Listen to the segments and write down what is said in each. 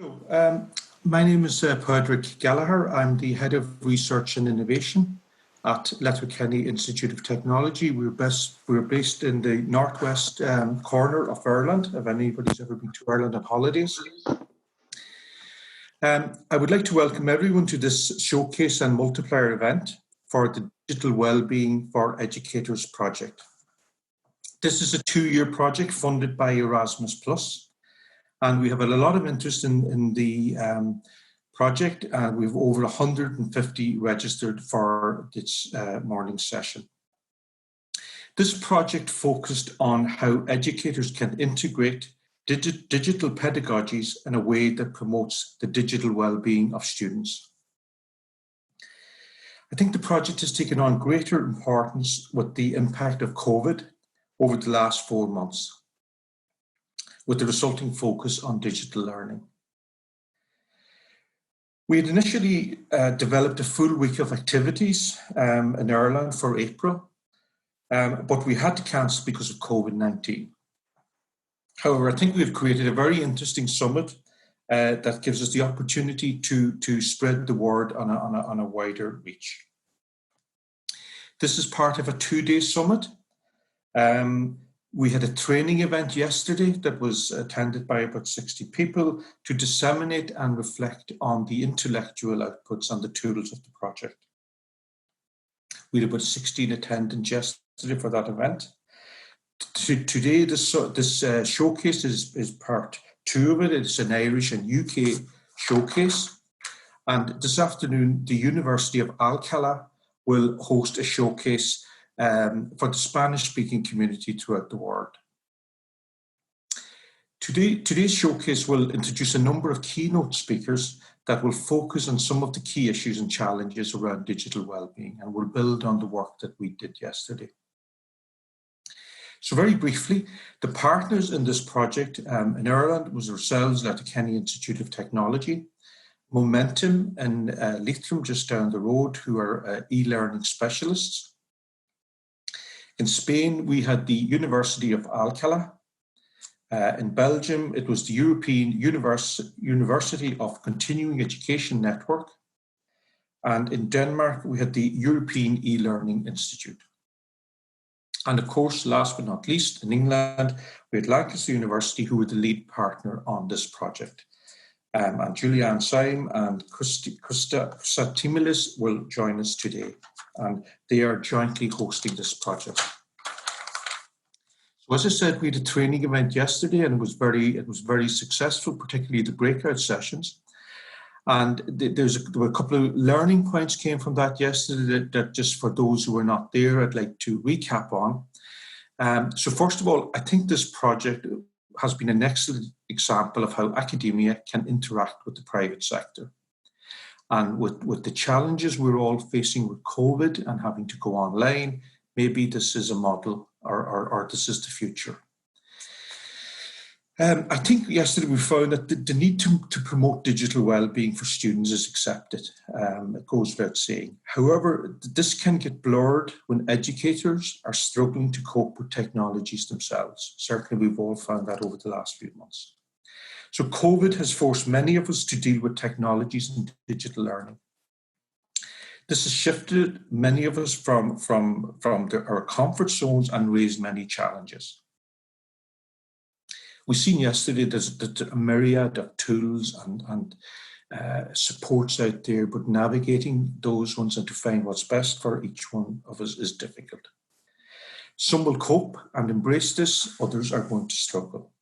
My name is Padraig Gallagher. I'm the Head of Research and Innovation at Letterkenny Institute of Technology. We're based in the northwest corner of Ireland, if anybody's ever been to Ireland on holidays. I would like to welcome everyone to this showcase and multiplier event for the Digital Wellbeing for Educators project. This is a 2-year project funded by Erasmus+. And we have a lot of interest in the project, and we've over 150 registered for this morning session. This project focused on how educators can integrate digital pedagogies in a way that promotes the digital well-being of students. I think the project has taken on greater importance with the impact of COVID over the last 4 months, with the resulting focus on digital learning. We had initially developed a full week of activities in Ireland for April, but we had to cancel because of COVID-19. However, I think we've created a very interesting summit that gives us the opportunity to spread the word on a wider reach. This is part of a 2-day summit. We had a training event yesterday that was attended by about 60 people to disseminate and reflect on the intellectual outputs and the tools of the project. We had about 16 attendants yesterday for that event. Today, this showcase is part 2 of it. It's an Irish and UK showcase. And this afternoon, the University of Alcalá will host a showcase for the Spanish-speaking community throughout the world. Today's showcase will introduce a number of keynote speakers that will focus on some of the key issues and challenges around digital well-being, and will build on the work that we did yesterday. So very briefly, the partners in this project in Ireland was ourselves, Letterkenny Institute of Technology, Momentum in Leitrim, just down the road, who are e-learning specialists. In Spain, we had the University of Alcalá. In Belgium, it was the European University of Continuing Education Network. And in Denmark, we had the European E-Learning Institute. And of course, last but not least, in England, we had Lancaster University, who were the lead partner on this project. And Julianne Syme and Krista Timilis will join us today, and they are jointly hosting this project. So as I said, we had a training event yesterday, and it was very successful, particularly the breakout sessions. And there were a couple of learning points came from that yesterday that just for those who were not there, I'd like to recap on. So first of all, I think this project has been an excellent example of how academia can interact with the private sector. And with the challenges we're all facing with COVID and having to go online, maybe this is a model or this is the future. I think yesterday we found that the need to promote digital well-being for students is accepted. It goes without saying. However, this can get blurred when educators are struggling to cope with technologies themselves. Certainly, we've all found that over the last few months. So COVID has forced many of us to deal with technologies and digital learning. This has shifted many of us from our comfort zones and raised many challenges. We've seen yesterday there's a myriad of tools and supports out there, but navigating those ones and to find what's best for each one of us is difficult. Some will cope and embrace this, others are going to struggle.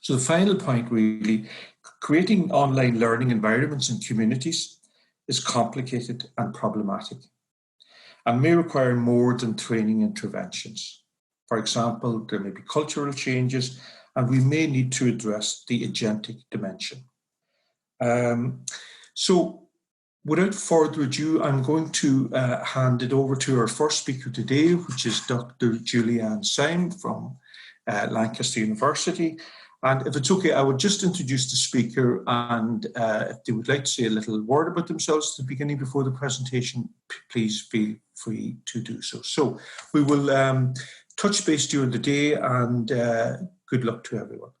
So the final point really, creating online learning environments and communities is complicated and problematic and may require more than training interventions. For example, there may be cultural changes, and we may need to address the agentic dimension. So without further ado, I'm going to hand it over to our first speaker today, which is Dr. Julianne Syme from Lancaster University. And if it's okay, I would just introduce the speaker, and if they would like to say a little word about themselves at the beginning before the presentation, please feel free to do so. So we will touch base during the day, and good luck to everyone.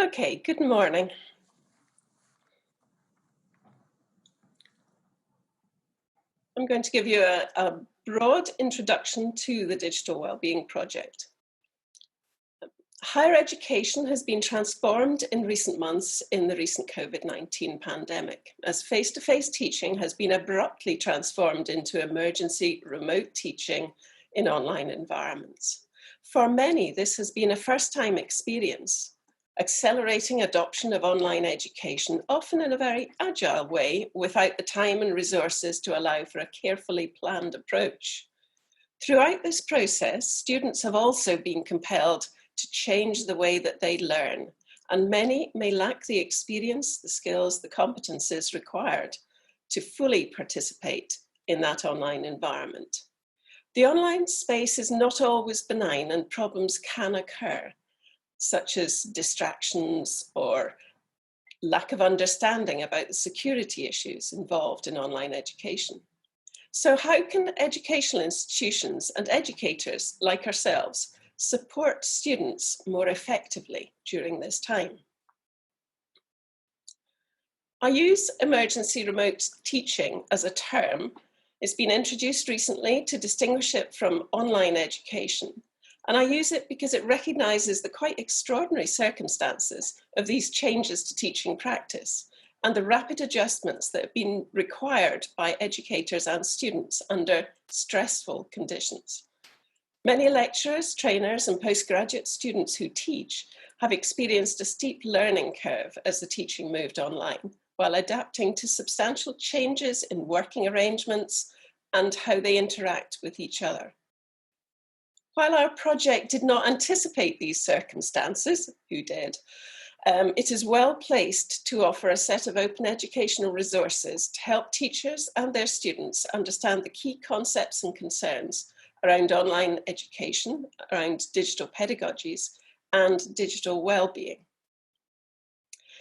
Okay, good morning. I'm going to give you a broad introduction to the Digital Wellbeing Project. Higher education has been transformed in recent months in the recent COVID-19 pandemic, as face-to-face teaching has been abruptly transformed into emergency remote teaching in online environments. For many, this has been a first-time experience, accelerating adoption of online education, often in a very agile way, without the time and resources to allow for a carefully planned approach. Throughout this process, students have also been compelled to change the way that they learn, and many may lack the experience, the skills, the competences required to fully participate in that online environment. The online space is not always benign, and problems can occur, such as distractions or lack of understanding about the security issues involved in online education. So how can educational institutions and educators like ourselves support students more effectively during this time? I use emergency remote teaching as a term. It's been introduced recently to distinguish it from online education. And I use it because it recognises the quite extraordinary circumstances of these changes to teaching practice and the rapid adjustments that have been required by educators and students under stressful conditions. Many lecturers, trainers, and postgraduate students who teach have experienced a steep learning curve as the teaching moved online, while adapting to substantial changes in working arrangements and how they interact with each other. While our project did not anticipate these circumstances, who did? It is well placed to offer a set of open educational resources to help teachers and their students understand the key concepts and concerns around online education, around digital pedagogies, and digital well-being.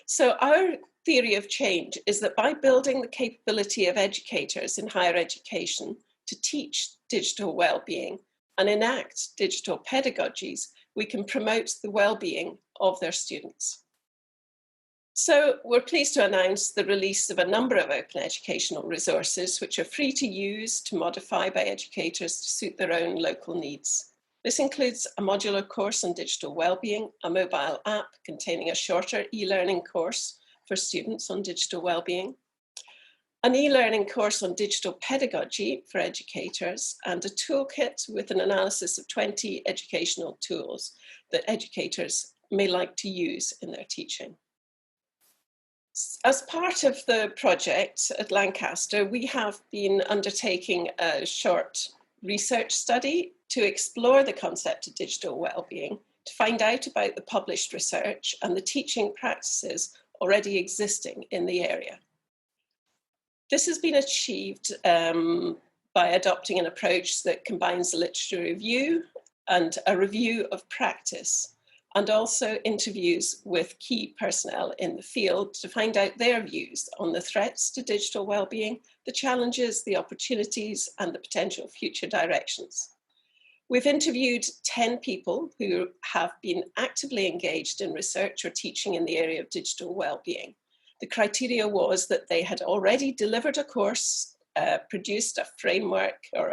So our theory of change is that by building the capability of educators in higher education to teach digital well-being and enact digital pedagogies, we can promote the well-being of their students. So we're pleased to announce the release of a number of open educational resources which are free to use, to modify by educators to suit their own local needs. This includes a modular course on digital wellbeing, a mobile app containing a shorter e-learning course for students on digital wellbeing, an e-learning course on digital pedagogy for educators, and a toolkit with an analysis of 20 educational tools that educators may like to use in their teaching. As part of the project at Lancaster, we have been undertaking a short research study to explore the concept of digital wellbeing, to find out about the published research and the teaching practices already existing in the area. This has been achieved by adopting an approach that combines a literature review and a review of practice, and also interviews with key personnel in the field to find out their views on the threats to digital wellbeing, the challenges, the opportunities, and the potential future directions. We've interviewed 10 people who have been actively engaged in research or teaching in the area of digital wellbeing. The criteria was that they had already delivered a course, produced a framework or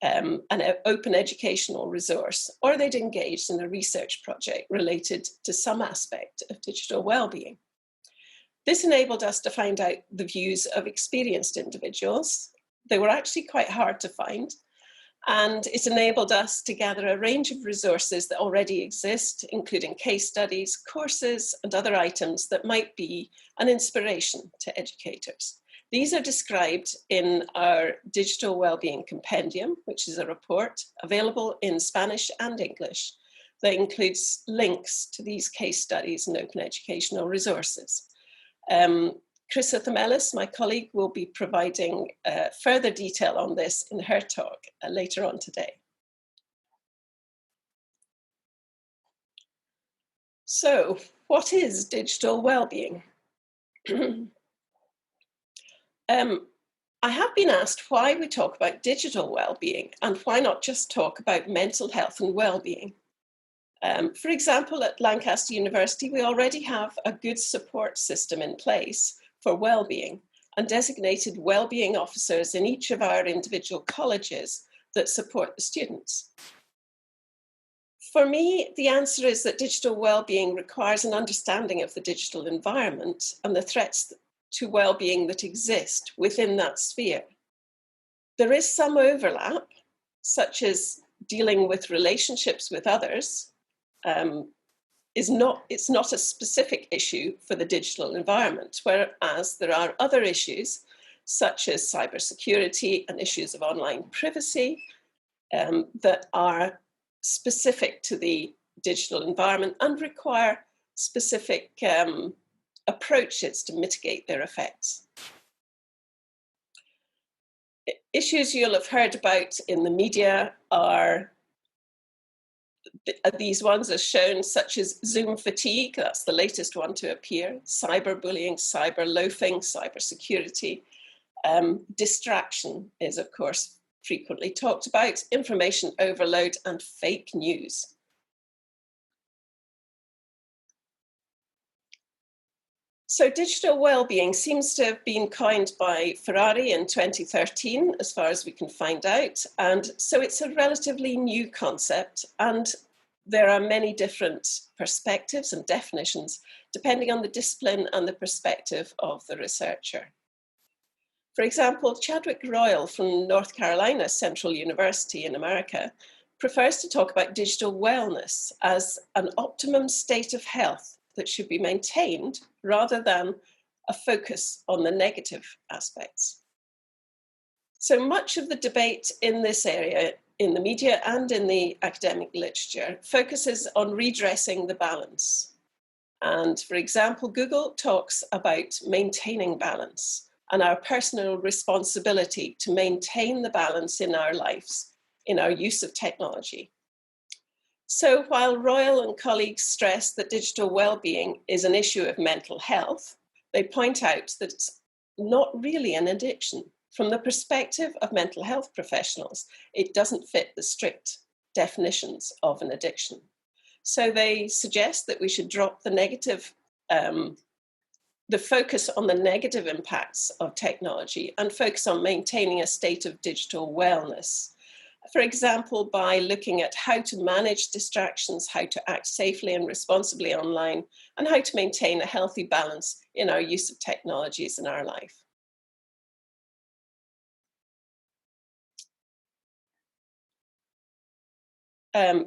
an open educational resource, or they'd engaged in a research project related to some aspect of digital wellbeing. This enabled us to find out the views of experienced individuals. They were actually quite hard to find, and it enabled us to gather a range of resources that already exist, including case studies, courses, and other items that might be an inspiration to educators. These are described in our Digital Wellbeing Compendium, which is a report available in Spanish and English that includes links to these case studies and open educational resources. Chris Themelis, my colleague, will be providing further detail on this in her talk later on today. So, what is digital wellbeing? I have been asked why we talk about digital well-being and why not just talk about mental health and well-being. For example, at Lancaster University, we already have a good support system in place for wellbeing and designated wellbeing officers in each of our individual colleges that support the students. For me, the answer is that digital wellbeing requires an understanding of the digital environment and the threats to wellbeing that exist within that sphere. There is some overlap, such as dealing with relationships with others. It's not a specific issue for the digital environment, whereas there are other issues such as cybersecurity and issues of online privacy that are specific to the digital environment and require specific approaches to mitigate their effects. Issues you'll have heard about in the media are these ones as shown, such as Zoom fatigue, that's the latest one to appear, cyberbullying, cyber loafing, cybersecurity. Distraction is, of course, frequently talked about, information overload and fake news. So digital wellbeing seems to have been coined by Ferrari in 2013, as far as we can find out. And so it's a relatively new concept, and there are many different perspectives and definitions depending on the discipline and the perspective of the researcher. For example, Chadwick Royal from North Carolina Central University in America prefers to talk about digital wellness as an optimum state of health that should be maintained rather than a focus on the negative aspects. So much of the debate in this area, in the media and in the academic literature, focuses on redressing the balance. And for example, Google talks about maintaining balance and our personal responsibility to maintain the balance in our lives, in our use of technology. So while Royal and colleagues stress that digital well-being is an issue of mental health, they point out that it's not really an addiction. From the perspective of mental health professionals, it doesn't fit the strict definitions of an addiction. So they suggest that we should drop the negative, the focus on the negative impacts of technology and focus on maintaining a state of digital wellness. For example, by looking at how to manage distractions, how to act safely and responsibly online, and how to maintain a healthy balance in our use of technologies in our life.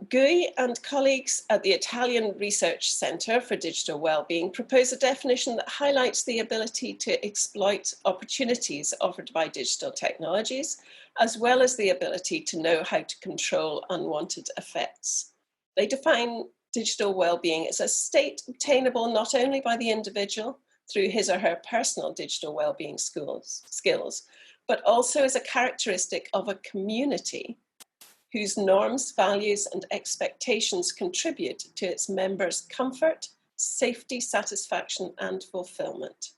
Gui and colleagues at the Italian Research Centre for Digital Wellbeing propose a definition that highlights the ability to exploit opportunities offered by digital technologies, as well as the ability to know how to control unwanted effects. They define digital wellbeing as a state obtainable not only by the individual through his or her personal digital wellbeing skills, but also as a characteristic of a community whose norms, values, and expectations contribute to its members' comfort, safety, satisfaction, and fulfillment.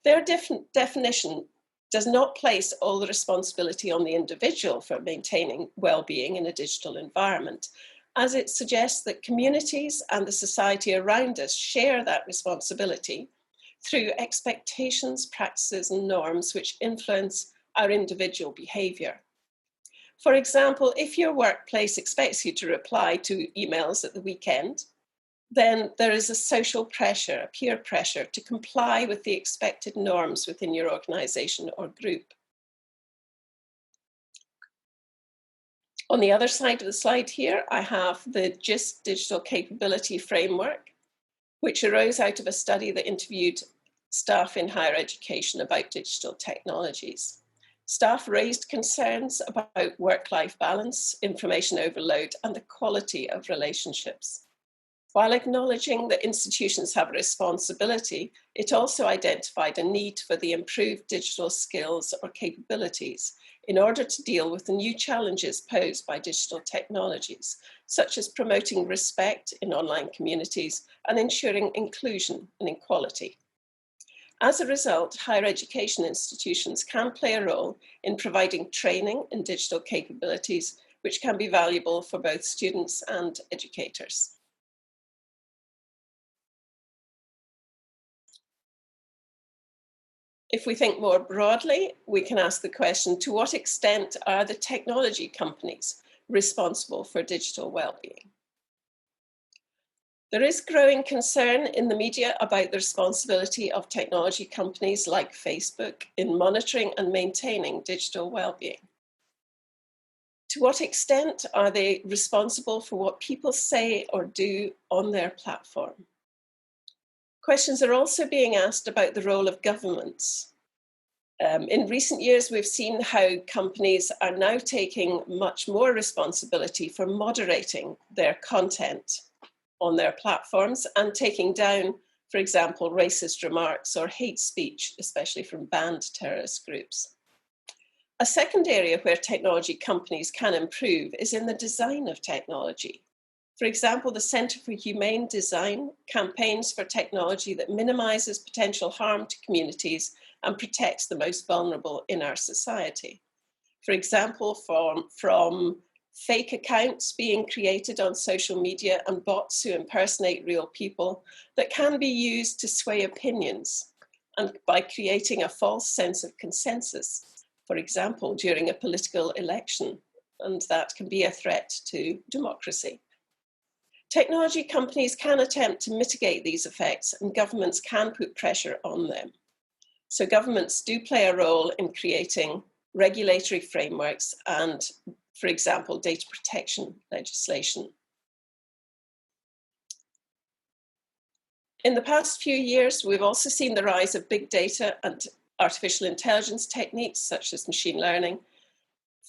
Their definition does not place all the responsibility on the individual for maintaining well-being in a digital environment, as it suggests that communities and the society around us share that responsibility through expectations, practices, and norms which influence our individual behavior. For example, if your workplace expects you to reply to emails at the weekend, then there is a social pressure, a peer pressure to comply with the expected norms within your organization or group. On the other side of the slide here, I have the GIST Digital Capability Framework, which arose out of a study that interviewed staff in higher education about digital technologies. Staff raised concerns about work-life balance, information overload, and the quality of relationships. While acknowledging that institutions have a responsibility, it also identified a need for the improved digital skills or capabilities in order to deal with the new challenges posed by digital technologies, such as promoting respect in online communities and ensuring inclusion and equality. As a result, higher education institutions can play a role in providing training in digital capabilities, which can be valuable for both students and educators. If we think more broadly, we can ask the question, to what extent are the technology companies responsible for digital well-being? There is growing concern in the media about the responsibility of technology companies like Facebook in monitoring and maintaining digital well-being. To what extent are they responsible for what people say or do on their platform? Questions are also being asked about the role of governments. In recent years, we've seen how companies are now taking much more responsibility for moderating their content on their platforms and taking down, for example, racist remarks or hate speech, especially from banned terrorist groups. A second area where technology companies can improve is in the design of technology. For example, the Centre for Humane Design campaigns for technology that minimises potential harm to communities and protects the most vulnerable in our society. For example, from fake accounts being created on social media and bots who impersonate real people that can be used to sway opinions and by creating a false sense of consensus, for example, during a political election, and that can be a threat to democracy. Technology companies can attempt to mitigate these effects and governments can put pressure on them. So governments do play a role in creating regulatory frameworks and, for example, data protection legislation. In the past few years, we've also seen the rise of big data and artificial intelligence techniques such as machine learning.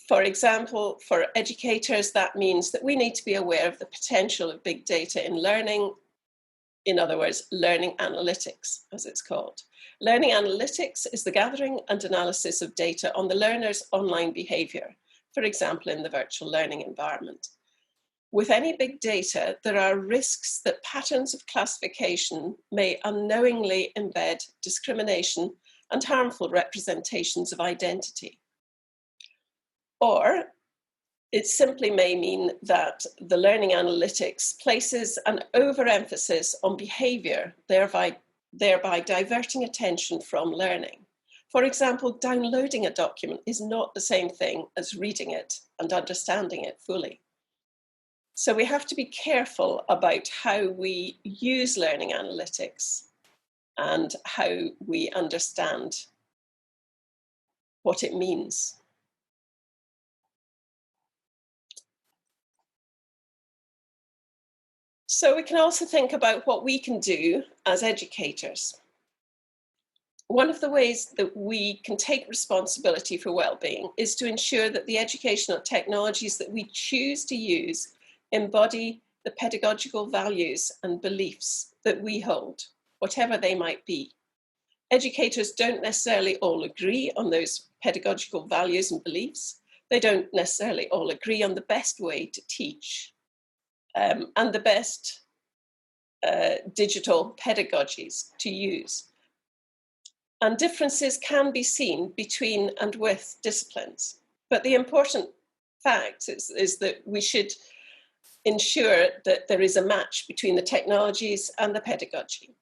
For example, for educators, that means that we need to be aware of the potential of big data in learning. In other words, learning analytics, as it's called. Learning analytics is the gathering and analysis of data on the learner's online behavior, for example, in the virtual learning environment. With any big data, there are risks that patterns of classification may unknowingly embed discrimination and harmful representations of identity. Or it simply may mean that the learning analytics places an overemphasis on behavior, thereby diverting attention from learning. For example, downloading a document is not the same thing as reading it and understanding it fully. So we have to be careful about how we use learning analytics and how we understand what it means. So we can also think about what we can do as educators. One of the ways that we can take responsibility for well-being is to ensure that the educational technologies that we choose to use embody the pedagogical values and beliefs that we hold, whatever they might be. Educators don't necessarily all agree on those pedagogical values and beliefs. They don't necessarily all agree on the best way to teach and the best digital pedagogies to use. And differences can be seen between and with disciplines. But the important fact is that we should ensure that there is a match between the technologies and the pedagogy.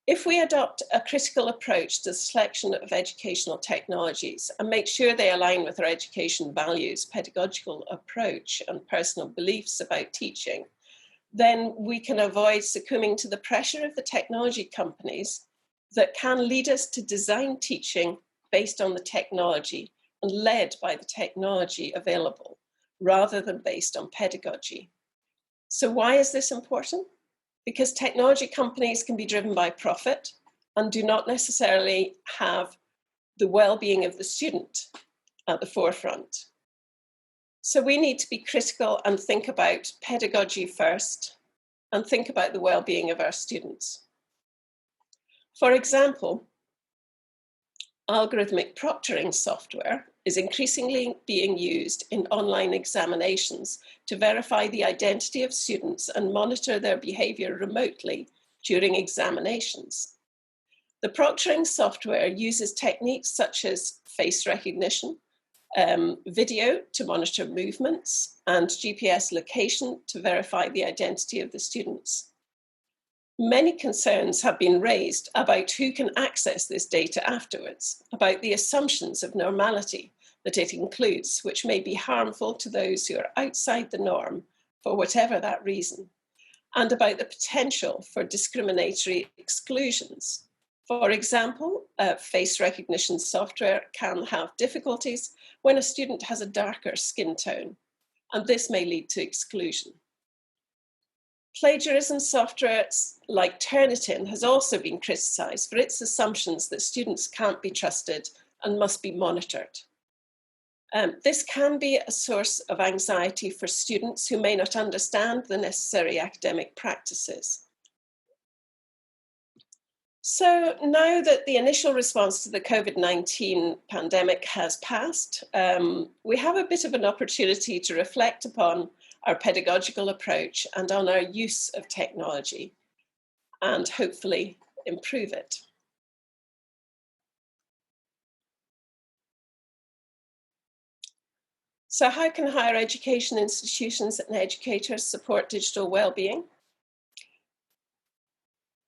If we adopt a critical approach to the selection of educational technologies and make sure they align with our education values, pedagogical approach, and personal beliefs about teaching, then we can avoid succumbing to the pressure of the technology companies that can lead us to design teaching based on the technology and led by the technology available, rather than based on pedagogy. So why is this important? Because technology companies can be driven by profit and do not necessarily have the well-being of the student at the forefront. So we need to be critical and think about pedagogy first and think about the well-being of our students. For example, algorithmic proctoring software is increasingly being used in online examinations to verify the identity of students and monitor their behavior remotely during examinations. The proctoring software uses techniques such as face recognition, video to monitor movements, and GPS location to verify the identity of the students. Many concerns have been raised about who can access this data afterwards, about the assumptions of normality that it includes, which may be harmful to those who are outside the norm for whatever that reason, and about the potential for discriminatory exclusions. For example, face recognition software can have difficulties when a student has a darker skin tone, and this may lead to exclusion. Plagiarism software like Turnitin has also been criticised for its assumptions that students can't be trusted and must be monitored. This can be a source of anxiety for students who may not understand the necessary academic practices. So now that the initial response to the COVID-19 pandemic has passed, we have a bit of an opportunity to reflect upon our pedagogical approach and on our use of technology, and hopefully improve it. So how can higher education institutions and educators support digital well-being?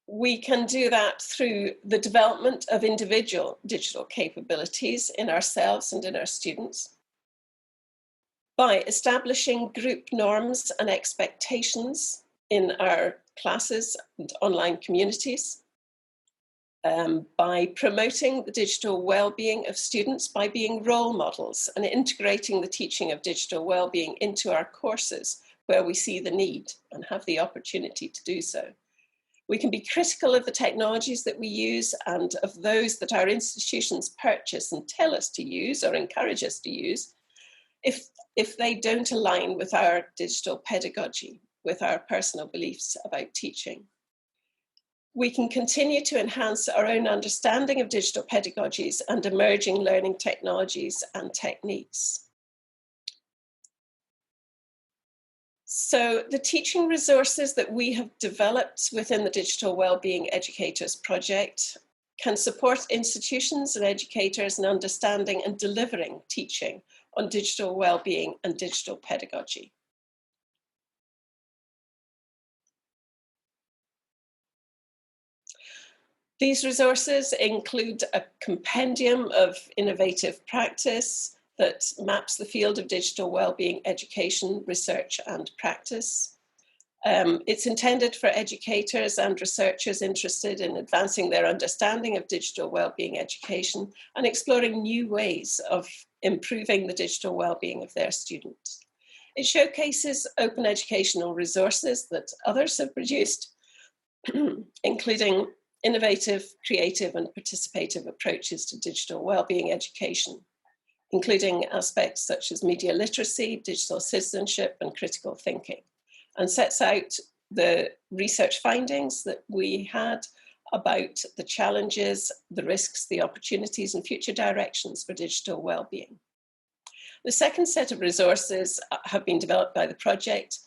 We can do that through the development of individual digital capabilities in ourselves and in our students, by establishing group norms and expectations in our classes and online communities, by promoting the digital well-being of students by being role models and integrating the teaching of digital well-being into our courses where we see the need and have the opportunity to do so. We can be critical of the technologies that we use and of those that our institutions purchase and tell us to use or encourage us to use if they don't align with our digital pedagogy, with our personal beliefs about teaching. We can continue to enhance our own understanding of digital pedagogies and emerging learning technologies and techniques. So the teaching resources that we have developed within the Digital Wellbeing Educators Project can support institutions and educators in understanding and delivering teaching on digital well-being and digital pedagogy. These resources include a compendium of innovative practice that maps the field of digital well-being education, research, and practice. It's intended for educators and researchers interested in advancing their understanding of digital well-being education and exploring new ways of improving the digital well-being of their students. It showcases open educational resources that others have produced, including innovative, creative, and participative approaches to digital well-being education, including aspects such as media literacy, digital citizenship, and critical thinking, and sets out the research findings that we had about the challenges, the risks, the opportunities, and future directions for digital well-being. The second set of resources have been developed by the project,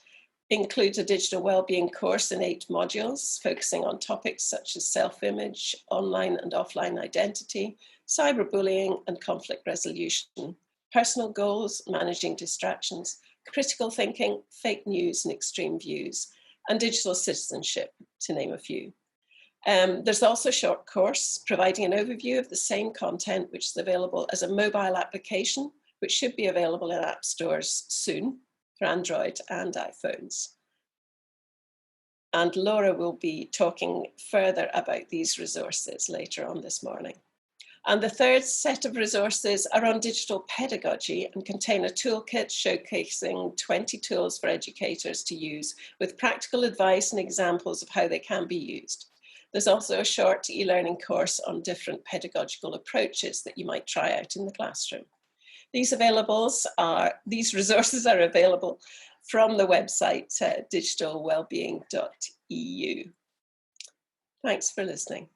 includes a digital wellbeing course in 8 modules, focusing on topics such as self-image, online and offline identity, cyberbullying and conflict resolution, personal goals, managing distractions, critical thinking, fake news and extreme views, and digital citizenship, to name a few. There's also a short course providing an overview of the same content, which is available as a mobile application, which should be available in app stores soon for Android and iPhones. And Laura will be talking further about these resources later on this morning. And the third set of resources are on digital pedagogy and contain a toolkit showcasing 20 tools for educators to use with practical advice and examples of how they can be used. There's also a short e-learning course on different pedagogical approaches that you might try out in the classroom. These resources are available from the website digitalwellbeing.eu. Thanks for listening.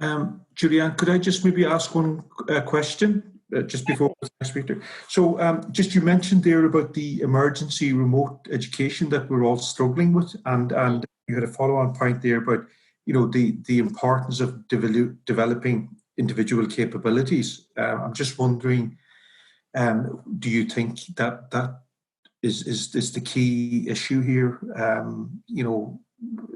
Julianne, could I just maybe ask one question just before the next speaker? So just you mentioned there about the emergency remote education that we're all struggling with, and you had a follow-on point there about, you know, the importance of developing individual capabilities. I'm just wondering, do you think that is the key issue here? You know,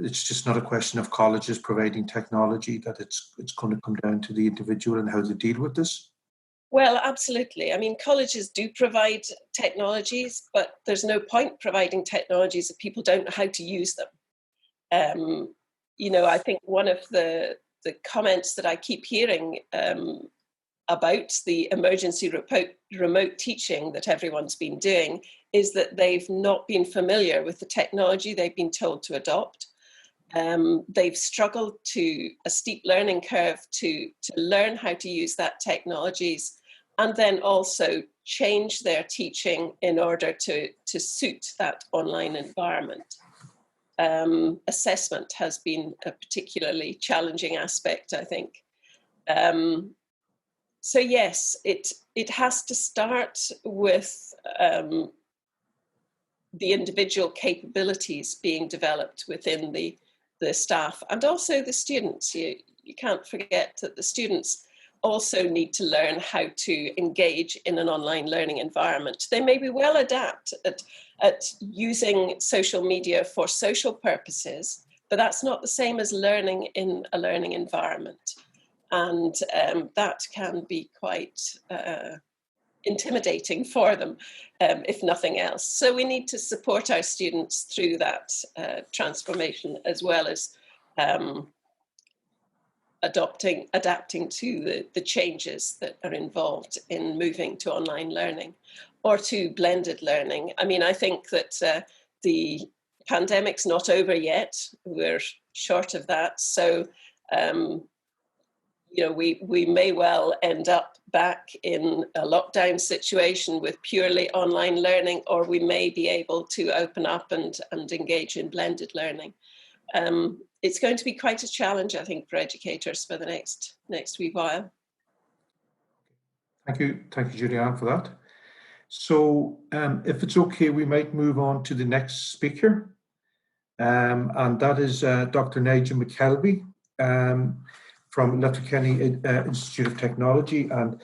it's just not a question of colleges providing technology, that it's going to come down to the individual and how they deal with this? Well, absolutely. I mean, colleges do provide technologies, but there's no point providing technologies if people don't know how to use them. I think one of the comments that I keep hearing about the emergency remote teaching that everyone's been doing is that they've not been familiar with the technology they've been told to adopt. They've struggled to a steep learning curve to learn how to use that technologies, and then also change their teaching in order to suit that online environment. Assessment has been a particularly challenging aspect, I think. So yes, it has to start with the individual capabilities being developed within the staff and also the students. You can't forget that the students also need to learn how to engage in an online learning environment. They may be well adept at using social media for social purposes, but that's not the same as learning in a learning environment. And that can be quite intimidating for them, if nothing else. So we need to support our students through that transformation, as well as adapting to the changes that are involved in moving to online learning or to blended learning. I mean, I think that the pandemic's not over yet. We're short of that. So, we may well end up back in a lockdown situation with purely online learning, or we may be able to open up and engage in blended learning. It's going to be quite a challenge, I think, for educators for the next wee while. Thank you, Julianne, for that. So if it's okay, we might move on to the next speaker, and that is Dr. Nigel McKelvey from Letterkenny Institute of Technology. And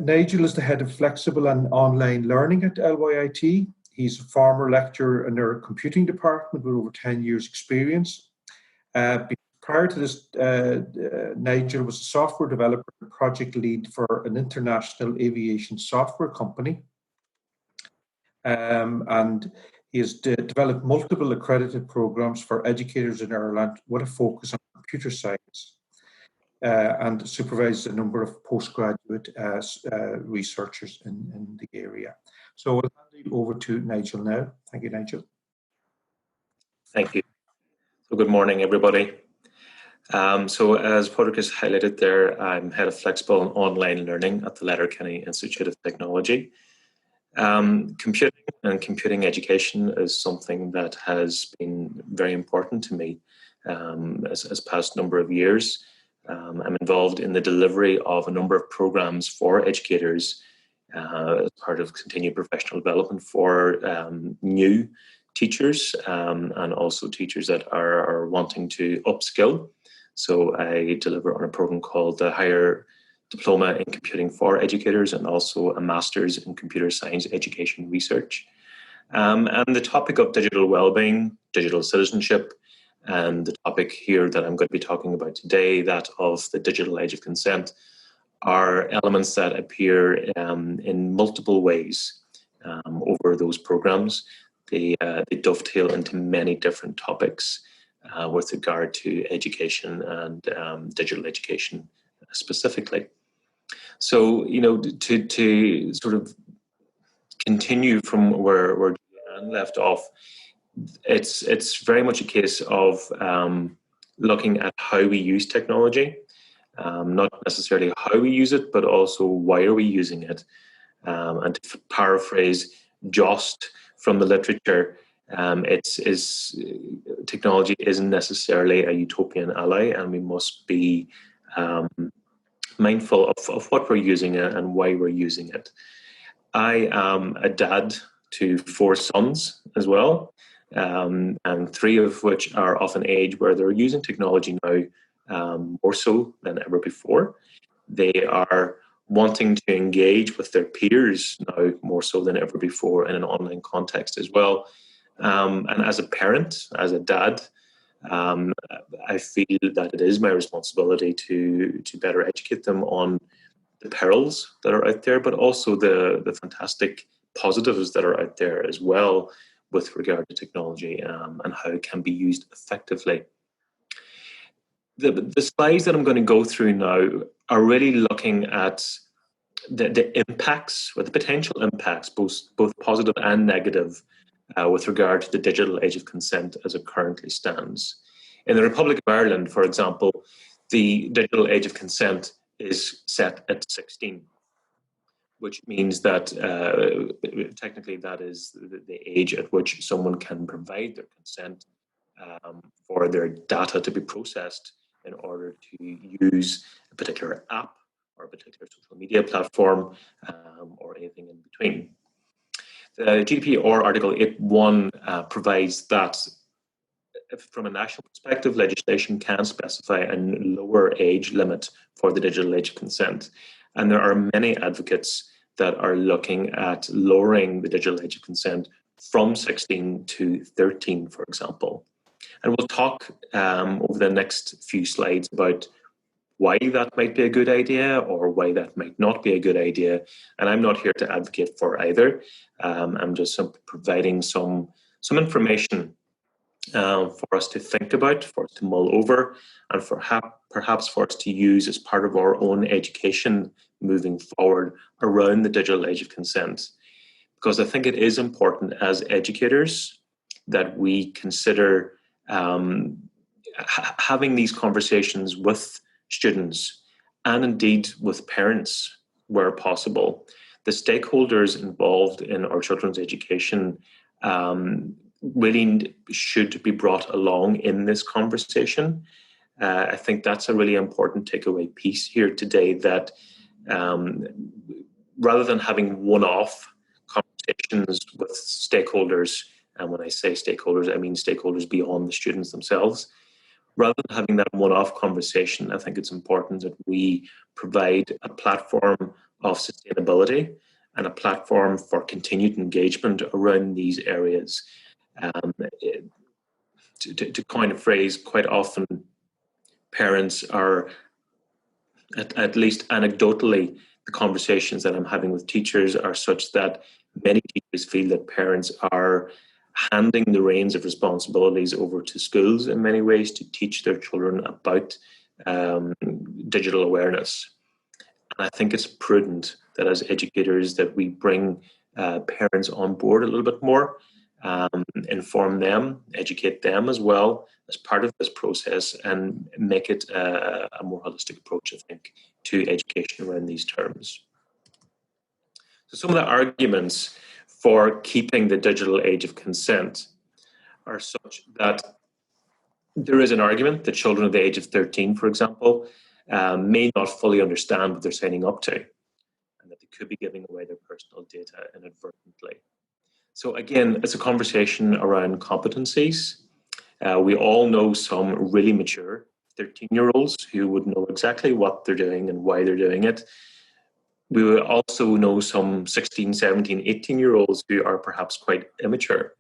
Nigel is the head of flexible and online learning at LYIT. He's a former lecturer in their computing department with over 10 years experience. Prior to this, Nigel was a software developer and project lead for an international aviation software company. And he has developed multiple accredited programs for educators in Ireland with a focus on computer science, and supervised a number of postgraduate researchers in the area. So I'll hand it over to Nigel now. Thank you, Nigel. Thank you. So good morning, everybody. So as Padraig has highlighted there, I'm head of flexible and online learning at the Letterkenny Institute of Technology. Computing and computing education is something that has been very important to me as past number of years. I'm involved in the delivery of a number of programs for educators as part of continued professional development for new teachers and also teachers that are wanting to upskill. So I deliver on a program called the Higher Diploma in Computing for Educators and also a Master's in Computer Science Education Research. And the topic of digital wellbeing, digital citizenship, and the topic here that I'm going to be talking about today, that of the digital age of consent, are elements that appear in multiple ways over those programs. They dovetail into many different topics with regard to education and digital education specifically. So, to sort of continue from where Julianne left off, it's very much a case of looking at how we use technology, not necessarily how we use it, but also why are we using it. And to paraphrase Jost from the literature, technology isn't necessarily a utopian ally, and we must be mindful of what we're using and why we're using it. I am a dad to 4 sons as well, and 3 of which are of an age where they're using technology now more so than ever before. They are wanting to engage with their peers now more so than ever before in an online context as well. And as a parent, as a dad, I feel that it is my responsibility to better educate them on the perils that are out there, but also the fantastic positives that are out there as well with regard to technology, and how it can be used effectively. The slides that I'm going to go through now are really looking at the impacts, or the potential impacts, both positive and negative, with regard to the digital age of consent as it currently stands. In the Republic of Ireland, for example, the digital age of consent is set at 16, which means that technically that is the age at which someone can provide their consent for their data to be processed in order to use a particular app or a particular social media platform, or anything in between. The GDPR Article 8.1 provides that from a national perspective, legislation can specify a lower age limit for the digital age of consent. And there are many advocates that are looking at lowering the digital age of consent from 16 to 13, for example. And we'll talk over the next few slides about why that might be a good idea or why that might not be a good idea. And I'm not here to advocate for either. I'm just simply providing some information for us to think about, for us to mull over, and perhaps for us to use as part of our own education moving forward around the digital age of consent. Because I think it is important as educators that we consider having these conversations with students and indeed with parents where possible. The stakeholders involved in our children's education really should be brought along in this conversation. I think that's a really important takeaway piece here today, that rather than having one-off conversations with stakeholders, and when I say stakeholders, I mean stakeholders beyond the students themselves, rather than having that one-off conversation, I think it's important that we provide a platform of sustainability and a platform for continued engagement around these areas. To coin a phrase, quite often parents are, at least anecdotally, the conversations that I'm having with teachers are such that many teachers feel that parents are handing the reins of responsibilities over to schools in many ways to teach their children about digital awareness. And I think it's prudent that as educators that we bring parents on board a little bit more, inform them, educate them as well as part of this process, and make it a more holistic approach, I think, to education around these terms. So some of the arguments for keeping the digital age of consent are such that there is an argument that children of the age of 13, for example, may not fully understand what they're signing up to, and that they could be giving away their personal data inadvertently. So again, it's a conversation around competencies. We all know some really mature 13-year-olds who would know exactly what they're doing and why they're doing it. We will also know some 16, 17, 18-year-olds who are perhaps quite immature.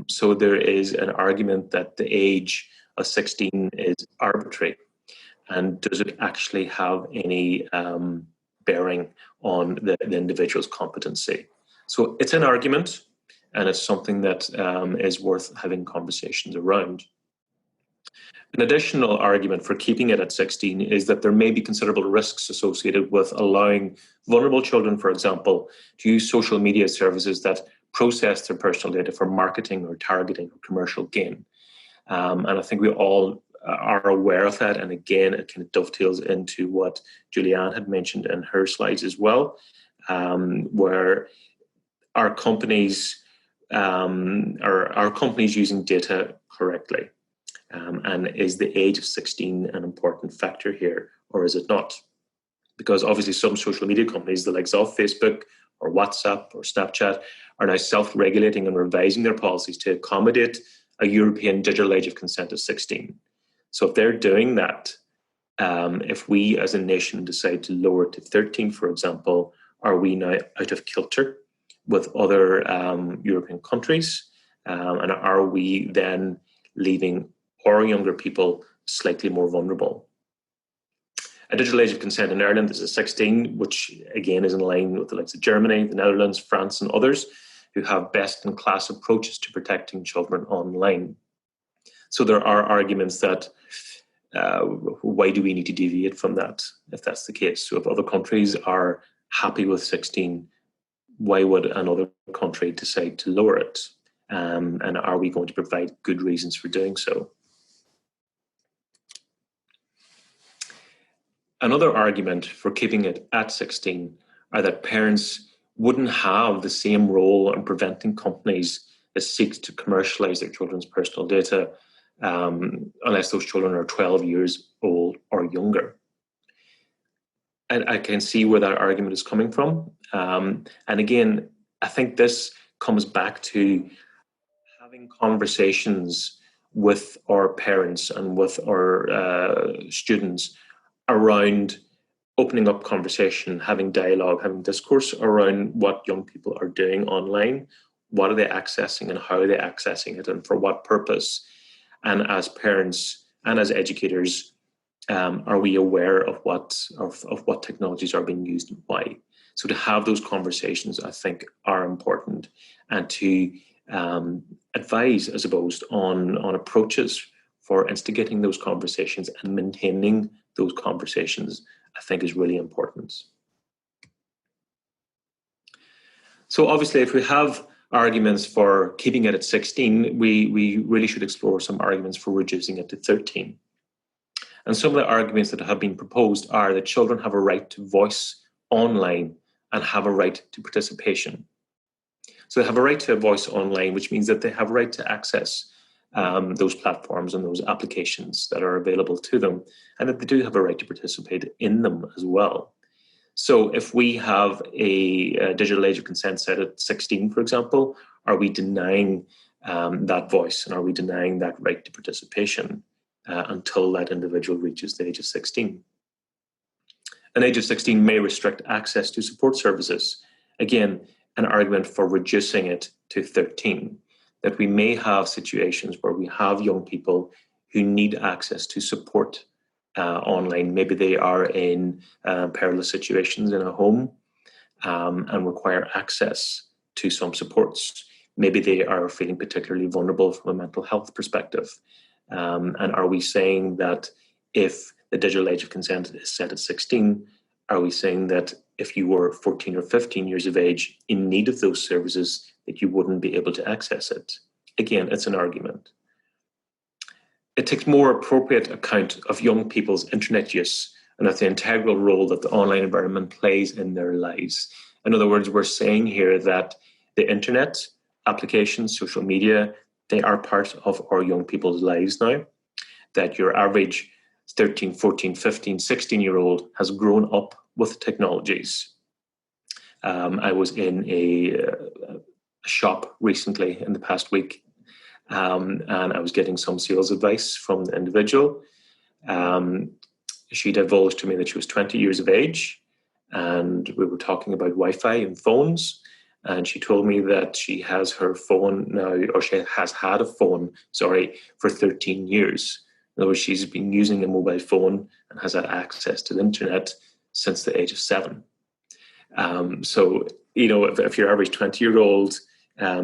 So there is an argument that the age of 16 is arbitrary. And does it actually have any bearing on the individual's competency? So it's an argument, and it's something that is worth having conversations around. An additional argument for keeping it at 16 is that there may be considerable risks associated with allowing vulnerable children, for example, to use social media services that process their personal data for marketing or targeting or commercial gain. And I think we all are aware of that. And again, it kind of dovetails into what Julianne had mentioned in her slides as well, where our companies are companies using data correctly. And is the age of 16 an important factor here, or is it not? Because obviously some social media companies, the likes of Facebook or WhatsApp or Snapchat, are now self-regulating and revising their policies to accommodate a European digital age of consent of 16. So if they're doing that, if we as a nation decide to lower it to 13, for example, are we now out of kilter with other European countries? And are we then leaving our younger people slightly more vulnerable? A digital age of consent in Ireland is at 16, which again is in line with the likes of Germany, the Netherlands, France, and others who have best-in-class approaches to protecting children online. So there are arguments that why do we need to deviate from that if that's the case? So if other countries are happy with 16, why would another country decide to lower it? And are we going to provide good reasons for doing so? Another argument for keeping it at 16 are that parents wouldn't have the same role in preventing companies that seek to commercialize their children's personal data unless those children are 12 years old or younger. And I can see where that argument is coming from. And again, I think this comes back to having conversations with our parents and with our students around opening up conversation, having dialogue, having discourse around what young people are doing online, what are they accessing and how are they accessing it and for what purpose. And as parents and as educators, are we aware of what technologies are being used and why? So to have those conversations, I think, are important, and to advise, I suppose, on approaches for instigating those conversations and maintaining those conversations, I think, is really important. So obviously, if we have arguments for keeping it at 16, we really should explore some arguments for reducing it to 13. And some of the arguments that have been proposed are that children have a right to voice online and have a right to participation. So they have a right to a voice online, which means that they have a right to access those platforms and those applications that are available to them, and that they do have a right to participate in them as well. So if we have a digital age of consent set at 16, for example, are we denying that voice, and are we denying that right to participation until that individual reaches the age of 16? An age of 16 may restrict access to support services. Again, an argument for reducing it to 13, that we may have situations where we have young people who need access to support online. Maybe they are in perilous situations in a home and require access to some supports. Maybe they are feeling particularly vulnerable from a mental health perspective. And are we saying that if the digital age of consent is set at 16, are we saying that if you were 14 or 15 years of age in need of those services, that you wouldn't be able to access it? Again, it's an argument. It takes more appropriate account of young people's internet use and of the integral role that the online environment plays in their lives. In other words, we're saying here that the internet, applications, social media, they are part of our young people's lives now, that your average 13, 14, 15, 16-year-old has grown up with technologies. I was in a shop recently in the past week, and I was getting some sales advice from the individual. She divulged to me that she was 20 years of age, and we were talking about Wi-Fi and phones. And she told me that she has her phone now, or she has had a phone, for 13 years. In other words, she's been using a mobile phone and has had access to the internet since the age of 7. So, if your average 20-year-old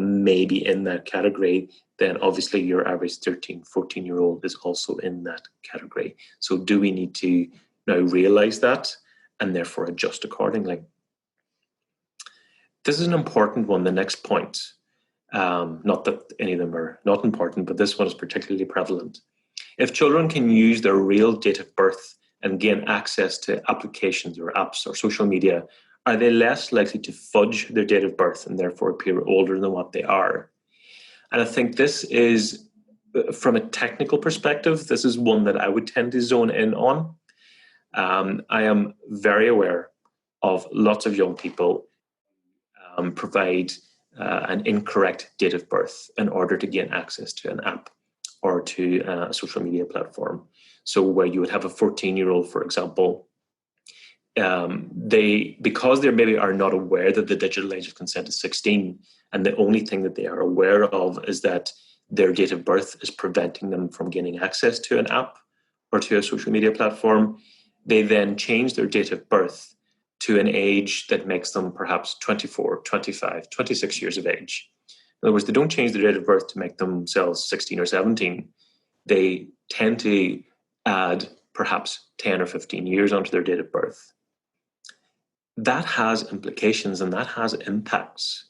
may be in that category, then obviously your average 13, 14-year-old is also in that category. So do we need to now realize that and therefore adjust accordingly? This is an important one, the next point. Not that any of them are not important, but this one is particularly prevalent. If children can use their real date of birth and gain access to applications or apps or social media, are they less likely to fudge their date of birth and therefore appear older than what they are? And I think this is, from a technical perspective, this is one that I would tend to zone in on. I am very aware of lots of young people provide an incorrect date of birth in order to gain access to an app or to a social media platform. So where you would have a 14-year-old, for example, because they maybe are not aware that the digital age of consent is 16, and the only thing that they are aware of is that their date of birth is preventing them from gaining access to an app or to a social media platform, they then change their date of birth to an age that makes them perhaps 24, 25, 26 years of age. In other words, they don't change their date of birth to make themselves 16 or 17. They tend to add perhaps 10 or 15 years onto their date of birth. That has implications and that has impacts,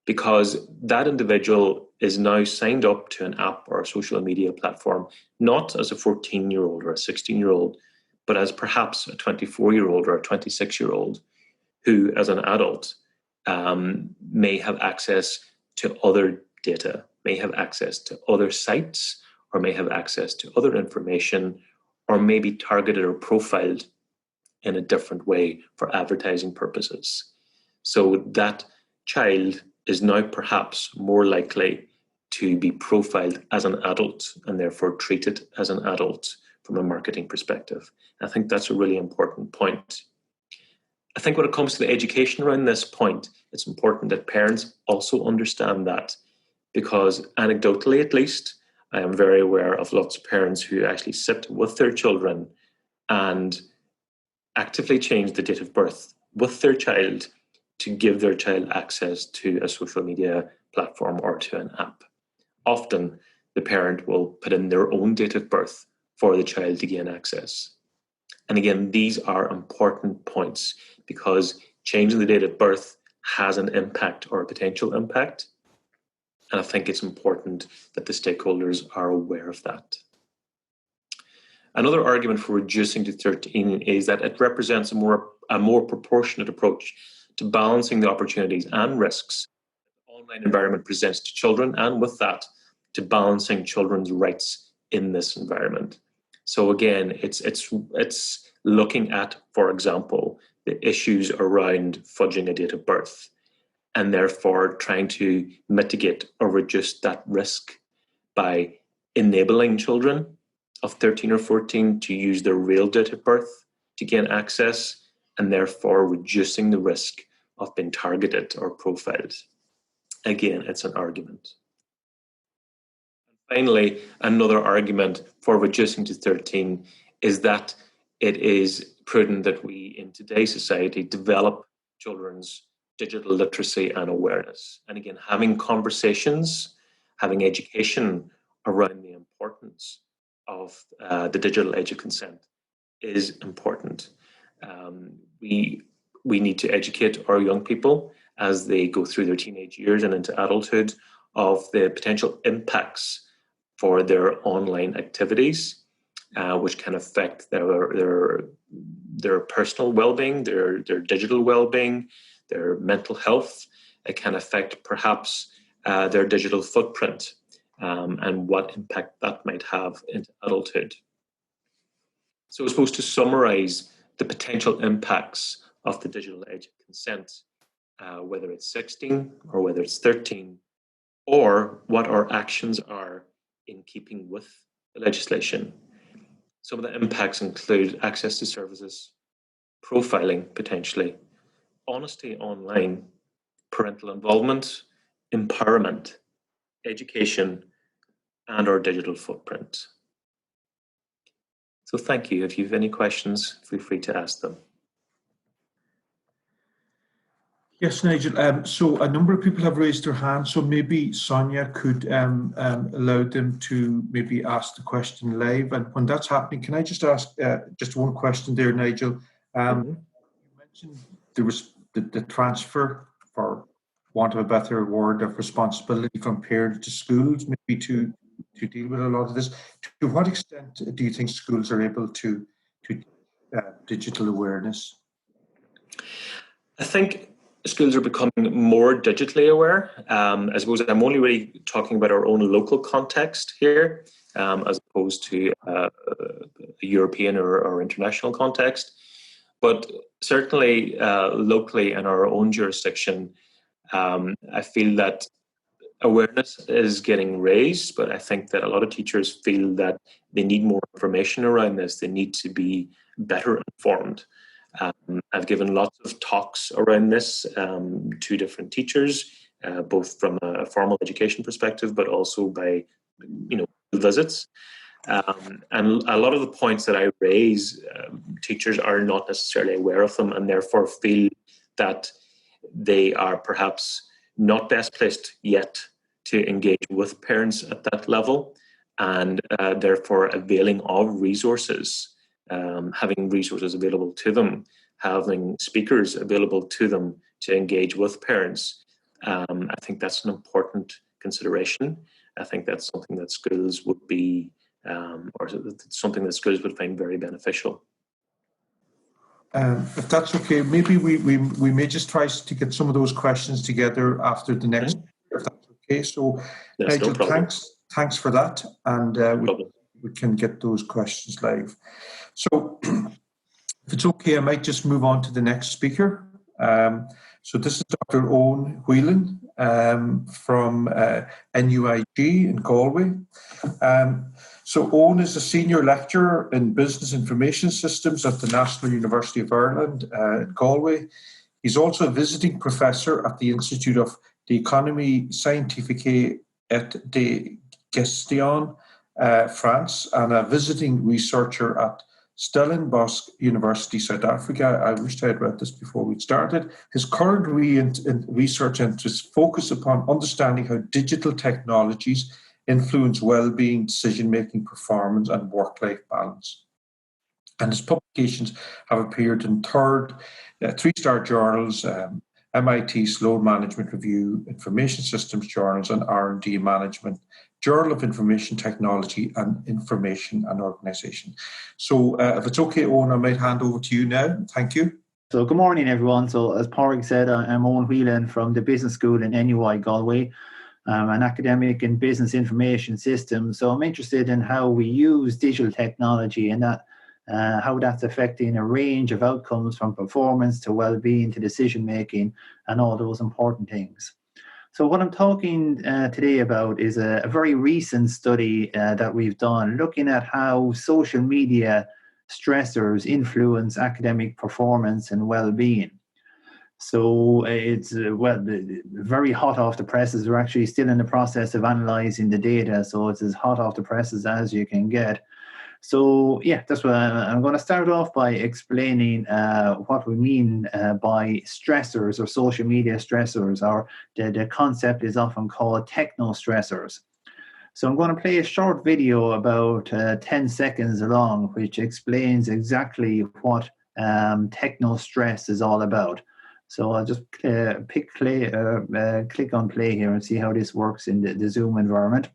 because that individual is now signed up to an app or a social media platform, not as a 14-year-old or a 16-year-old, but as perhaps a 24-year-old or a 26-year-old who, as an adult, may have access to other data, may have access to other sites, or may have access to other information, or may be targeted or profiled in a different way for advertising purposes. So that child is now perhaps more likely to be profiled as an adult and therefore treated as an adult from a marketing perspective. I think that's a really important point. I think when it comes to the education around this point, it's important that parents also understand that, because anecdotally at least, I am very aware of lots of parents who actually sit with their children and actively change the date of birth with their child to give their child access to a social media platform or to an app. Often, the parent will put in their own date of birth for the child to gain access. And again, these are important points, because changing the date of birth has an impact or a potential impact. And I think it's important that the stakeholders are aware of that. Another argument for reducing to 13 is that it represents a more proportionate approach to balancing the opportunities and risks the online environment presents to children, and with that, to balancing children's rights in this environment. So again, it's looking at, for example, the issues around fudging a date of birth, and therefore trying to mitigate or reduce that risk by enabling children of 13 or 14 to use their real date of birth to gain access, and therefore reducing the risk of being targeted or profiled. Again, it's an argument. And finally, another argument for reducing to 13 is that it is prudent that we, in today's society, develop children's digital literacy and awareness. And again, having conversations, having education around the importance of the digital age of consent is important. We need to educate our young people as they go through their teenage years and into adulthood of the potential impacts for their online activities, which can affect their personal well-being, their digital well-being, their mental health. It can affect perhaps their digital footprint, and what impact that might have into adulthood. So I suppose to summarize the potential impacts of the digital age of consent, whether it's 16 or whether it's 13, or what our actions are in keeping with the legislation. Some of the impacts include access to services, profiling potentially, honesty online, parental involvement, empowerment, education, and our digital footprint. So thank you. If you have any questions, feel free to ask them. Yes, Nigel. So a number of people have raised their hands, so maybe Sonia could allow them to maybe ask the question live. And when that's happening, can I just ask just one question there, Nigel? You mentioned there was the transfer, for want of a better word, of responsibility from parents to schools, maybe to deal with a lot of this. To what extent do you think schools are able to digital awareness? I think schools are becoming more digitally aware. I suppose I'm only really talking about our own local context here, as opposed to a European or international context. But certainly locally in our own jurisdiction, I feel that awareness is getting raised, but I think that a lot of teachers feel that they need more information around this. They need to be better informed. I've given lots of talks around this to different teachers both from a formal education perspective, but also by, visits. And a lot of the points that I raise, teachers are not necessarily aware of them, and therefore feel that they are perhaps not best placed yet to engage with parents at that level, and therefore availing of resources, having resources available to them, having speakers available to them to engage with parents. I think that's an important consideration. I think that's something that schools would be, or something that schools would find very beneficial. If that's okay, maybe we may just try to get some of those questions together after the next, if that's okay. So, Nigel, thanks for that, and we can get those questions live. So, if it's okay, I might just move on to the next speaker. So this is Dr. Owen Whelan from NUIG in Galway. So Owen is a senior lecturer in Business Information Systems at the National University of Ireland in Galway. He's also a visiting professor at the Institute of d'Économie Scientifique et de Gestion, France, and a visiting researcher at Stellenbosch University, South Africa. I wished I had read this before we started. His current research interests focus upon understanding how digital technologies influence well-being, decision-making, performance, and work-life balance. And his publications have appeared in three-star journals, MIT Sloan Management Review, Information Systems Journals, and R&D Management, Journal of Information Technology, and Information and Organization. So if it's okay, Owen, I might hand over to you now. Thank you. So good morning, everyone. So as Pádraig said, I'm Owen Whelan from the Business School in NUI Galway. I'm an academic in business information systems. So I'm interested in how we use digital technology and that how that's affecting a range of outcomes from performance to well-being to decision-making and all those important things. So what I'm talking today about is a very recent study that we've done looking at how social media stressors influence academic performance and well-being. So it's very hot off the presses. We're actually still in the process of analysing the data, so it's as hot off the presses as you can get. So yeah, that's what I'm going to start off by explaining what we mean by stressors or social media stressors, or the concept is often called techno stressors. So I'm going to play a short video about 10 seconds long, which explains exactly what techno stress is all about. So I'll just click on play here and see how this works in the Zoom environment.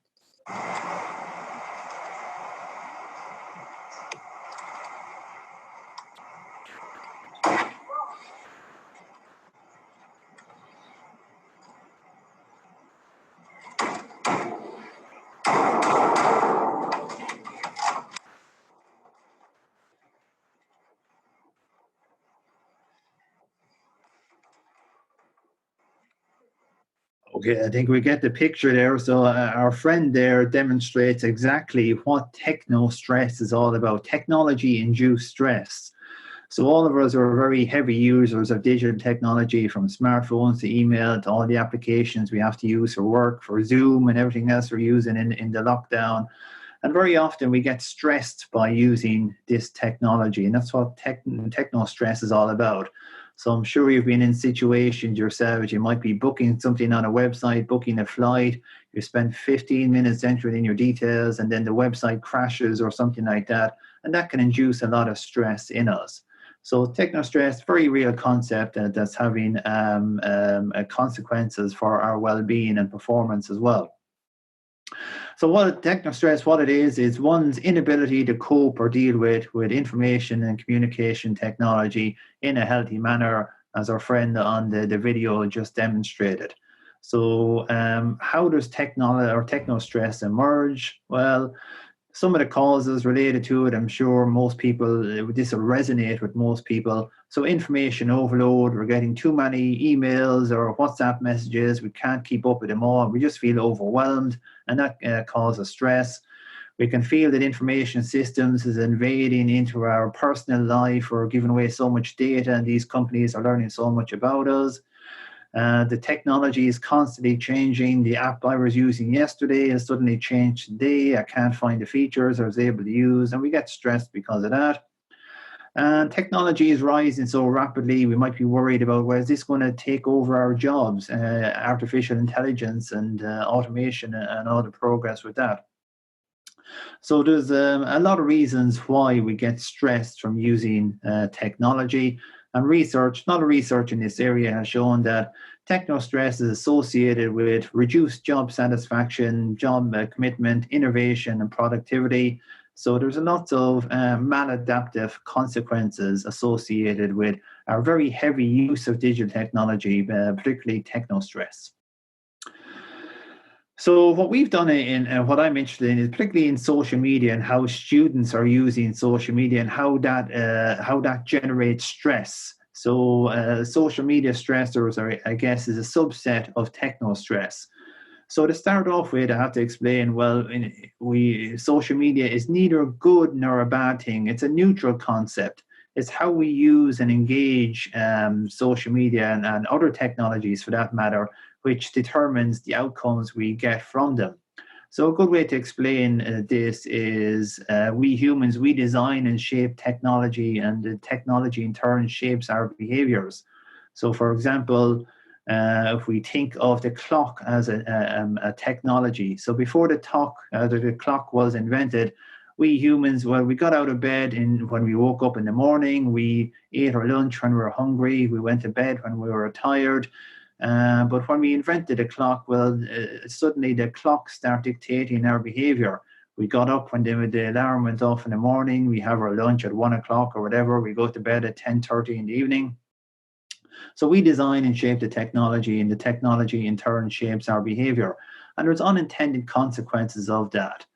Okay, I think we get the picture there. So our friend there demonstrates exactly what techno stress is all about, technology-induced stress. So all of us are very heavy users of digital technology, from smartphones to email to all the applications we have to use for work, for Zoom and everything else we're using in the lockdown. And very often we get stressed by using this technology, and that's what techno stress is all about. So I'm sure you've been in situations yourselves. You might be booking something on a website, booking a flight. You spend 15 minutes entering in your details, and then the website crashes or something like that. And that can induce a lot of stress in us. So techno stress, very real concept that's having consequences for our well-being and performance as well. So what techno stress, what it is one's inability to cope or deal with information and communication technology in a healthy manner, as our friend on the video just demonstrated. So how does techno stress emerge? Well, some of the causes related to it, I'm sure most people, this will resonate with most people. So information overload, we're getting too many emails or WhatsApp messages, we can't keep up with them all, we just feel overwhelmed, and that causes stress. We can feel that information systems is invading into our personal life or giving away so much data, and these companies are learning so much about us. The technology is constantly changing. The app I was using yesterday has suddenly changed today. I can't find the features I was able to use, and we get stressed because of that. And technology is rising so rapidly, we might be worried about, well, is this going to take over our jobs? Artificial intelligence and automation and all the progress with that. So there's a lot of reasons why we get stressed from using technology. And research, a lot of research in this area has shown that techno-stress is associated with reduced job satisfaction, job commitment, innovation, and productivity. So there's lots of maladaptive consequences associated with our very heavy use of digital technology, particularly techno-stress. So what we've done what I'm interested in is particularly in social media and how students are using social media and how that generates stress. So social media stressors I guess, is a subset of techno stress. So to start off with, I have to explain, well, social media is neither a good nor a bad thing. It's a neutral concept. It's how we use and engage social media and other technologies for that matter, which determines the outcomes we get from them. So a good way to explain this is we humans, we design and shape technology, and the technology in turn shapes our behaviors. So for example, if we think of the clock as a technology, so before the clock was invented, we humans, well, we got out of bed when we woke up in the morning, we ate our lunch when we were hungry, we went to bed when we were tired. But when we invented a clock, well, suddenly the clock started dictating our behavior. We got up when the alarm went off in the morning, we have our lunch at 1 o'clock or whatever, we go to bed at 10:30 in the evening. So we design and shape the technology, and the technology in turn shapes our behavior. And there's unintended consequences of that.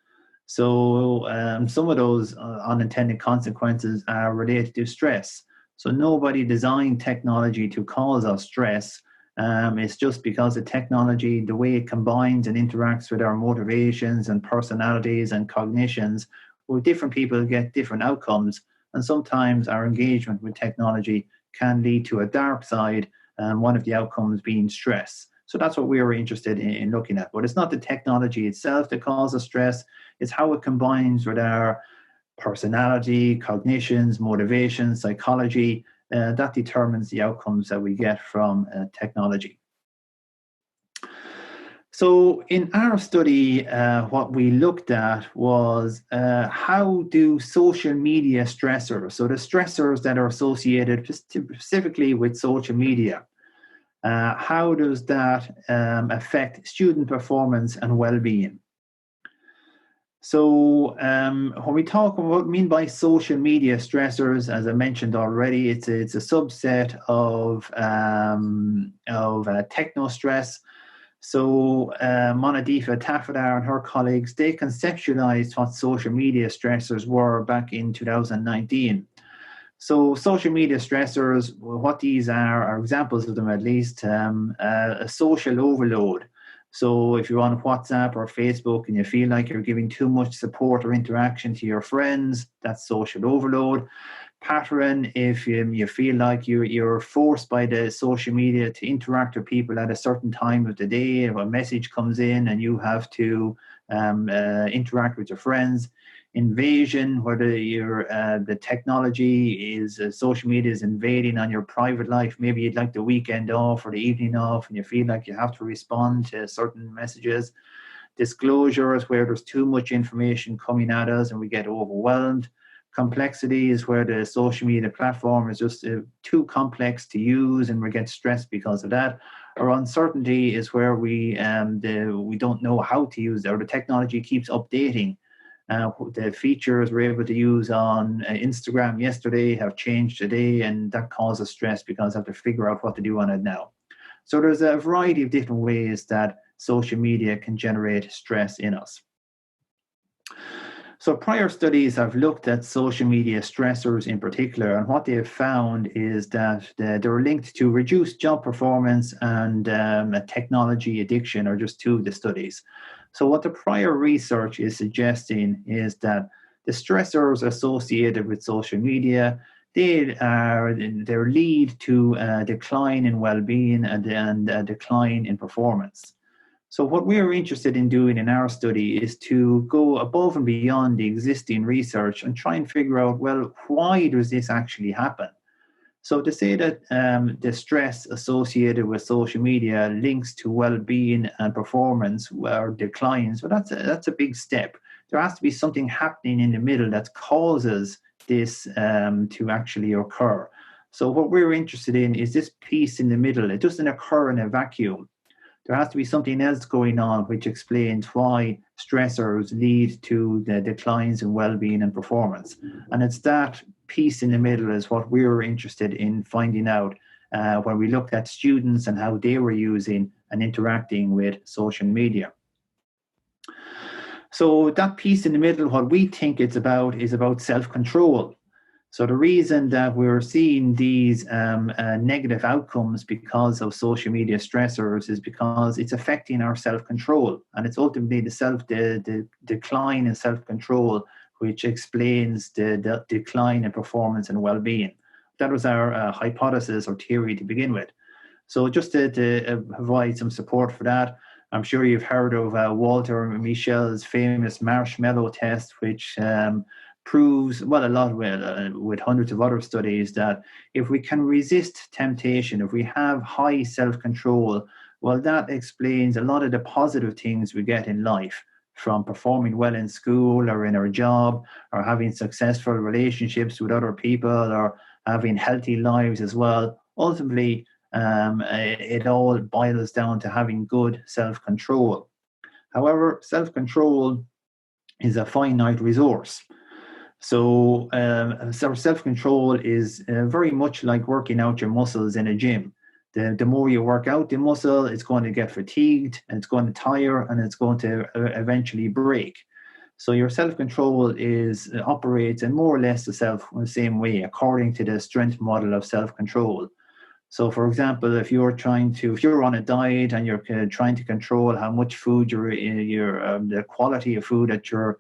So some of those unintended consequences are related to stress. So nobody designed technology to cause us stress. It's just because the technology, the way it combines and interacts with our motivations and personalities and cognitions, well, different people get different outcomes. And sometimes our engagement with technology can lead to a dark side, and one of the outcomes being stress. So that's what we were interested in looking at. But it's not the technology itself that causes stress, it's how it combines with our personality, cognitions, motivations, psychology, that determines the outcomes that we get from technology. So in our study, what we looked at was how do social media stressors, so the stressors that are associated specifically with social media, how does that affect student performance and well-being? So when we talk about what we mean by social media stressors, as I mentioned already, it's a subset of techno stress. So Monadifa Tafadar and her colleagues, they conceptualized what social media stressors were back in 2019. So social media stressors, what these are examples of them at least, a social overload. So if you're on WhatsApp or Facebook and you feel like you're giving too much support or interaction to your friends, that's social overload. Pattern, if you feel like you're forced by the social media to interact with people at a certain time of the day, if a message comes in and you have to interact with your friends. Invasion, whether the technology is social media is invading on your private life. Maybe you'd like the weekend off or the evening off and you feel like you have to respond to certain messages. Disclosures, where there's too much information coming at us and we get overwhelmed. Complexity is where the social media platform is just too complex to use and we get stressed because of that. Or uncertainty is where we don't know how to use it, or the technology keeps updating. The features we're able to use on Instagram yesterday have changed today, and that causes stress because I have to figure out what to do on it now. So there's a variety of different ways that social media can generate stress in us. So prior studies have looked at social media stressors in particular, and what they have found is that they're linked to reduced job performance and technology addiction, are just two of the studies. So what the prior research is suggesting is that the stressors associated with social media they lead to a decline in well-being and a decline in performance. So what we're interested in doing in our study is to go above and beyond the existing research and try and figure out, well, why does this actually happen? So to say that the stress associated with social media links to well-being and performance or declines, well, that's a big step. There has to be something happening in the middle that causes this to actually occur. So what we're interested in is this piece in the middle. It doesn't occur in a vacuum. There has to be something else going on which explains why stressors lead to the declines in well-being and performance. And it's that piece in the middle is what we were interested in finding out when we looked at students and how they were using and interacting with social media. So that piece in the middle, what we think it's about is about self-control. So the reason that we're seeing these negative outcomes because of social media stressors is because it's affecting our self-control, and it's ultimately the decline in self-control which explains the decline in performance and well-being. That was our hypothesis or theory to begin with. So just to provide some support for that, I'm sure you've heard of Walter Michel's famous marshmallow test, which proves, well, a lot with hundreds of other studies, that if we can resist temptation, if we have high self-control, well, that explains a lot of the positive things we get in life, from performing well in school or in our job, or having successful relationships with other people, or having healthy lives as well. Ultimately, it all boils down to having good self-control. However, self-control is a finite resource. So self-control is very much like working out your muscles in a gym. The more you work out the muscle, it's going to get fatigued, and it's going to tire, and it's going to eventually break. So your self-control operates in more or less the same way, according to the strength model of self-control. So, for example, if you're on a diet and you're trying to control how much food the quality of food that you're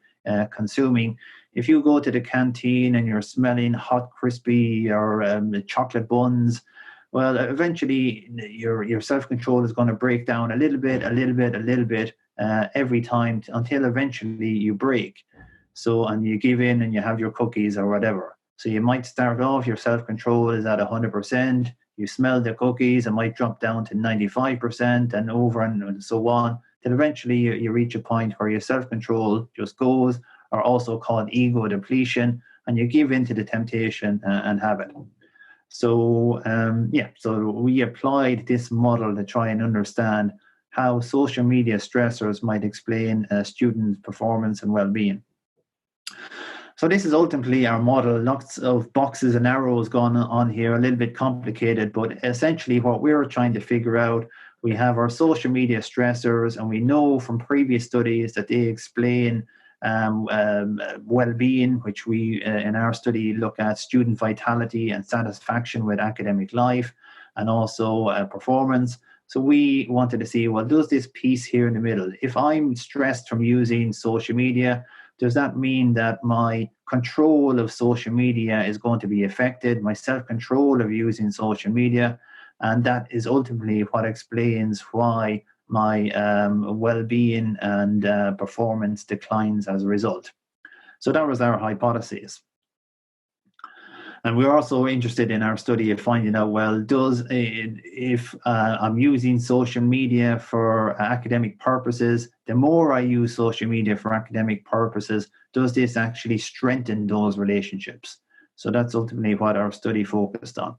consuming, if you go to the canteen and you're smelling hot, crispy or chocolate buns, well, eventually your self-control is going to break down a little bit every time until eventually you break. So, and you give in and you have your cookies or whatever. So you might start off, your self-control is at 100%. You smell the cookies, it might drop down to 95% and over and so on. Then eventually you reach a point where your self-control just goes, or also called ego depletion, and you give in to the temptation and have it. So, so we applied this model to try and understand how social media stressors might explain students' performance and well-being. So this is ultimately our model. Lots of boxes and arrows going on here, a little bit complicated, but essentially what we're trying to figure out, we have our social media stressors, and we know from previous studies that they explain well-being, which we in our study look at student vitality and satisfaction with academic life, and also performance. So we wanted to see, well, does this piece here in the middle, if I'm stressed from using social media, does that mean that my control of social media is going to be affected, my self-control of using social media? And that is ultimately what explains why my well-being and performance declines as a result. So that was our hypothesis. And we're also interested in our study of finding out, well, if I'm using social media for academic purposes, the more I use social media for academic purposes, does this actually strengthen those relationships? So that's ultimately what our study focused on.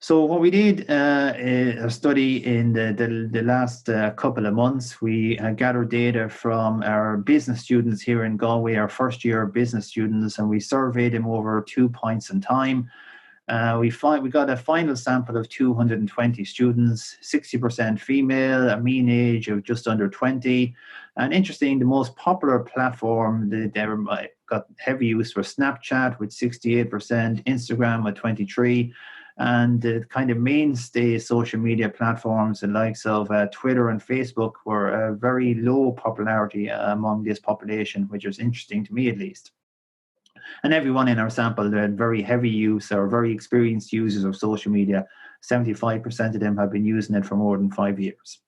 So what we did a study in the last couple of months, we gathered data from our business students here in Galway, our first year business students, and we surveyed them over 2 points in time. We got a final sample of 220 students, 60% female, a mean age of just under 20. And interesting, the most popular platform that they got heavy use for Snapchat with 68%, Instagram with 23%. And the kind of mainstay social media platforms, the likes of Twitter and Facebook, were very low popularity among this population, which is interesting to me at least. And everyone in our sample had very heavy use or very experienced users of social media. 75% of them have been using it for more than 5 years.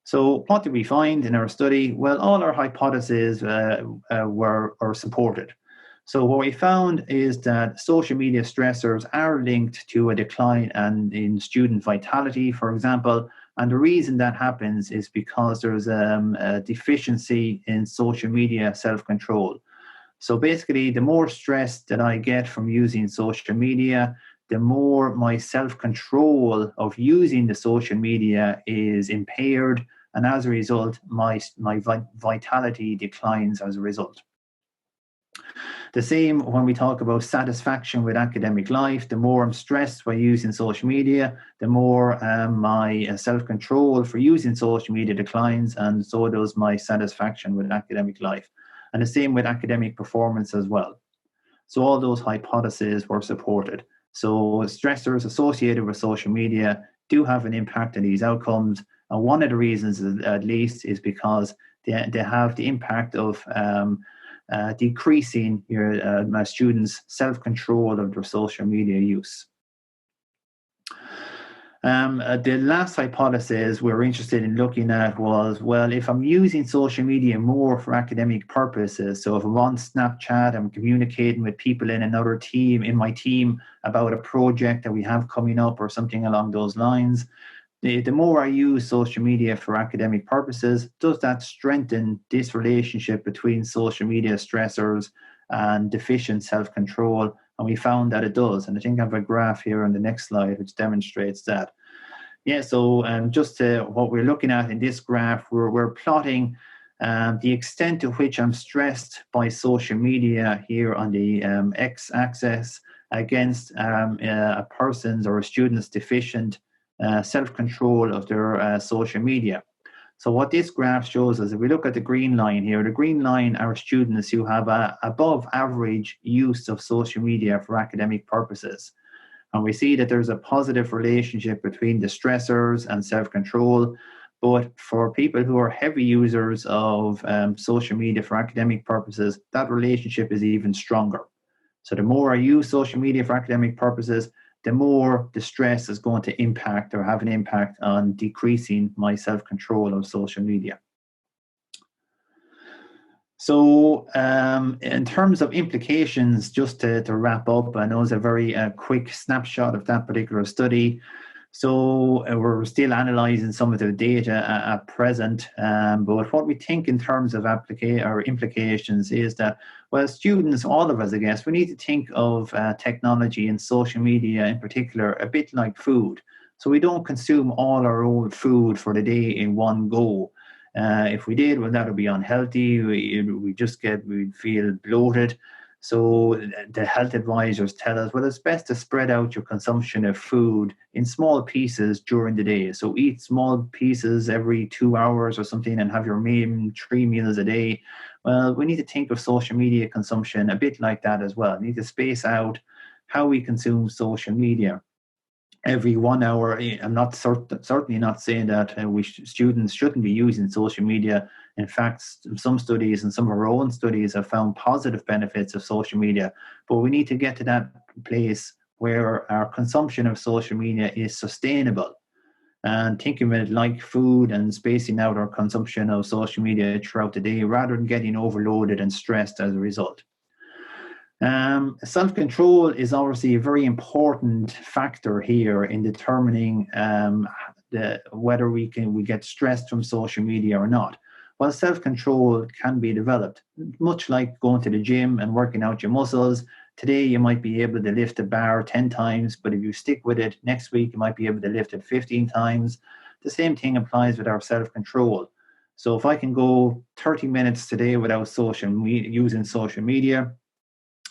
So what did we find in our study? Well, all our hypotheses were supported. So what we found is that social media stressors are linked to a decline in student vitality, for example. And the reason that happens is because there's a deficiency in social media self-control. So basically, the more stress that I get from using social media, the more my self-control of using the social media is impaired. And as a result, my vitality declines as a result. The same when we talk about satisfaction with academic life. The more I'm stressed by using social media, the more my self-control for using social media declines, and so does my satisfaction with academic life. And the same with academic performance as well. So all those hypotheses were supported. So stressors associated with social media do have an impact on these outcomes. And one of the reasons, at least, is because they have the impact of decreasing my students' self-control of their social media use. The last hypothesis we were interested in looking at was, well, if I'm using social media more for academic purposes, so if I'm on Snapchat, I'm communicating with people in another team, in my team, about a project that we have coming up or something along those lines, the more I use social media for academic purposes, does that strengthen this relationship between social media stressors and deficient self-control? And we found that it does. And I think I have a graph here on the next slide which demonstrates that. Yeah, so just what we're looking at in this graph, we're plotting the extent to which I'm stressed by social media here on the x-axis against a person's or a student's deficient self-control of their social media. So what this graph shows us, if we look at the green line here, the green line are students who have above average use of social media for academic purposes. And we see that there's a positive relationship between the stressors and self-control. But for people who are heavy users of social media for academic purposes, that relationship is even stronger. So the more I use social media for academic purposes, the more the stress is going to impact or have an impact on decreasing my self-control of social media. So in terms of implications, just to wrap up, I know it's a very quick snapshot of that particular study. So we're still analysing some of the data at present, but what we think in terms of implications is that, well, students, all of us, I guess, we need to think of technology and social media in particular a bit like food. So we don't consume all our own food for the day in one go. If we did, well, that would be unhealthy. We'd feel bloated. So the health advisors tell us, well, it's best to spread out your consumption of food in small pieces during the day. So eat small pieces every 2 hours or something and have your main 3 meals a day. Well, we need to think of social media consumption a bit like that as well. We need to space out how we consume social media. Every 1 hour, I'm not certainly not saying that students shouldn't be using social media. In fact, some studies and some of our own studies have found positive benefits of social media, but we need to get to that place where our consumption of social media is sustainable and thinking of it like food and spacing out our consumption of social media throughout the day rather than getting overloaded and stressed as a result. Self-control is obviously a very important factor here in determining whether we get stressed from social media or not. Well, self-control can be developed, much like going to the gym and working out your muscles. Today, you might be able to lift a bar 10 times, but if you stick with it, next week, you might be able to lift it 15 times. The same thing applies with our self-control. So if I can go 30 minutes today without using social media,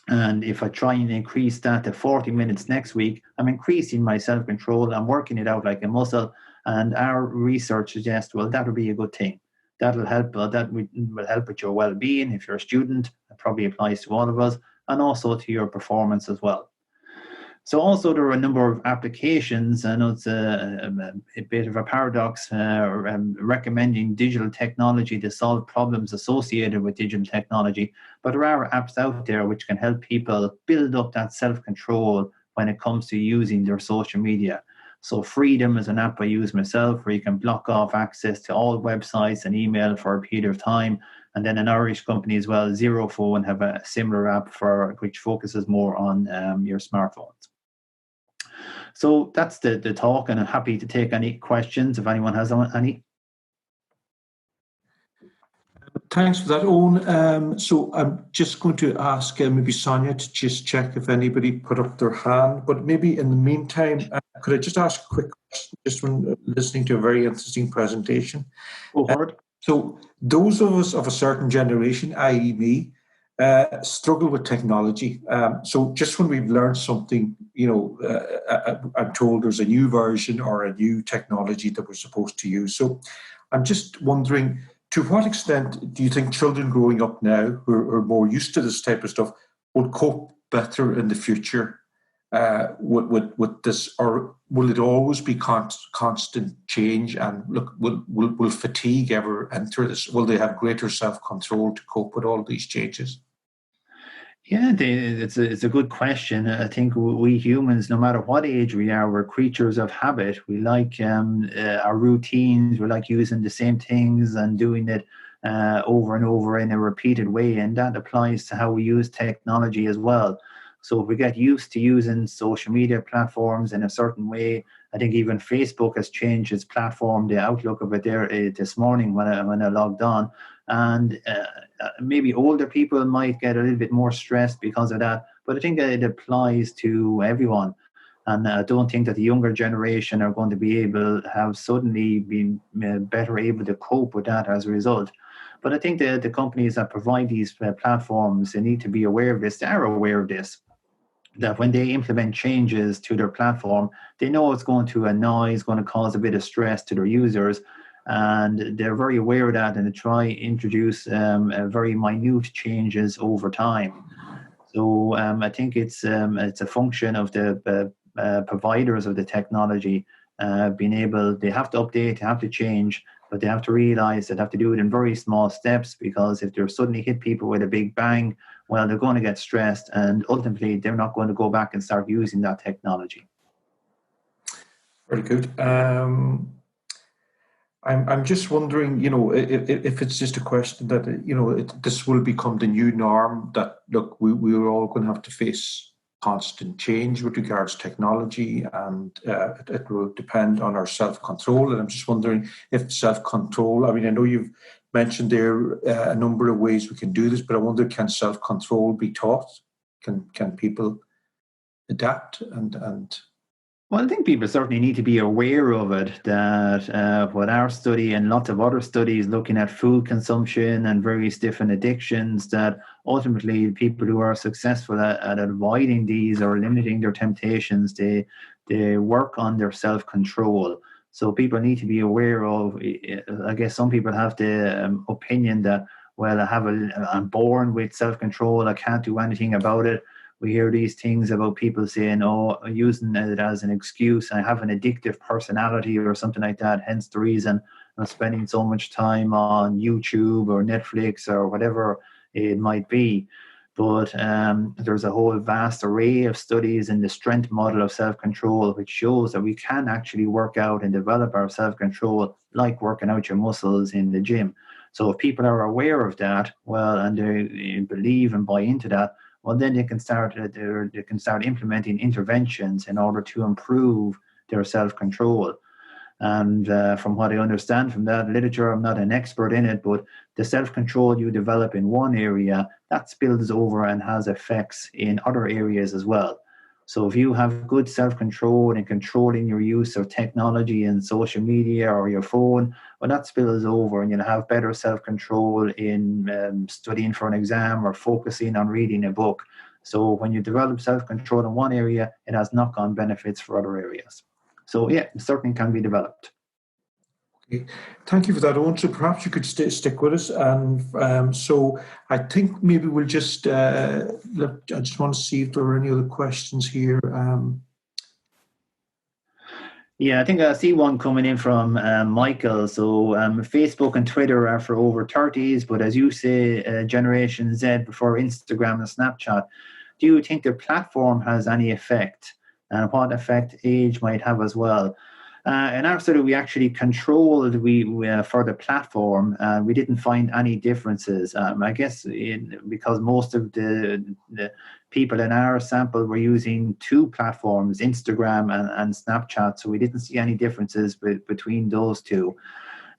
and if I try and increase that to 40 minutes next week, I'm increasing my self-control. I'm working it out like a muscle. And our research suggests, well, that would be a good thing. That'll help. That will help with your well-being. If you're a student, it probably applies to all of us, and also to your performance as well. So also there are a number of applications. I know it's a bit of a paradox, recommending digital technology to solve problems associated with digital technology. But there are apps out there which can help people build up that self-control when it comes to using their social media. So Freedom is an app I use myself, where you can block off access to all websites and email for a period of time. And then an Irish company as well, Zero Phone, have a similar app which focuses more on your smartphones. So that's the talk, and I'm happy to take any questions if anyone has any. Thanks for that, Owen. So I'm just going to ask maybe Sonia to just check if anybody put up their hand. But maybe in the meantime, could I just ask a quick question, just when listening to a very interesting presentation? Go for it. So those of us of a certain generation, i.e. me, struggle with technology. So just when we've learned something, I'm told there's a new version or a new technology that we're supposed to use. So I'm just wondering, to what extent do you think children growing up now who are more used to this type of stuff will cope better in the future with this, or will it always be constant change? And look, will fatigue ever enter this? Will they have greater self-control to cope with all these changes? Yeah, it's a good question. I think we humans, no matter what age we are, we're creatures of habit. We like our routines. We like using the same things and doing it over and over in a repeated way. And that applies to how we use technology as well. So if we get used to using social media platforms in a certain way, I think even Facebook has changed its platform, the outlook of it there this morning when I logged on. And maybe older people might get a little bit more stressed because of that. But I think that it applies to everyone. And I don't think that the younger generation are going to be able to have suddenly been better able to cope with that as a result. But I think the companies that provide these platforms, they need to be aware of this. They are aware of this, that when they implement changes to their platform, they know it's going to annoy, it's going to cause a bit of stress to their users. And they're very aware of that, and they try to introduce very minute changes over time. So I think it's a function of the providers of the technology being able, they have to update, they have to change, but they have to realize that they have to do it in very small steps, because if they're suddenly hit people with a big bang, well, they're going to get stressed, and ultimately they're not going to go back and start using that technology. Very good. I'm just wondering, if it's just a question that, this will become the new norm, that, look, we're all going to have to face constant change with regards to technology, and it will depend on our self-control. And I'm just wondering if self-control, I know you've mentioned there a number of ways we can do this, but I wonder, can self-control be taught? Can people adapt and Well, I think people certainly need to be aware of it, that what our study and lots of other studies looking at food consumption and various different addictions, that ultimately people who are successful at avoiding these or limiting their temptations, they work on their self-control. So people need to be aware of, I guess some people have the opinion that, well, I'm born with self-control, I can't do anything about it. We hear these things about people saying, oh, using it as an excuse, I have an addictive personality or something like that, hence the reason I'm spending so much time on YouTube or Netflix or whatever it might be. But there's a whole vast array of studies in the strength model of self-control, which shows that we can actually work out and develop our self-control like working out your muscles in the gym. So if people are aware of that, well, and they believe and buy into that, well, then they can start implementing interventions in order to improve their self-control. And from what I understand from that literature, I'm not an expert in it, but the self-control you develop in one area, that spills over and has effects in other areas as well. So if you have good self-control and controlling your use of technology and social media or your phone, well, that spills over, and you'll have better self-control in studying for an exam or focusing on reading a book. So when you develop self-control in one area, it has knock-on benefits for other areas. So yeah, it certainly can be developed. Thank you for that, Owen. So perhaps you could stick with us. And so I think maybe we'll just, I just want to see if there are any other questions here. Yeah, I think I see one coming in from Michael. So Facebook and Twitter are for over 30s, but as you say, Generation Z prefer Instagram and Snapchat. Do you think the platform has any effect? And what effect age might have as well? In our study, we actually controlled for the platform. We didn't find any differences. I guess because most of the people in our sample were using two platforms, Instagram and Snapchat, so we didn't see any differences between those two.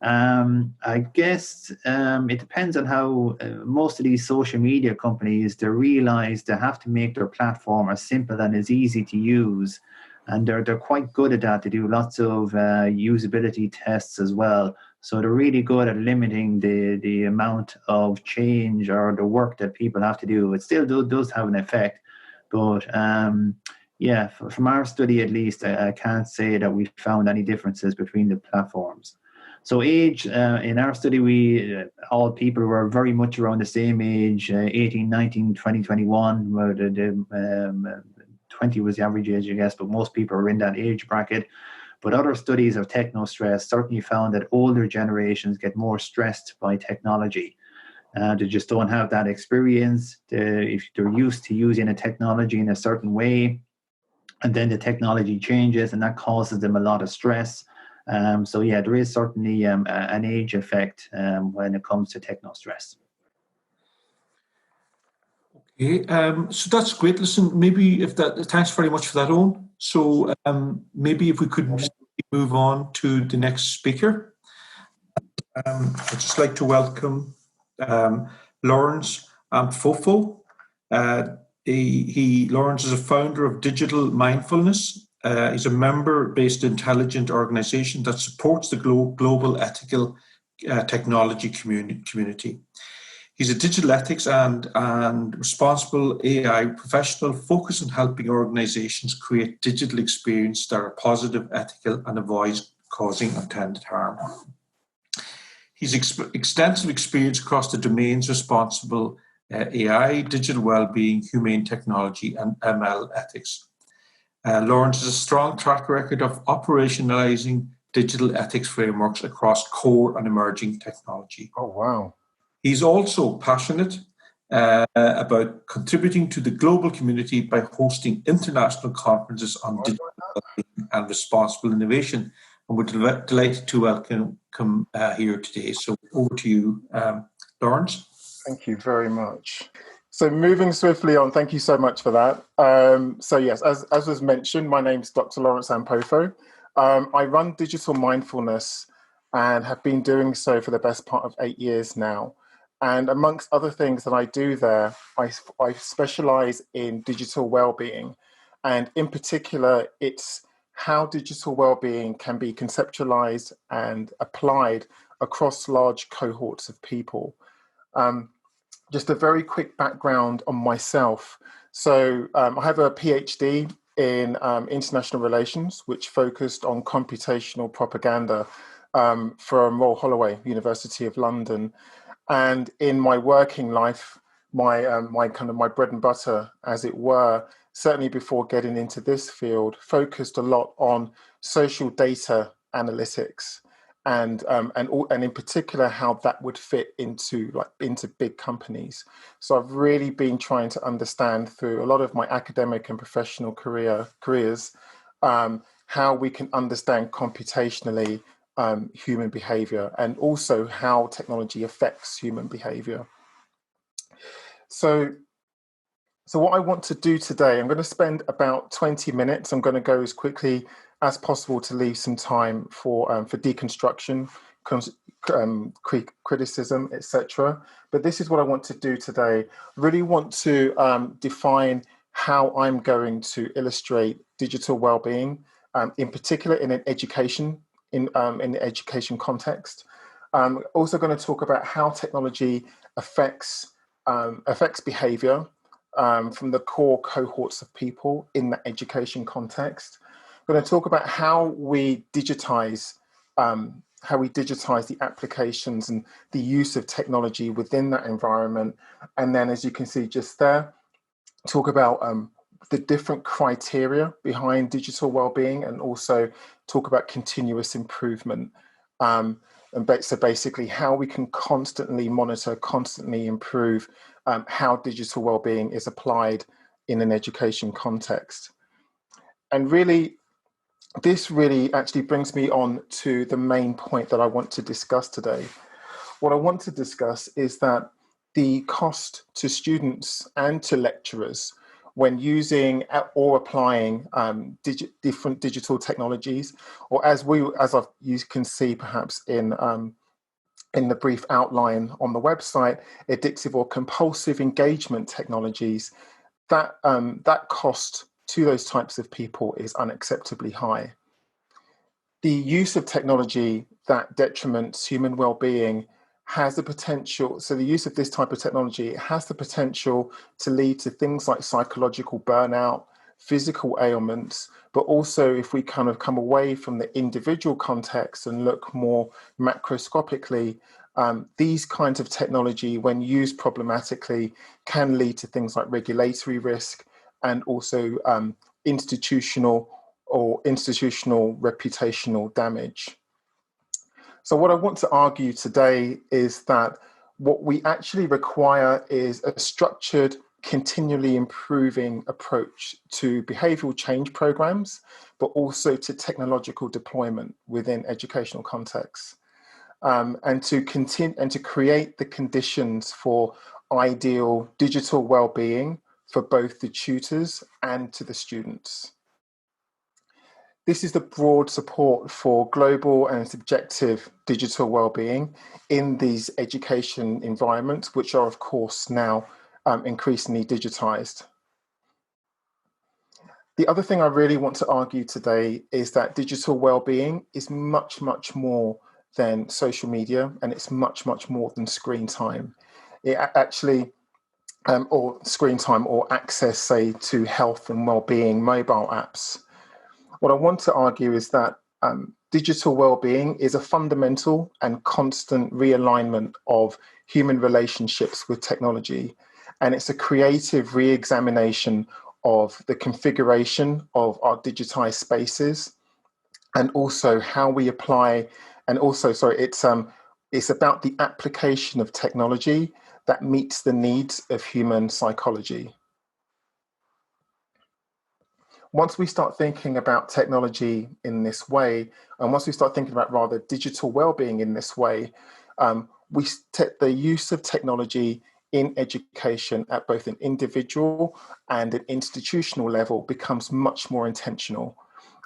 I guess it depends on how most of these social media companies, they realize they have to make their platform as simple and as easy to use. And they're quite good at that. They do lots of usability tests as well. So they're really good at limiting the amount of change or the work that people have to do. It still does have an effect. But yeah, from our study at least, I can't say that we found any differences between the platforms. So age, in our study, all people were very much around the same age, 18, 19, 20, 21, where 20 was the average age, I guess, but most people are in that age bracket. But other studies of techno-stress certainly found that older generations get more stressed by technology. They just don't have that experience. If they're used to using a technology in a certain way, and then the technology changes, and that causes them a lot of stress. So yeah, there is certainly an age effect when it comes to techno-stress. Okay, so that's great. Listen, maybe thanks very much for that, Owen. So maybe if we could move on to the next speaker. I'd just like to welcome Lawrence Fofo. Lawrence is a founder of Digital Mindfulness. He's a member-based intelligent organization that supports the global ethical technology community. He's a digital ethics and responsible AI professional focused on helping organizations create digital experiences that are positive, ethical, and avoid causing unintended harm. He's extensive experience across the domains responsible AI, digital well-being, humane technology, and ML ethics. Lawrence has a strong track record of operationalizing digital ethics frameworks across core and emerging technology. Oh, wow. He's also passionate about contributing to the global community by hosting international conferences on digital well-being and responsible innovation. And we're delighted to welcome here today. So over to you, Lawrence. Thank you very much. So moving swiftly on, thank you so much for that. So yes, as was mentioned, my name is Dr. Lawrence Ampofo. I run Digital Mindfulness and have been doing so for the best part of 8 years now. And amongst other things that I do there, I specialize in digital well-being. And in particular, it's how digital well-being can be conceptualized and applied across large cohorts of people. Just a very quick background on myself. So I have a PhD in international relations, which focused on computational propaganda from Royal Holloway, University of London. And in my working life, my bread and butter, as it were, certainly before getting into this field, focused a lot on social data analytics, and in particular how that would fit into big companies. So I've really been trying to understand through a lot of my academic and professional careers how we can understand computationally human behavior, and also how technology affects human behavior. So what I want to do today, I'm going to spend about 20 minutes. I'm going to go as quickly as possible to leave some time for deconstruction, criticism, etc. But this is what I want to do today. I really want to define how I'm going to illustrate digital well-being, in particular in an education, in the education context. I'm also going to talk about how technology affects behavior from the core cohorts of people in the education context. I'm going to talk about how we digitize digitize the applications and the use of technology within that environment. And then, as you can see just there, talk about the different criteria behind digital well-being, and also talk about continuous improvement. So basically how we can constantly monitor, constantly improve how digital well-being is applied in an education context. And really, this really actually brings me on to the main point that I want to discuss today. What I want to discuss is that the cost to students and to lecturers when using or applying different digital technologies, or as you can see perhaps in the brief outline on the website, addictive or compulsive engagement technologies, that cost to those types of people is unacceptably high. The use of technology that detriments human well-being has the potential, so the use of this type of technology has the potential to lead to things like psychological burnout, physical ailments, but also if we kind of come away from the individual context and look more macroscopically, these kinds of technology, when used problematically, can lead to things like regulatory risk and also institutional reputational damage. So what I want to argue today is that what we actually require is a structured, continually improving approach to behavioral change programs, but also to technological deployment within educational contexts, and to create the conditions for ideal digital well-being for both the tutors and to the students. This is the broad support for global and subjective digital well-being in these education environments, which are, of course, now increasingly digitized. The other thing I really want to argue today is that digital well-being is much, much more than social media, and it's much, much more than screen time. It actually, or screen time or access, say, to health and well-being mobile apps. What I want to argue is that digital well-being is a fundamental and constant realignment of human relationships with technology. And it's a creative re-examination of the configuration of our digitized spaces, and also how we apply, and also, sorry, it's about the application of technology that meets the needs of human psychology. Once we start thinking about technology in this way, and once we start thinking about rather digital well-being in this way, the use of technology in education at both an individual and an institutional level becomes much more intentional.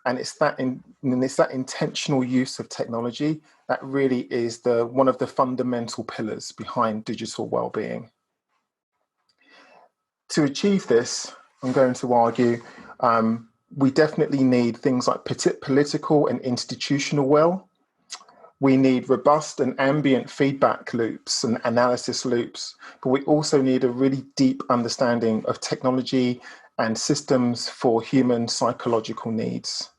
And it's that intentional use of technology that really is one of the fundamental pillars behind digital well-being. To achieve this, I'm going to argue, we definitely need things like political and institutional will. We need robust and ambient feedback loops and analysis loops, but we also need a really deep understanding of technology and systems for human psychological needs.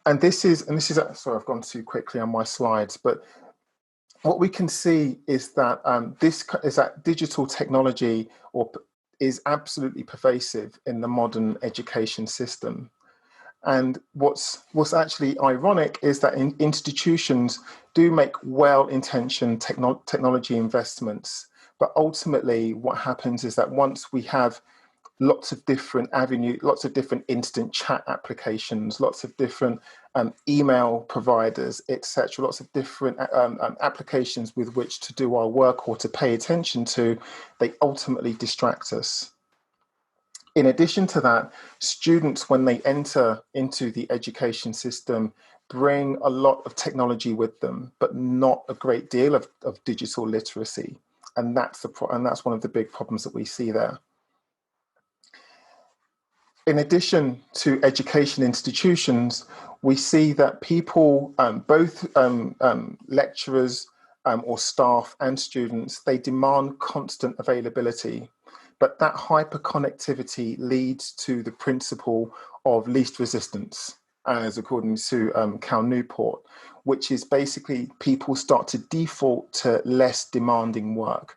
And this is, sorry, I've gone too quickly on my slides, but what we can see is that digital technology is absolutely pervasive in the modern education system. And what's actually ironic is that institutions do make well-intentioned technology investments, but ultimately what happens is that once we have lots of different avenues, lots of different instant chat applications, lots of different email providers, etc., lots of different applications with which to do our work or to pay attention to, they ultimately distract us. In addition to that, students, when they enter into the education system, bring a lot of technology with them, but not a great deal of digital literacy. And that's one of the big problems that we see there. In addition to education institutions, we see that people, both lecturers or staff and students, they demand constant availability. But that hyperconnectivity leads to the principle of least resistance. as according to Cal Newport, which is basically people start to default to less demanding work.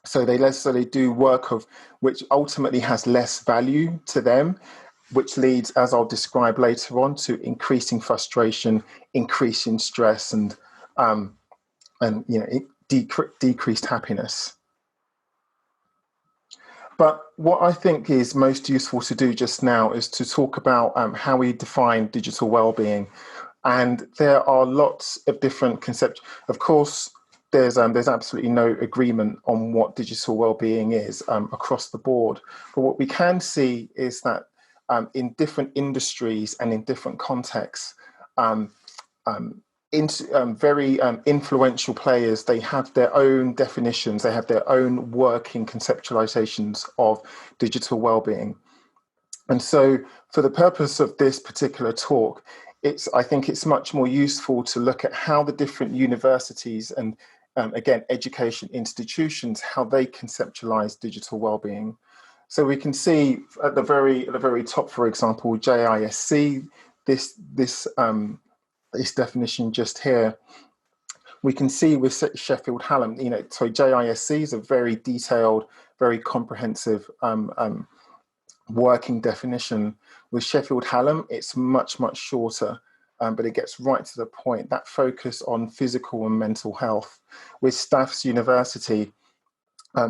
So they do work of which ultimately has less value to them, which leads, as I'll describe later on, to increasing frustration, increasing stress, and decreased happiness. But what I think is most useful to do just now is to talk about how we define digital well-being. And there are lots of different concepts. Of course, there's absolutely no agreement on what digital well-being is across the board. But what we can see is that in different industries and in different contexts, very influential players, they have their own definitions, they have their own working conceptualizations of digital well-being. And so for the purpose of this particular talk, I think it's much more useful to look at how the different universities and again, education institutions, how they conceptualize digital well-being. So we can see at the very top, for example, JISC, this definition just here. We can see with Sheffield Hallam, so JISC is a very detailed, very comprehensive working definition. With Sheffield Hallam, it's much, much shorter, but it gets right to the point, that focus on physical and mental health. With Staffs University,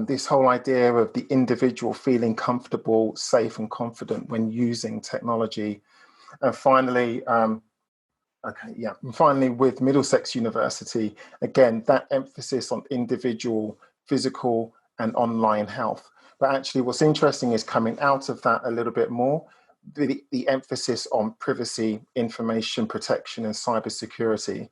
this whole idea of the individual feeling comfortable, safe and confident when using technology. And finally, finally, with Middlesex University, again, that emphasis on individual, physical and online health. But actually what's interesting is coming out of that a little bit more, the emphasis on privacy, information protection and cybersecurity.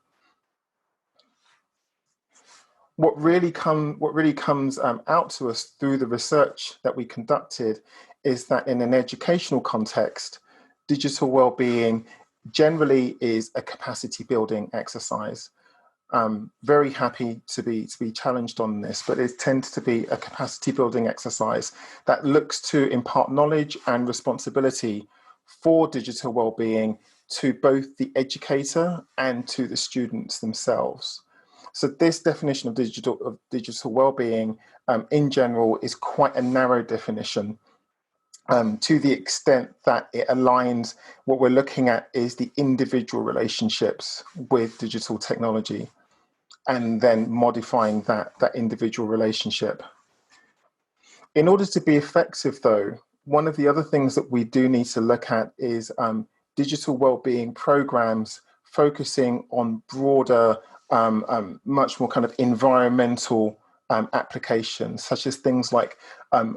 What really comes out to us through the research that we conducted is that in an educational context, digital well-being generally is a capacity building exercise. Very happy to be challenged on this, but it tends to be a capacity building exercise that looks to impart knowledge and responsibility for digital well-being to both the educator and to the students themselves. So this definition of digital well-being in general is quite a narrow definition. To the extent that it aligns, what we're looking at is the individual relationships with digital technology and then modifying that individual relationship. In order to be effective though, one of the other things that we do need to look at is digital well-being programs focusing on broader, much more kind of environmental applications, such as things like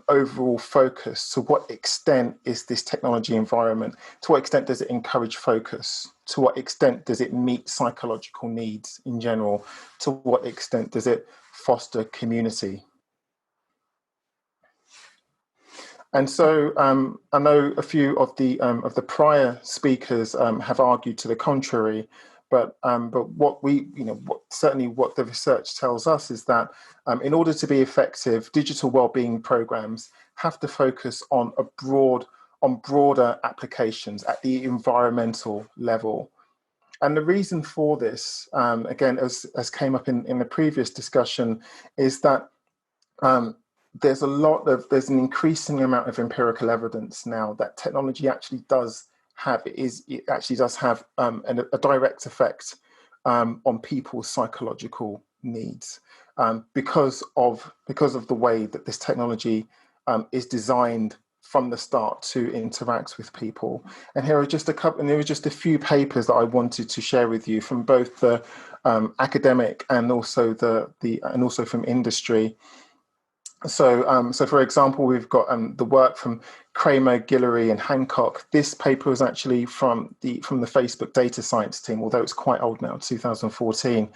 overall focus. To what extent is this technology environment? To what extent does it encourage focus? To what extent does it meet psychological needs in general? To what extent does it foster community? And so I know a few of the prior speakers have argued to the contrary. But what we, certainly what the research tells us is that in order to be effective, digital wellbeing programs have to focus on broader applications at the environmental level. And the reason for this, again, as came up in the previous discussion, is that there's an increasing amount of empirical evidence now that technology actually does have a direct effect on people's psychological needs because of the way that this technology is designed from the start to interact with people. And here are just a few papers that I wanted to share with you from both the academic and also also from industry. So for example, we've got the work from Kramer, Guillory, and Hancock. This paper was actually from the Facebook data science team, although it's quite old now, 2014.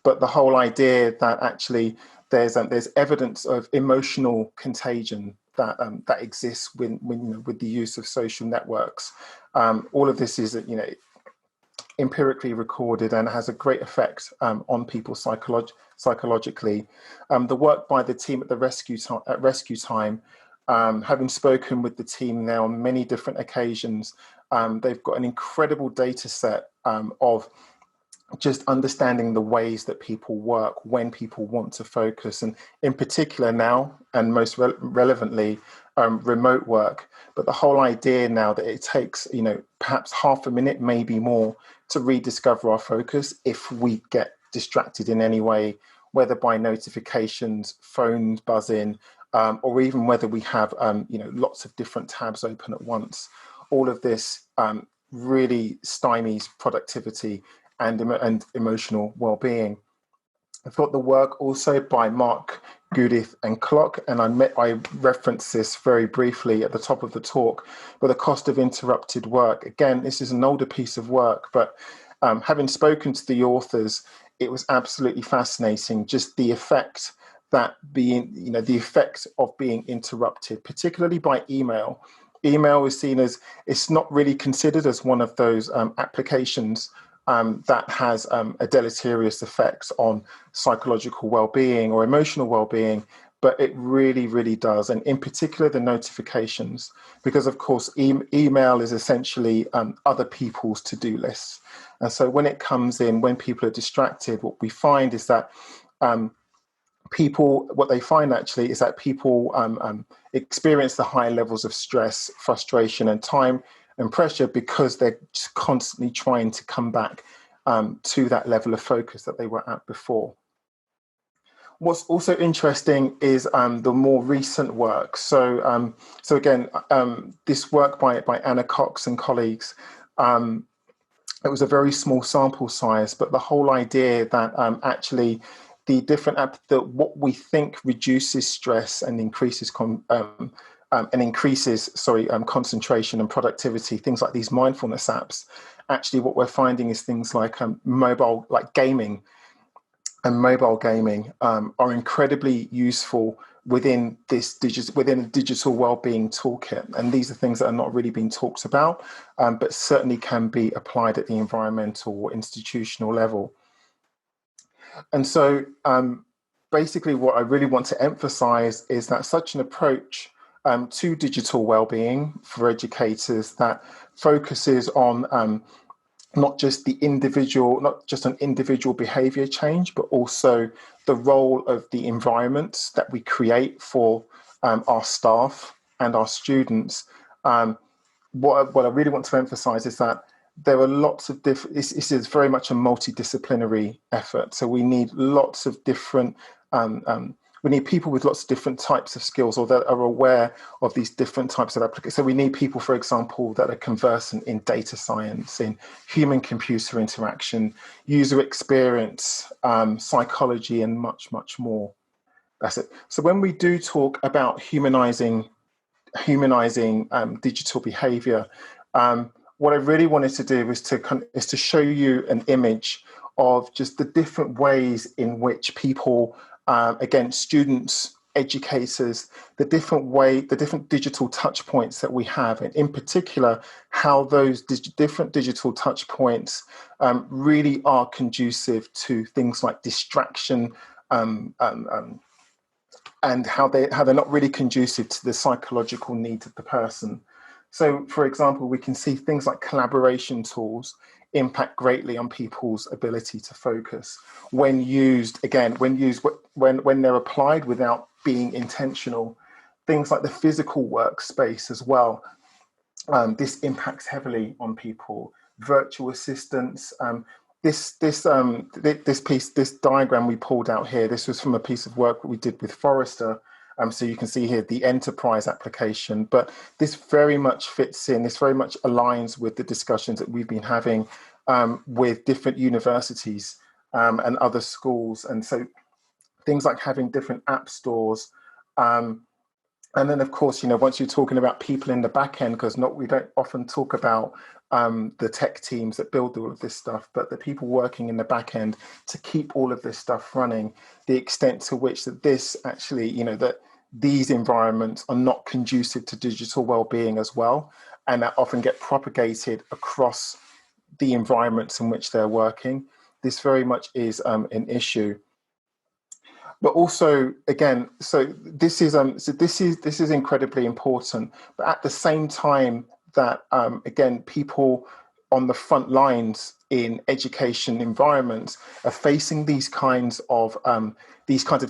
But the whole idea that actually there's evidence of emotional contagion that exists with the use of social networks. All of this is empirically recorded and has a great effect on people psychologically. The work by the team at Rescue Time Having spoken with the team now on many different occasions, they've got an incredible data set of just understanding the ways that people work when people want to focus, and in particular now, and most relevantly, remote work. But the whole idea now that it takes, perhaps half a minute, maybe more, to rediscover our focus if we get distracted in any way, whether by notifications, phones buzzing, or even whether we have, lots of different tabs open at once. All of this really stymies productivity and emotional well-being. I thought the work also by Mark, Gudith and Klock, and I referenced this very briefly at the top of the talk, but the cost of interrupted work. Again, this is an older piece of work, but having spoken to the authors, it was absolutely fascinating, just the effect that the effect of being interrupted, particularly by email. Email is seen as, it's not really considered as one of those applications that has a deleterious effect on psychological well-being or emotional well-being, but it really, really does. And in particular, the notifications, because of course, email is essentially other people's to-do lists. And so when it comes in, when people are distracted, what we find is that people experience the high levels of stress, frustration, and time and pressure because they're just constantly trying to come back to that level of focus that they were at before. What's also interesting is the more recent work. So again, this work by Anna Cox and colleagues, it was a very small sample size, but the whole idea that actually what we think reduces stress and increases concentration and productivity, things like these mindfulness apps. Actually, what we're finding is things like gaming and mobile gaming are incredibly useful within a digital well-being toolkit. And these are things that are not really being talked about, but certainly can be applied at the environmental or institutional level. And so basically what I really want to emphasize is that such an approach to digital well-being for educators that focuses on not just an individual behavior change, but also the role of the environments that we create for our staff and our students. What I really want to emphasize is that there are lots of different, this is very much a multidisciplinary effort. So we need lots of different, we need people with lots of different types of skills or that are aware of these different types of applications. So we need people, for example, that are conversant in data science, in human-computer interaction, user experience, psychology, and much, much more. That's it. So when we do talk about humanizing digital behavior, what I really wanted to do is to show you an image of just the different ways in which people, again, students, educators, the different digital touch points that we have, and in particular, how those different digital touch points really are conducive to things like distraction, and how they're not really conducive to the psychological needs of the person. So, for example, we can see things like collaboration tools impact greatly on people's ability to focus when they're applied without being intentional. Things like the physical workspace as well. This impacts heavily on people. Virtual assistants. This diagram we pulled out here, this was from a piece of work that we did with Forrester. So you can see here the enterprise application, but this very much fits in, this very much aligns with the discussions that we've been having with different universities and other schools. And so things like having different app stores. And then, of course, once you're talking about people in the back end, because we don't often talk about the tech teams that build all of this stuff, but the people working in the back end to keep all of this stuff running, the extent to which that this actually, that these environments are not conducive to digital well-being as well, and that often get propagated across the environments in which they're working. This very much is an issue. but also again, so this is incredibly important. But at the same time that again, people on the front lines in education environments are facing these kinds of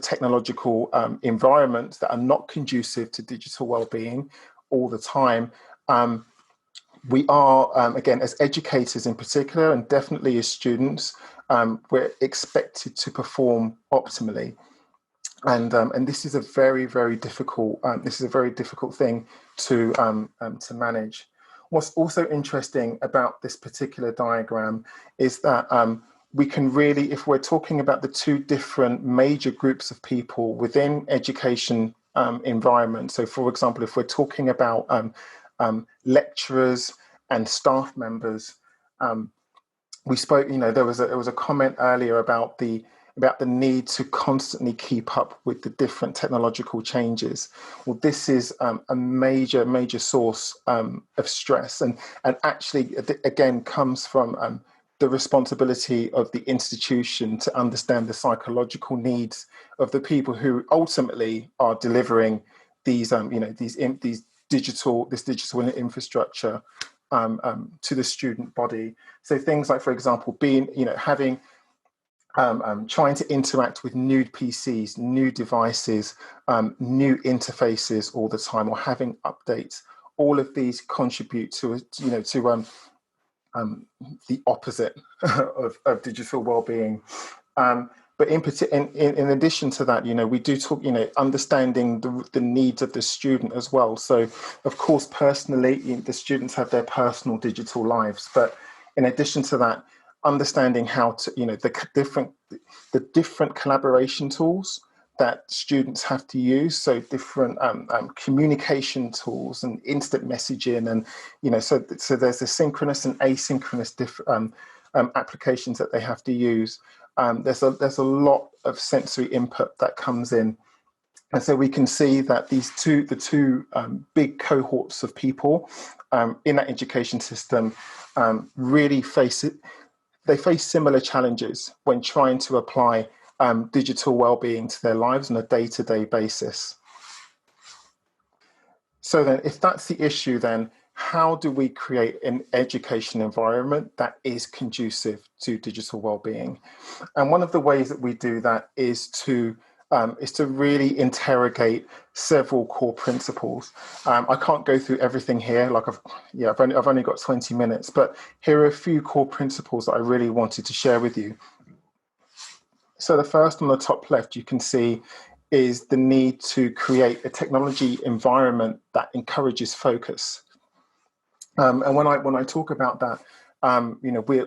technological environments that are not conducive to digital well-being all the time. We are, again, as educators in particular, and definitely as students, we're expected to perform optimally. And this is a very, very difficult, thing to manage. What's also interesting about this particular diagram is that we can really, if we're talking about the two different major groups of people within education environments, so for example, if we're talking about lecturers and staff members, we spoke, there was a comment earlier about the need to constantly keep up with the different technological changes. Well, this is a major source of stress, and actually, again, comes from the responsibility of the institution to understand the psychological needs of the people who ultimately are delivering these, this digital infrastructure to the student body. So things like, for example, having trying to interact with new PCs, new devices, new interfaces all the time, or having updates. All of these contribute to the opposite of digital well-being. But in addition to that, we do talk, understanding the needs of the student as well. So, of course, personally, the students have their personal digital lives, but in addition to that, understanding how to, the different collaboration tools that students have to use, so different communication tools and instant messaging, and so there's the synchronous and asynchronous applications that they have to use. There's a lot of sensory input that comes in, and so we can see that the two big cohorts of people in that education system really face similar challenges when trying to apply digital well-being to their lives on a day-to-day basis. So then, if that's the issue, then how do we create an education environment that is conducive to digital well-being? And one of the ways that we do that is to really interrogate several core principles. I can't go through everything here. I've only got 20 minutes, but here are a few core principles that I really wanted to share with you. So the first on the top left, you can see, is the need to create a technology environment that encourages focus. And when I talk about that,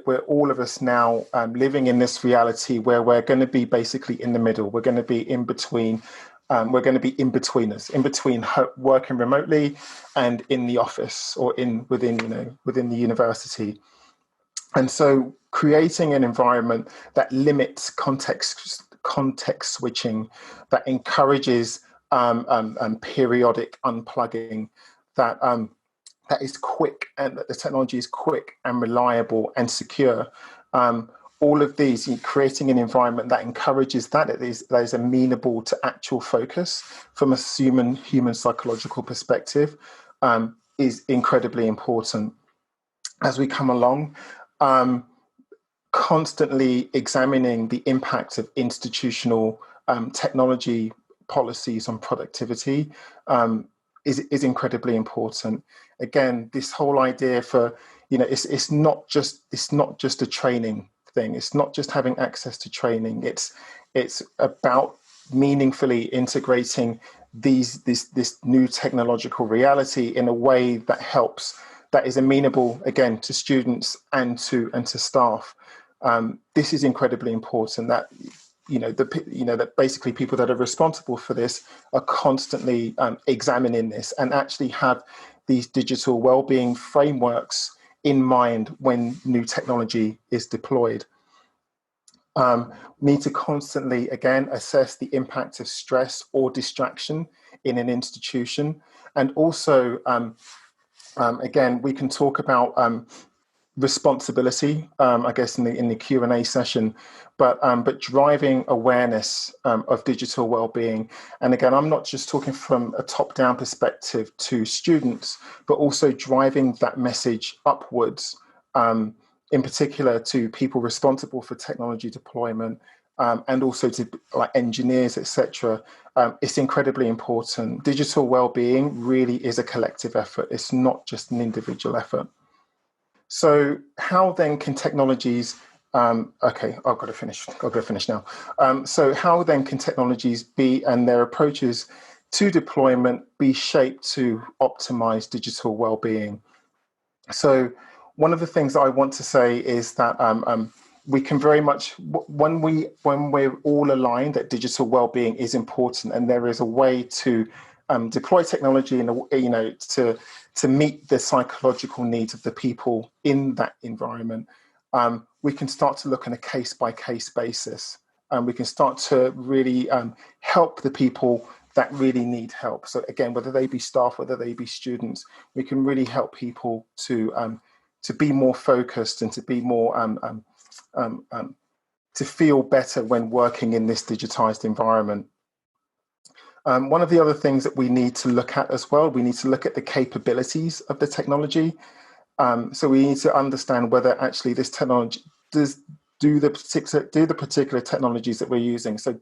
we're all of us now living in this reality where we're going to be basically in the middle. We're going to be in between. We're going to be in betweeners, in between working remotely and in the office, or within the university. And so creating an environment that limits context switching, that encourages periodic unplugging, that is quick, and that the technology is quick and reliable and secure. All of these, creating an environment that encourages that is amenable to actual focus from a human psychological perspective, is incredibly important. As we come along, constantly examining the impact of institutional technology policies on productivity is incredibly important. Again, this whole idea for, it's not just a training thing. It's not just having access to training. It's about meaningfully integrating this new technological reality in a way that is amenable, again, to students and to staff. This is incredibly important. That that basically people that are responsible for this are constantly examining this and actually have these digital well-being frameworks in mind when new technology is deployed. Need to constantly, again, assess the impact of stress or distraction in an institution. And also, again, we can talk about responsibility, I guess, in the Q&A session, but driving awareness of digital well-being. And again, I'm not just talking from a top-down perspective to students, but also driving that message upwards, in particular to people responsible for technology deployment, and also to like engineers, etc. It's incredibly important. Digital well-being really is a collective effort. It's not just an individual effort. So how then can technologies, okay, I've got to finish now. So how then can technologies be, and their approaches to deployment, be shaped to optimize digital well-being? So one of the things that I want to say is that we can very much, when we're all aligned that digital well-being is important, and there is a way to deploy technology to meet the psychological needs of the people in that environment, we can start to look on a case-by-case basis, and we can start to really help the people that really need help. So again, whether they be staff, whether they be students, we can really help people to be more focused and to be more to feel better when working in this digitized environment. One of the other things that we need to look at as well, we need to look at the capabilities of the technology. So we need to understand whether actually this technology do the particular technologies that we're using. So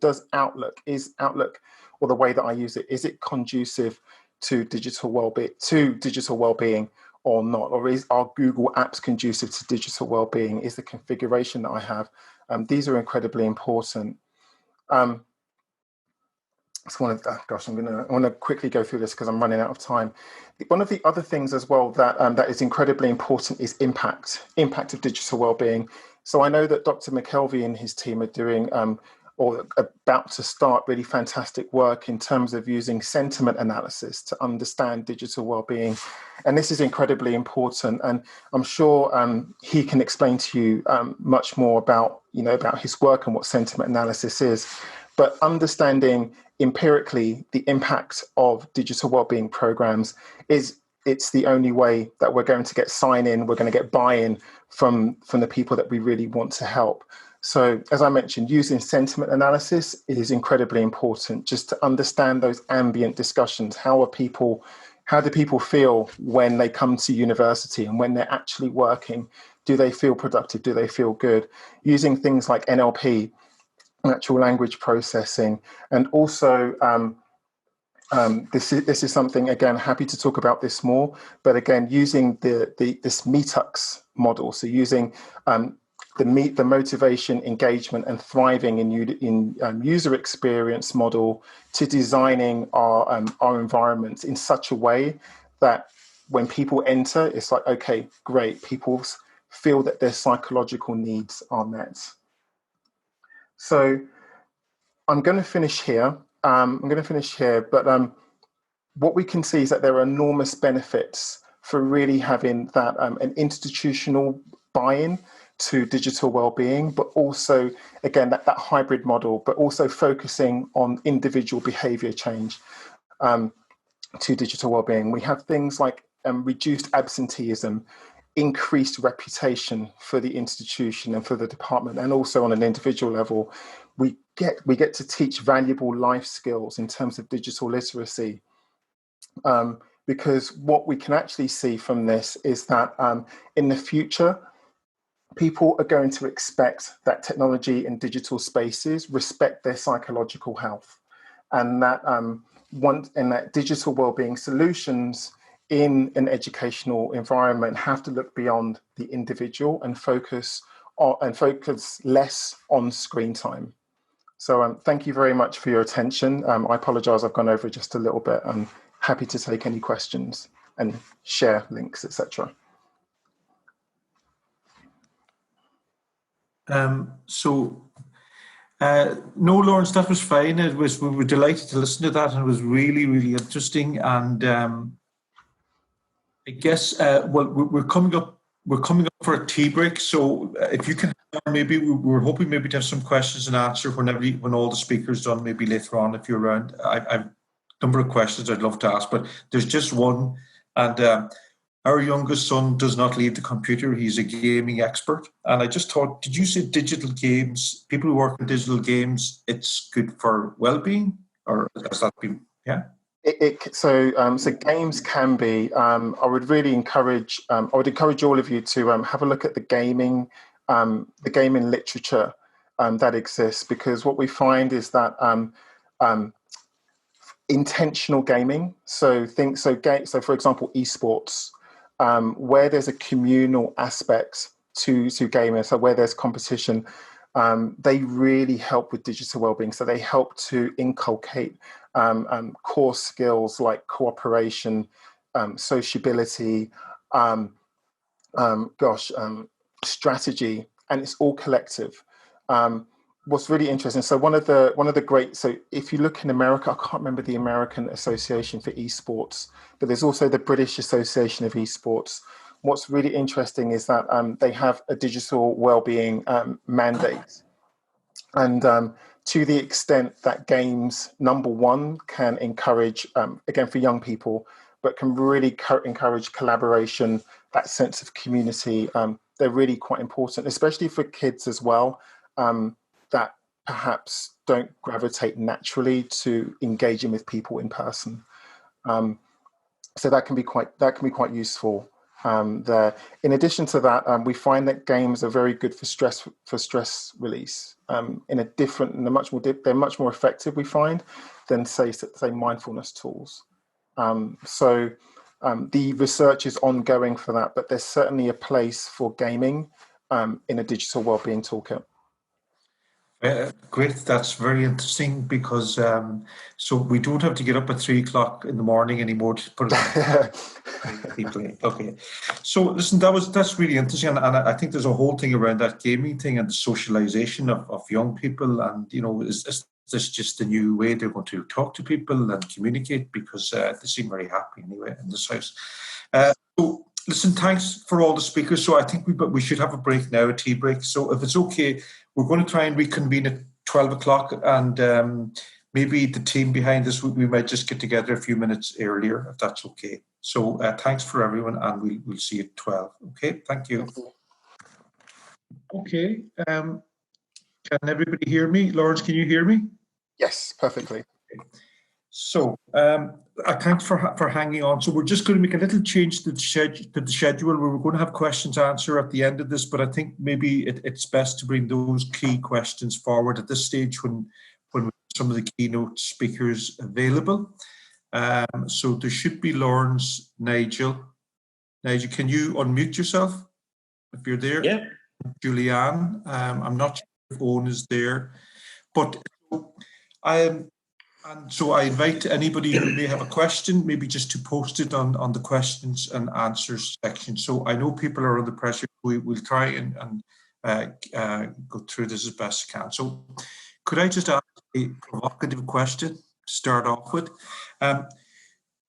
is Outlook, or the way that I use it, is it conducive to digital well-being or not? Or are Google Apps conducive to digital well-being? Is the configuration that I have? These are incredibly important. I want to quickly go through this because I'm running out of time. One of the other things as well that that is incredibly important is impact of digital well-being. So I know that Dr. McKelvey and his team are doing or about to start really fantastic work in terms of using sentiment analysis to understand digital well-being. And this is incredibly important. And I'm sure he can explain to you much more about his work and what sentiment analysis is. But understanding empirically the impact of digital well-being programs it's the only way that we're going to get sign-in, we're going to get buy-in from the people that we really want to help. So as I mentioned, using sentiment analysis is incredibly important, just to understand those ambient discussions. How do people feel when they come to university and when they're actually working? Do they feel productive? Do they feel good? Using things like NLP, natural language processing, and also this is something, again, happy to talk about this more, but again, using this METUX model, so using the motivation, engagement, and thriving in user experience model to designing our environments in such a way that when people enter, it's like, okay, great, people feel that their psychological needs are met. So I'm going to finish here. But what we can see is that there are enormous benefits for really having that an institutional buy-in to digital well-being, but also, again, that hybrid model, but also focusing on individual behavior change to digital well-being. We have things like reduced absenteeism, increased reputation for the institution and for the department, and also on an individual level. We get to teach valuable life skills in terms of digital literacy, because what we can actually see from this is that in the future, people are going to expect that technology and digital spaces respect their psychological health, and that digital wellbeing solutions in an educational environment have to look beyond the individual and focus less on screen time. So thank you very much for your attention. I apologize, I've gone over just a little bit. I'm happy to take any questions and share links, etc. No, Lawrence, that was fine. We were delighted to listen to that, and it was really, really interesting. And I guess we're coming up for a tea break. So if you can, maybe we're hoping maybe to have some questions and answer when all the speakers done. Maybe later on, if you're around. I've a number of questions I'd love to ask, but there's just one, and Our youngest son does not leave the computer. He's a gaming expert. And I just thought, did you say digital games, people who work in digital games, it's good for well-being? Or has that been, yeah? So games can be. I would really encourage. I would encourage all of you to have a look at the gaming literature that exists, because what we find is that intentional gaming. So for example, esports, where there's a communal aspect to gaming, so where there's competition, they really help with digital wellbeing. So they help to inculcate core skills like cooperation, sociability, strategy, and it's all collective. What's really interesting, so one of the great, so if you look in America, I can't remember the American Association for Esports, but there's also the British Association of Esports. What's really interesting is that they have a digital wellbeing mandate. And to the extent that games, number one, can encourage, again, for young people, but can really encourage collaboration, that sense of community. They're really quite important, especially for kids as well, that perhaps don't gravitate naturally to engaging with people in person. So that can be quite useful there. In addition to that, we find that games are very good for stress release. They're much more effective, we find, than say mindfulness tools. The research is ongoing for that, but there's certainly a place for gaming in a digital wellbeing toolkit. Great, that's very interesting, because so we don't have to get up at 3 o'clock in the morning anymore to put it. Okay, so listen, that's really interesting, and I think there's a whole thing around that gaming thing and the socialization of young people, and is this just a new way they're going to talk to people and communicate, because they seem very happy anyway in this house. So listen, thanks for all the speakers. So I think we should have a break now, a tea break. So if it's okay, we're going to try and reconvene at 12 o'clock, and maybe the team behind this, we might just get together a few minutes earlier, if that's okay. So thanks for everyone, and we'll see you at 12. Okay, thank you. Okay, can everybody hear me? Lawrence, can you hear me? Yes, perfectly. Okay. So thanks for hanging on. So we're just going to make a little change to the schedule where we're going to have questions answer at the end of this, but I think maybe it's best to bring those key questions forward at this stage when some of the keynote speakers available. So there should be Lawrence, Nigel. Nigel, can you unmute yourself if you're there? Yeah. Julianne, I'm not sure if Owen is there, but so I invite anybody who may have a question, maybe just to post it on the questions and answers section. So I know people are under pressure. We'll try and go through this as best I can. So could I just ask a provocative question to start off with?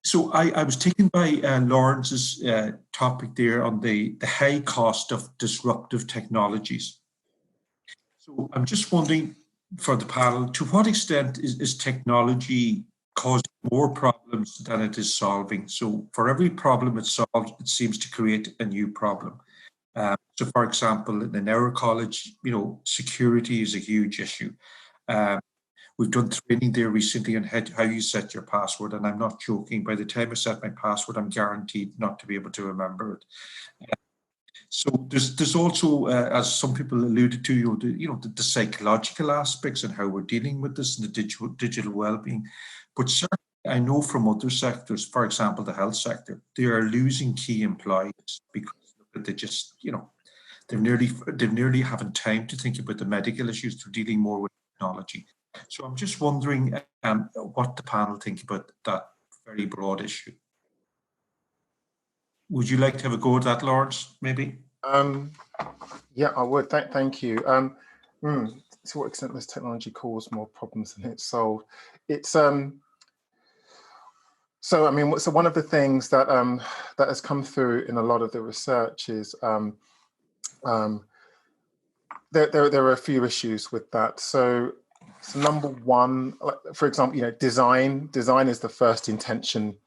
So I was taken by Lawrence's topic there on the high cost of disruptive technologies. So I'm just wondering, for the panel, to what extent is technology causing more problems than it is solving? So for every problem it solves, it seems to create a new problem. So for example, in our college, security is a huge issue. We've done training there recently on how you set your password, and I'm not joking. By the time I set my password, I'm guaranteed not to be able to remember it. So there's also, as some people alluded to, the psychological aspects and how we're dealing with this and the digital well-being. But certainly, I know from other sectors, for example, the health sector, they are losing key employees because they just, they're nearly having time to think about the medical issues. They're dealing more with technology. So I'm just wondering what the panel think about that very broad issue. Would you like to have a go at that, Lawrence, maybe? Yeah, I would. Thank you. To what extent does technology cause more problems than it solves? It's so one of the things that that has come through in a lot of the research is there are a few issues with that. So number one, for example, design is the first intention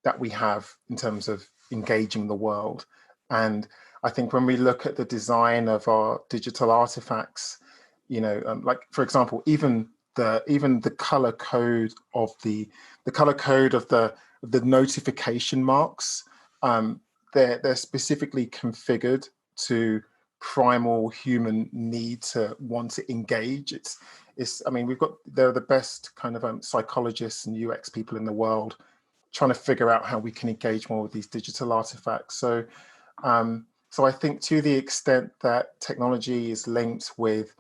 that we have in terms of engaging the world. And I think when we look at the design of our digital artifacts, like for example, even the color code of the notification marks, they're specifically configured to primal human need to want to engage. They're the best kind of psychologists and UX people in the world trying to figure out how we can engage more with these digital artifacts. So I think to the extent that technology is linked with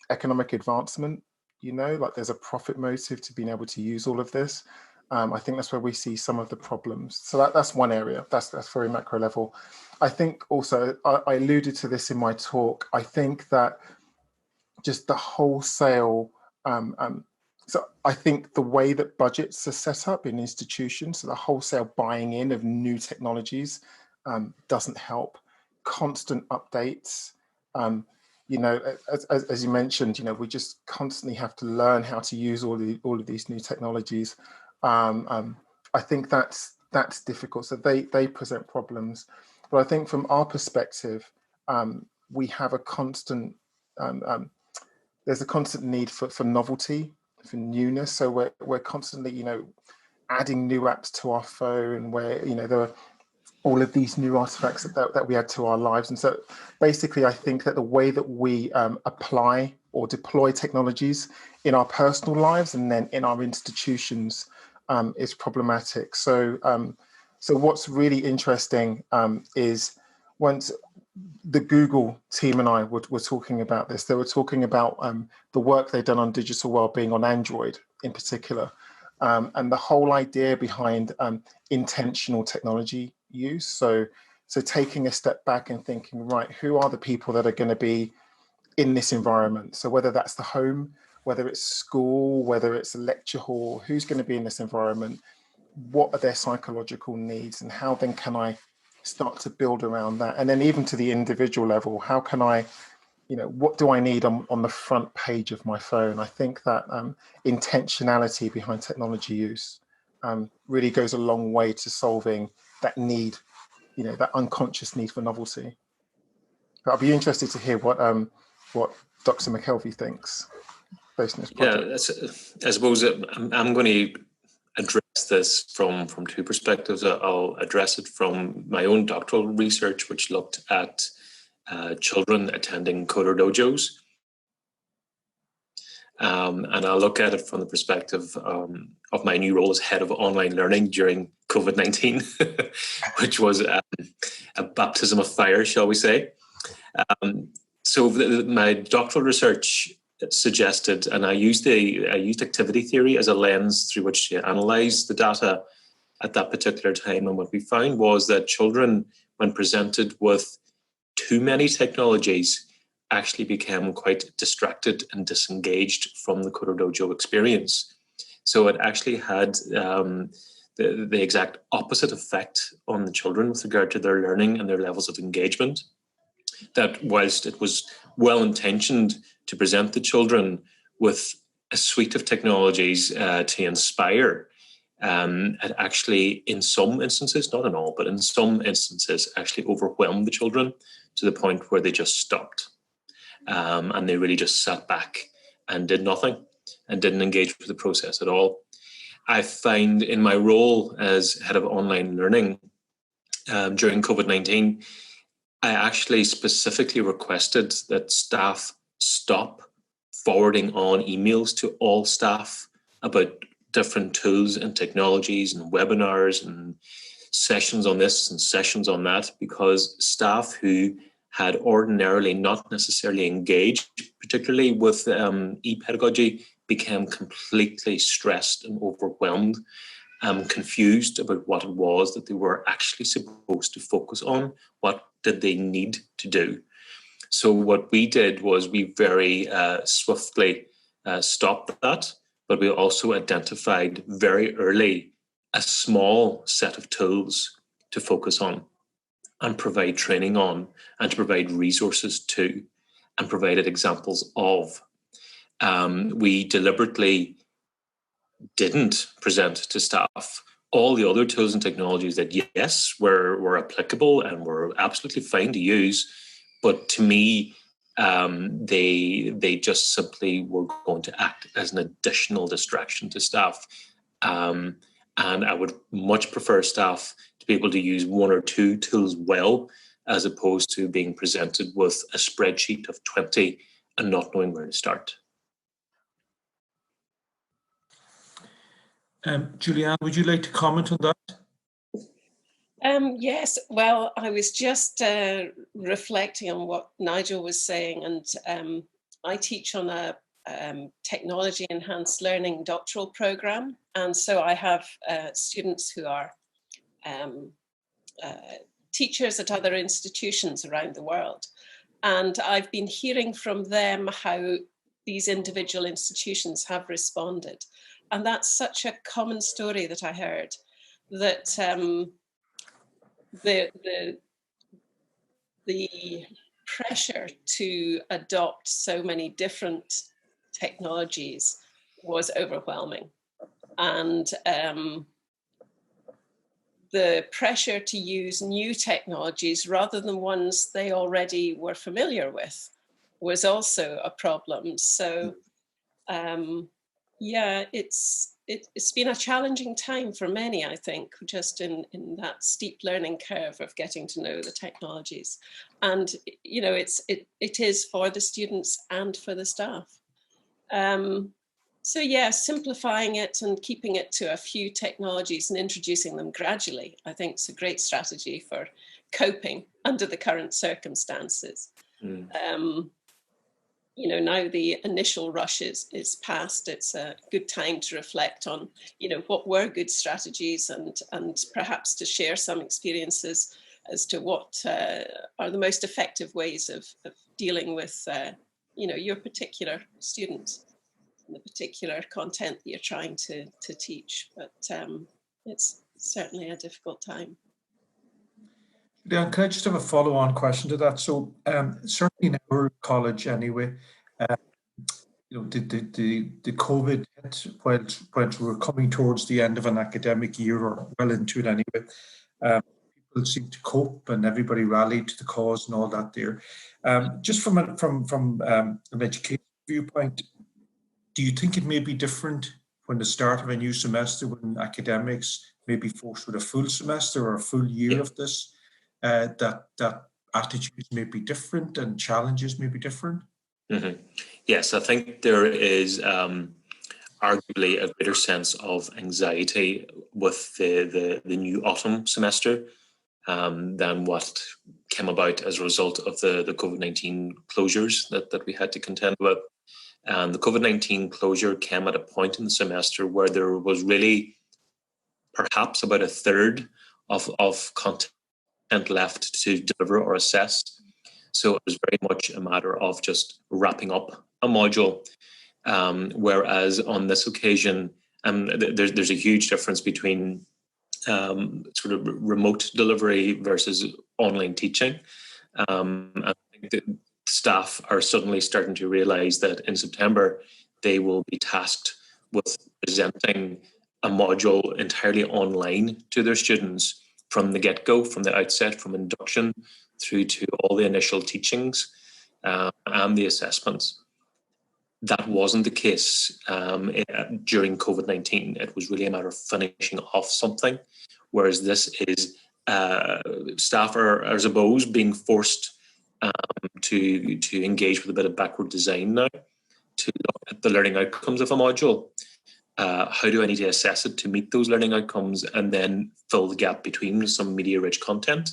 economic advancement, like there's a profit motive to being able to use all of this. I think that's where we see some of the problems. So that's one area. That's very macro level. I think also, I alluded to this in my talk, I think that just the wholesale, so I think the way that budgets are set up in institutions, so the wholesale buying in of new technologies doesn't help. Constant updates, as you mentioned, we just constantly have to learn how to use all of these new technologies. I think that's difficult. So they present problems. But I think from our perspective, we have a constant, there's a constant need for novelty, for newness. So we're constantly, adding new apps to our phone, where, there are all of these new artifacts that we add to our lives. And so basically, I think that the way that we apply or deploy technologies in our personal lives and then in our institutions is problematic. So what's really interesting is once the Google team and I were talking about this, they were talking about the work they've done on digital wellbeing on Android in particular, and the whole idea behind intentional technology use. So taking a step back and thinking, right, who are the people that are going to be in this environment? So whether that's the home, whether it's school, whether it's a lecture hall, who's going to be in this environment? What are their psychological needs, and how then can I start to build around that? And then even to the individual level, how can I, what do I need on the front page of my phone? I think that intentionality behind technology use really goes a long way to solving that need, that unconscious need for novelty. But I'll be interested to hear what Dr. McKelvey thinks based on this project. Yeah, I suppose I'm going to address this from two perspectives. I'll address it from my own doctoral research, which looked at children attending coder dojos. And I'll look at it from the perspective of my new role as head of online learning during COVID-19, which was a baptism of fire, shall we say. So my doctoral research suggested, and I used activity theory as a lens through which to analyze the data at that particular time. And what we found was that children, when presented with too many technologies, actually became quite distracted and disengaged from the Coder Dojo experience. So it actually had the exact opposite effect on the children with regard to their learning and their levels of engagement. That whilst it was well-intentioned to present the children with a suite of technologies to inspire, it actually, in some instances, not in all, but in some instances, actually overwhelmed the children to the point where they just stopped. And they really just sat back and did nothing and didn't engage with the process at all. I find in my role as head of online learning during COVID-19, I actually specifically requested that staff stop forwarding on emails to all staff about different tools and technologies and webinars and sessions on this and sessions on that, because staff who had ordinarily not necessarily engaged, particularly with e-pedagogy, became completely stressed and overwhelmed, confused about what it was that they were actually supposed to focus on. What did they need to do? So what we did was we very swiftly stopped that, but we also identified very early a small set of tools to focus on and provide training on, and to provide resources to, and provided examples of. We deliberately didn't present to staff all the other tools and technologies that, yes, were applicable and were absolutely fine to use, but to me, they just simply were going to act as an additional distraction to staff. And I would much prefer staff to be able to use one or two tools well, as opposed to being presented with a spreadsheet of 20 and not knowing where to start. Julianne, would you like to comment on that? Yes, well, I was just reflecting on what Nigel was saying, and I teach on a technology enhanced learning doctoral program, and so I have students who are teachers at other institutions around the world, and I've been hearing from them how these individual institutions have responded, and that's such a common story that I heard, that the pressure to adopt so many different technologies was overwhelming, and the pressure to use new technologies rather than ones they already were familiar with was also a problem. So yeah, it's been a challenging time for many, I think, just in that steep learning curve of getting to know the technologies. And, you know, it is for the students and for the staff. So yeah, simplifying it and keeping it to a few technologies and introducing them gradually, I think is a great strategy for coping under the current circumstances. You know, now the initial rush is past. It's a good time to reflect on, you know, what were good strategies, and perhaps to share some experiences as to what are the most effective ways of dealing with, you know, your particular students and the particular content that you're trying to teach. But it's certainly a difficult time. Dan, can I just have a follow-on question to that? So certainly in our college anyway, you know, the COVID hit when we were coming towards the end of an academic year, or well into it anyway. People seemed to cope and everybody rallied to the cause and all that there. Just from an education viewpoint, do you think it may be different when the start of a new semester, when academics may be forced with a full semester or a full year of this, that attitudes may be different and challenges may be different? Mm-hmm. Yes, I think there is arguably a greater sense of anxiety with the new autumn semester than what came about as a result of the COVID-19 closures that we had to contend with. And the COVID-19 closure came at a point in the semester where there was really perhaps about a third of content left to deliver or assess. So it was very much a matter of just wrapping up a module. Whereas on this occasion, there's a huge difference between sort of remote delivery versus online teaching. I think that staff are suddenly starting to realize that in September, they will be tasked with presenting a module entirely online to their students from the get-go, from the outset, from induction through to all the initial teachings and the assessments. That wasn't the case during COVID-19. It was really a matter of finishing off something, whereas this is staff are, I suppose, being forced to engage with a bit of backward design now, to look at the learning outcomes of a module. How do I need to assess it to meet those learning outcomes, and then fill the gap between some media-rich content?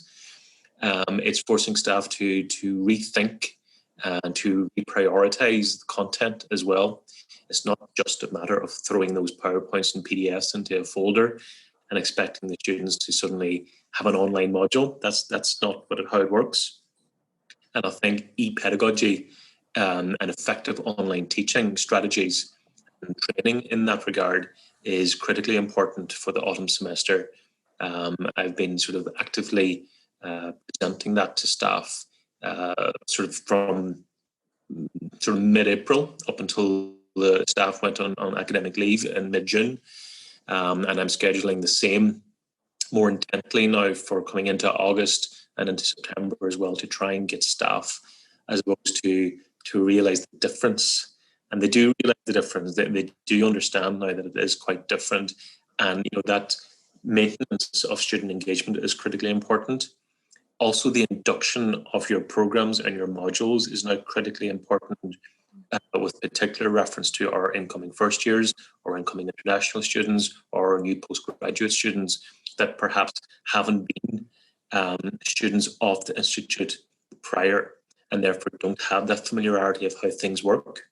It's forcing staff to rethink and to reprioritize the content as well. It's not just a matter of throwing those PowerPoints and PDFs into a folder and expecting the students to suddenly have an online module. That's not how it works. And I think e-pedagogy and effective online teaching strategies and training in that regard is critically important for the autumn semester. I've been sort of actively presenting that to staff sort of from mid-April up until the staff went on academic leave in mid-June. and I'm scheduling the same more intently now for coming into August and into September as well, to try and get staff as opposed to realise the difference. And they do realise the difference. They do understand now that it is quite different, and that maintenance of student engagement is critically important. Also, the induction of your programs and your modules is now critically important, with particular reference to our incoming first years or incoming international students or new postgraduate students that perhaps haven't been students of the institute prior, and therefore don't have that familiarity of how things work.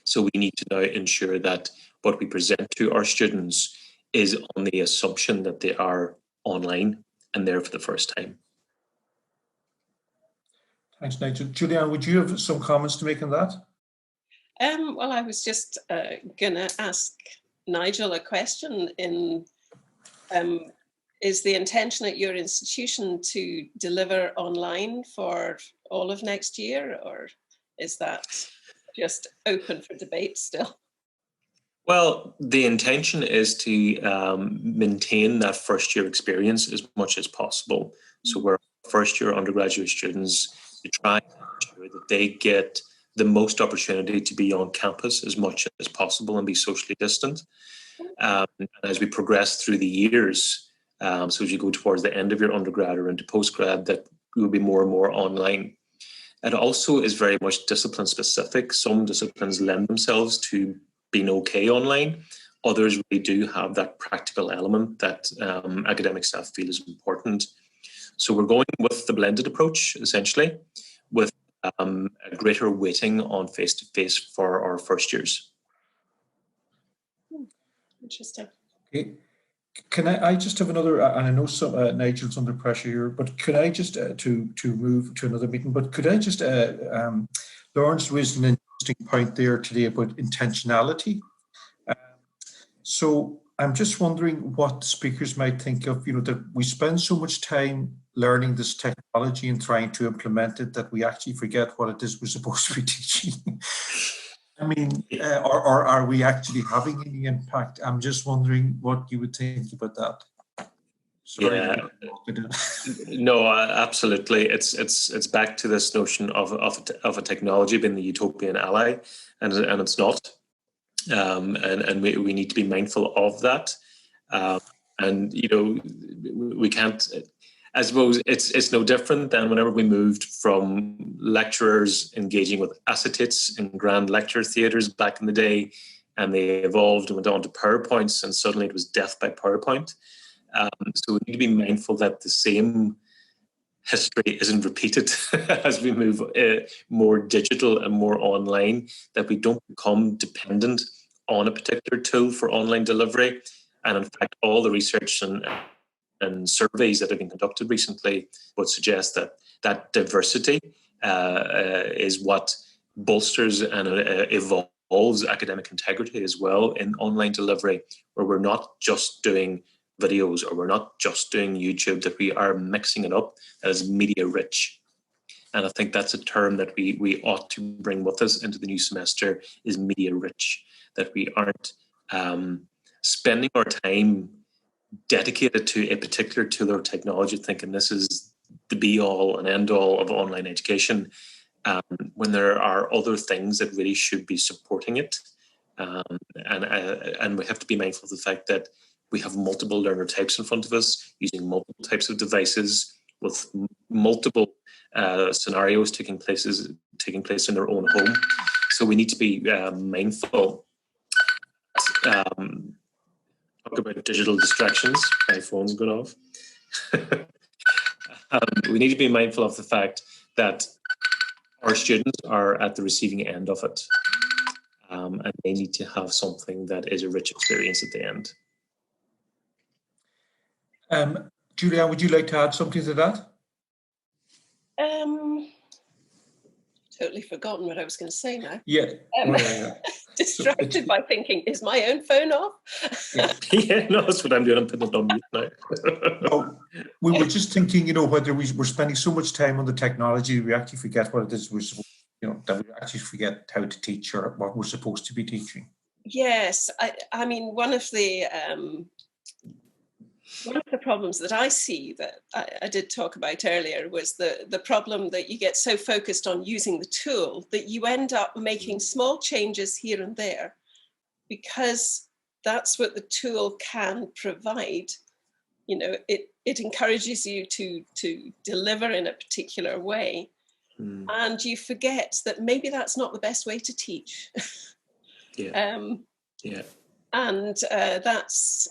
So we need to now ensure that what we present to our students is on the assumption that they are online and there for the first time. Thanks, Nigel. Julianne, would you have some comments to make on that? Well, I was just going to ask Nigel a question. Is the intention at your institution to deliver online for all of next year, or is that just open for debate still? Well, the intention is to maintain that first year experience as much as possible. So we're first year undergraduate students, to try and ensure that they get the most opportunity to be on campus as much as possible and be socially distant. And as we progress through the years, so as you go towards the end of your undergrad or into postgrad, that will be more and more online. It also is very much discipline specific. Some disciplines lend themselves to being okay online. Others really do have that practical element that academic staff feel is important. So we're going with the blended approach, essentially, with a greater weighting on face-to-face for our first years. Interesting. Okay. Can I just have another, and I know some, Nigel's under pressure here, but could I just, to move to another meeting, but could I just, Lawrence raised an interesting point there today about intentionality. So I'm just wondering what speakers might think of, that we spend so much time learning this technology and trying to implement it that we actually forget what it is we're supposed to be teaching. I mean, or are we actually having any impact? I'm just wondering what you would think about that. Sorry. Yeah, no, absolutely. It's back to this notion of a technology being the utopian ally, and it's not. And we need to be mindful of that. And we can't. I suppose it's no different than whenever we moved from lecturers engaging with acetates in grand lecture theatres back in the day, and they evolved and went on to PowerPoints, and suddenly it was death by PowerPoint. So we need to be mindful that the same history isn't repeated as we move more digital and more online, that we don't become dependent on a particular tool for online delivery. And in fact, all the research and surveys that have been conducted recently would suggest that diversity is what bolsters and evolves academic integrity as well in online delivery, where we're not just doing videos or we're not just doing YouTube, that we are mixing it up as media rich. And I think that's a term that we ought to bring with us into the new semester, is media rich, that we aren't spending our time dedicated to a particular tool or technology thinking this is the be all and end all of online education, when there are other things that really should be supporting it. And we have to be mindful of the fact that we have multiple learner types in front of us, using multiple types of devices, with multiple scenarios taking place in their own home. So we need to be mindful. Talk about digital distractions. My phone's gone off. We need to be mindful of the fact that our students are at the receiving end of it, and they need to have something that is a rich experience at the end. Julianne, would you like to add something to that? Totally forgotten what I was going to say now. Yeah. Distracted by thinking, is my own phone off? Yeah, no, that's what I'm doing. I'm putting it on mute now. No, we were just thinking, whether we're spending so much time on the technology, we actually forget what it is we're supposed, that we actually forget how to teach or what we're supposed to be teaching. Yes, I mean, one of the problems that I see that I did talk about earlier was the problem that you get so focused on using the tool that you end up making small changes here and there because that's what the tool can provide. You know, it encourages you to deliver in a particular way, and you forget that maybe that's not the best way to teach. And that's,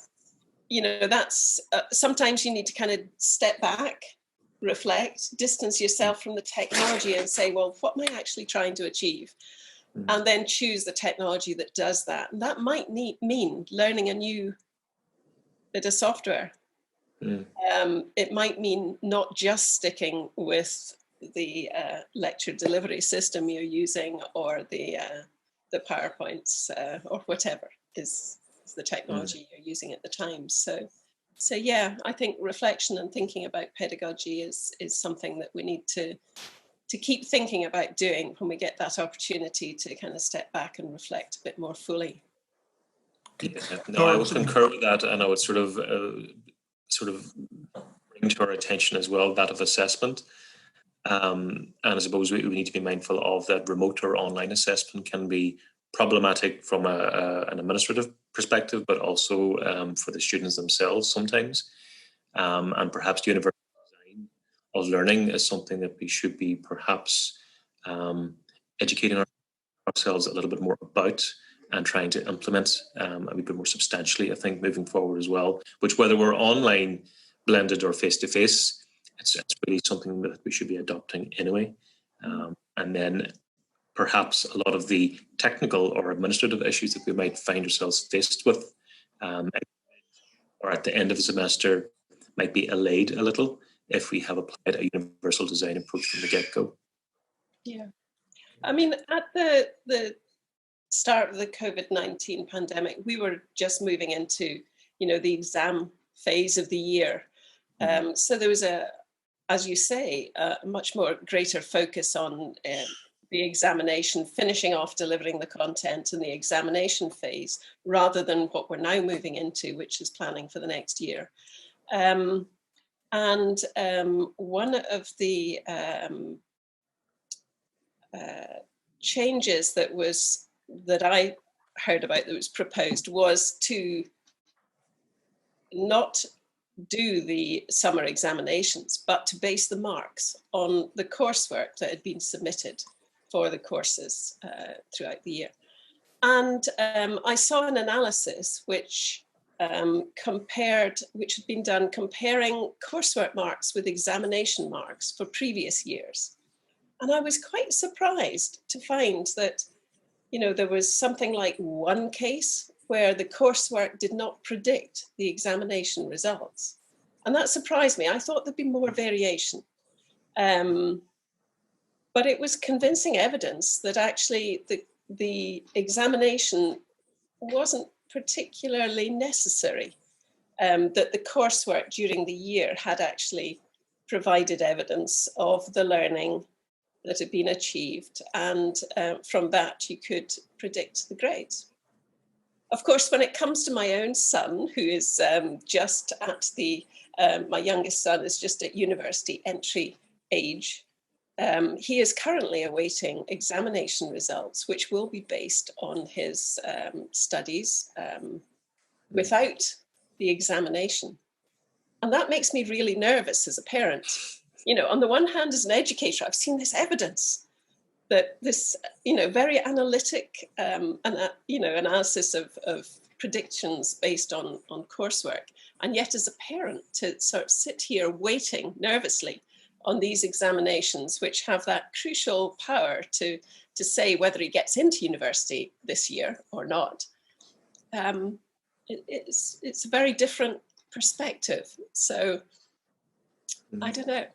you know, that's sometimes you need to kind of step back, reflect, distance yourself from the technology and say, well, what am I actually trying to achieve? And then choose the technology that does that. And that might mean learning a new bit of software. It might mean not just sticking with the lecture delivery system you're using, or the PowerPoints, or whatever is the technology you're using at the time. So yeah, I think reflection and thinking about pedagogy is something that we need to keep thinking about doing when we get that opportunity to kind of step back and reflect a bit more fully. No, I would concur with that, and I would sort of bring to our attention as well that of assessment. And I suppose we need to be mindful of that remote or online assessment can be problematic from an administrative perspective, but also for the students themselves sometimes. And perhaps universal design of learning is something that we should be perhaps educating ourselves a little bit more about and trying to implement a wee bit more substantially, I think, moving forward as well, which whether we're online, blended or face-to-face, it's really something that we should be adopting anyway. And then perhaps a lot of the technical or administrative issues that we might find ourselves faced with or at the end of the semester might be allayed a little if we have applied a universal design approach from the get-go. Yeah. I mean, at the start of the COVID-19 pandemic, we were just moving into, you know, the exam phase of the year. So there was as you say, a much more greater focus on the examination, finishing off delivering the content in the examination phase, rather than what we're now moving into, which is planning for the next year. And one of the changes that I heard about that was proposed was to not do the summer examinations, but to base the marks on the coursework that had been submitted for the courses throughout the year. And I saw an analysis which had been done comparing coursework marks with examination marks for previous years. And I was quite surprised to find that, you know, there was something like one case where the coursework did not predict the examination results. And that surprised me. I thought there'd be more variation. But it was convincing evidence that actually the examination wasn't particularly necessary, that the coursework during the year had actually provided evidence of the learning that had been achieved, and from that you could predict the grades. Of course, when it comes to my own son, who is just at my youngest son is just at university entry age, he is currently awaiting examination results, which will be based on his studies without the examination. And that makes me really nervous as a parent. You know, on the one hand, as an educator, I've seen this evidence that this, you know, very analytic, analysis of predictions based on coursework. And yet as a parent to sort of sit here waiting nervously on these examinations, which have that crucial power to say whether he gets into university this year or not. It's a very different perspective. So I don't know,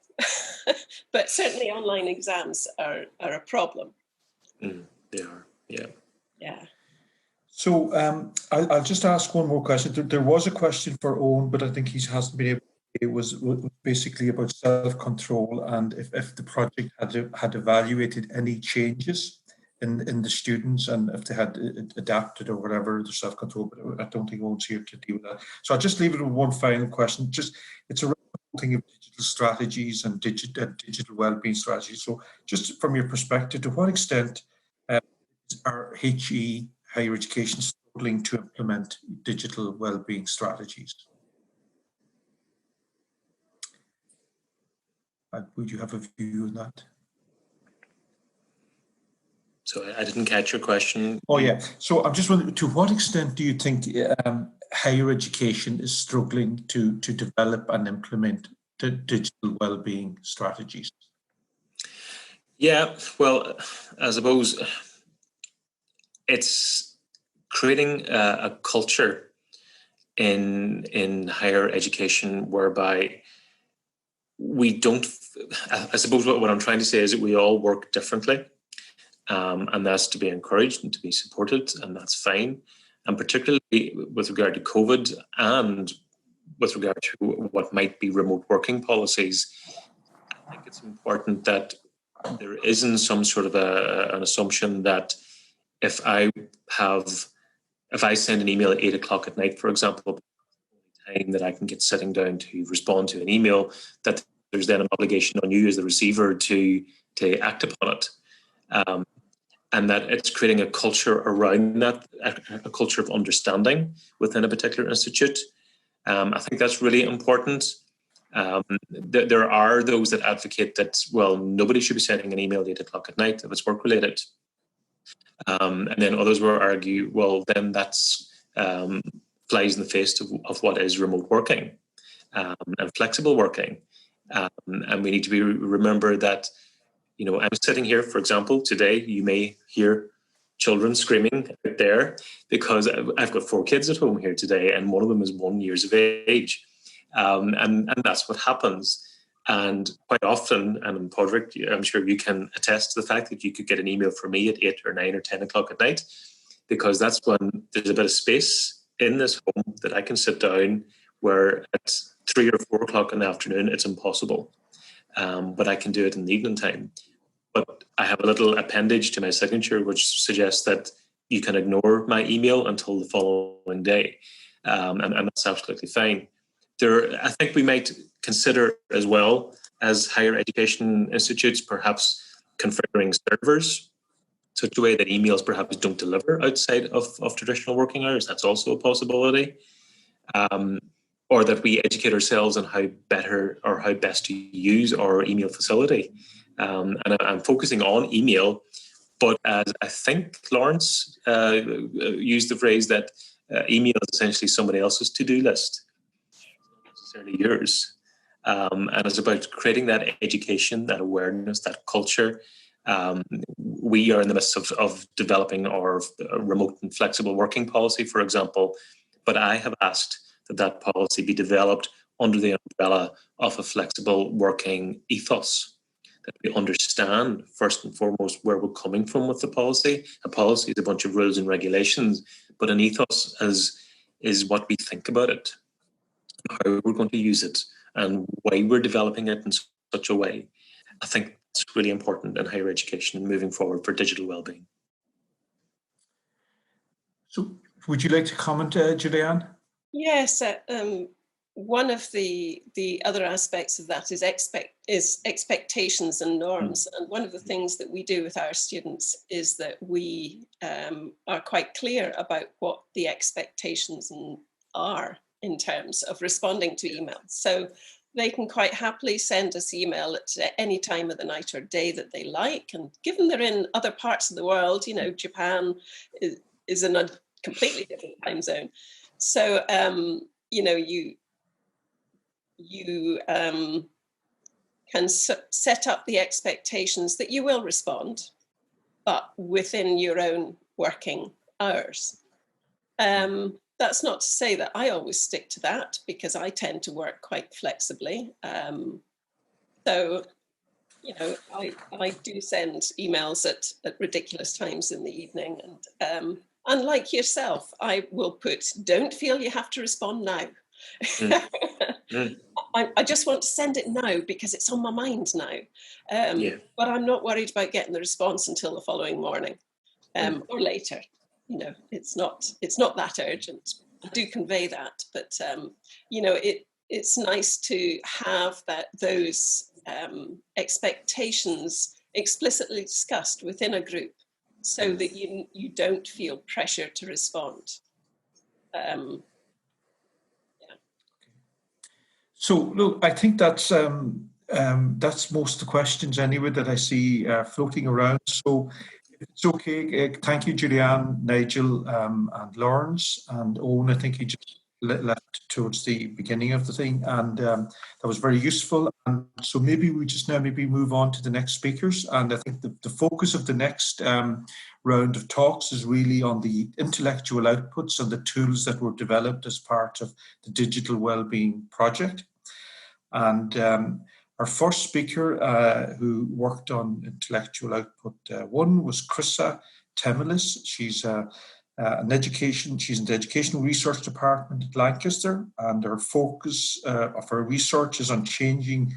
but certainly online exams are a problem. They are, yeah. Yeah. So I'll just ask one more question. There was a question for Owen, but I think he hasn't been able. It was basically about self-control and if the project had evaluated any changes in the students, and if they had adapted or whatever, the self-control, but I don't think anyone's here to deal with that. So I'll just leave it with one final question. It's a thing of digital strategies and digital well-being strategies. So just from your perspective, to what extent are HE, higher education, struggling to implement digital well-being strategies? Would you have a view on that? So I didn't catch your question. Oh yeah. So I'm just wondering, to what extent do you think higher education is struggling to develop and implement the digital well-being strategies? Yeah, well, I suppose it's creating a culture in higher education whereby we don't, I suppose what I'm trying to say is that we all work differently, and that's to be encouraged and to be supported, and that's fine. And particularly with regard to COVID and with regard to what might be remote working policies, I think it's important that there isn't some sort of an assumption that if I send an email at 8 o'clock at night, for example, time that I can get sitting down to respond to an email, that there's then an obligation on you as the receiver to act upon it. And that it's creating a culture around that, a culture of understanding within a particular institute. I think that's really important. There are those that advocate that, well, nobody should be sending an email at 8 o'clock at night if it's work related. And then others will argue, well, then that's flies in the face of what is remote working and flexible working. And we need to remember that, you know, I'm sitting here, for example, today, you may hear children screaming out there because I've got 4 kids at home here today, and one of them is 1 year of age. And that's what happens. And quite often, and Padraig, I'm sure you can attest to the fact that you could get an email from me at 8 or 9 or 10 o'clock at night, because that's when there's a bit of space in this home that I can sit down, where at 3 or 4 o'clock in the afternoon, it's impossible. But I can do it in the evening time. But I have a little appendage to my signature which suggests that you can ignore my email until the following day. And that's absolutely fine. I think we might consider as well as higher education institutes perhaps configuring servers such a way that emails perhaps don't deliver outside of traditional working hours. That's also a possibility. Or that we educate ourselves on how best to use our email facility. And I'm focusing on email, but as I think Lawrence used the phrase that email is essentially somebody else's to-do list, not necessarily yours. And it's about creating that education, that awareness, that culture. We are in the midst of developing our remote and flexible working policy, for example, but I have asked that policy be developed under the umbrella of a flexible working ethos, that we understand first and foremost where we're coming from with the policy. A policy is a bunch of rules and regulations, but an ethos is what we think about it, how we're going to use it, and why we're developing it in such a way. I think it's really important in higher education moving forward for digital wellbeing. So would you like to comment, Julianne? Yes, one of the other aspects of that is expectations and norms. And one of the things that we do with our students is that we are quite clear about what the expectations are in terms of responding to emails. So they can quite happily send us email at any time of the night or day that they like. And given they're in other parts of the world, you know, Japan is in a completely different time zone. So, you know, you can set up the expectations that you will respond, but within your own working hours. That's not to say that I always stick to that, because I tend to work quite flexibly. So, you know, I do send emails at ridiculous times in the evening, and unlike yourself, I will put, don't feel you have to respond now. I just want to send it now because it's on my mind now. But I'm not worried about getting the response until the following morning. or later. You know, it's not that urgent. I do convey that, but you know, it's nice to have those expectations explicitly discussed within a group, so that you don't feel pressure to respond. So look, I think that's most of the questions anyway that I see floating around. So if it's okay, thank you, Julianne, Nigel, and Lawrence, and Owen. I think you just left towards the beginning of the thing, and that was very useful. And so maybe we just now move on to the next speakers. And I think the focus of the next round of talks is really on the intellectual outputs and the tools that were developed as part of the Digital Wellbeing Project. And our first speaker who worked on intellectual output one was Krista Temelis. She's in the Educational Research Department at Lancaster, and her focus of her research is on changing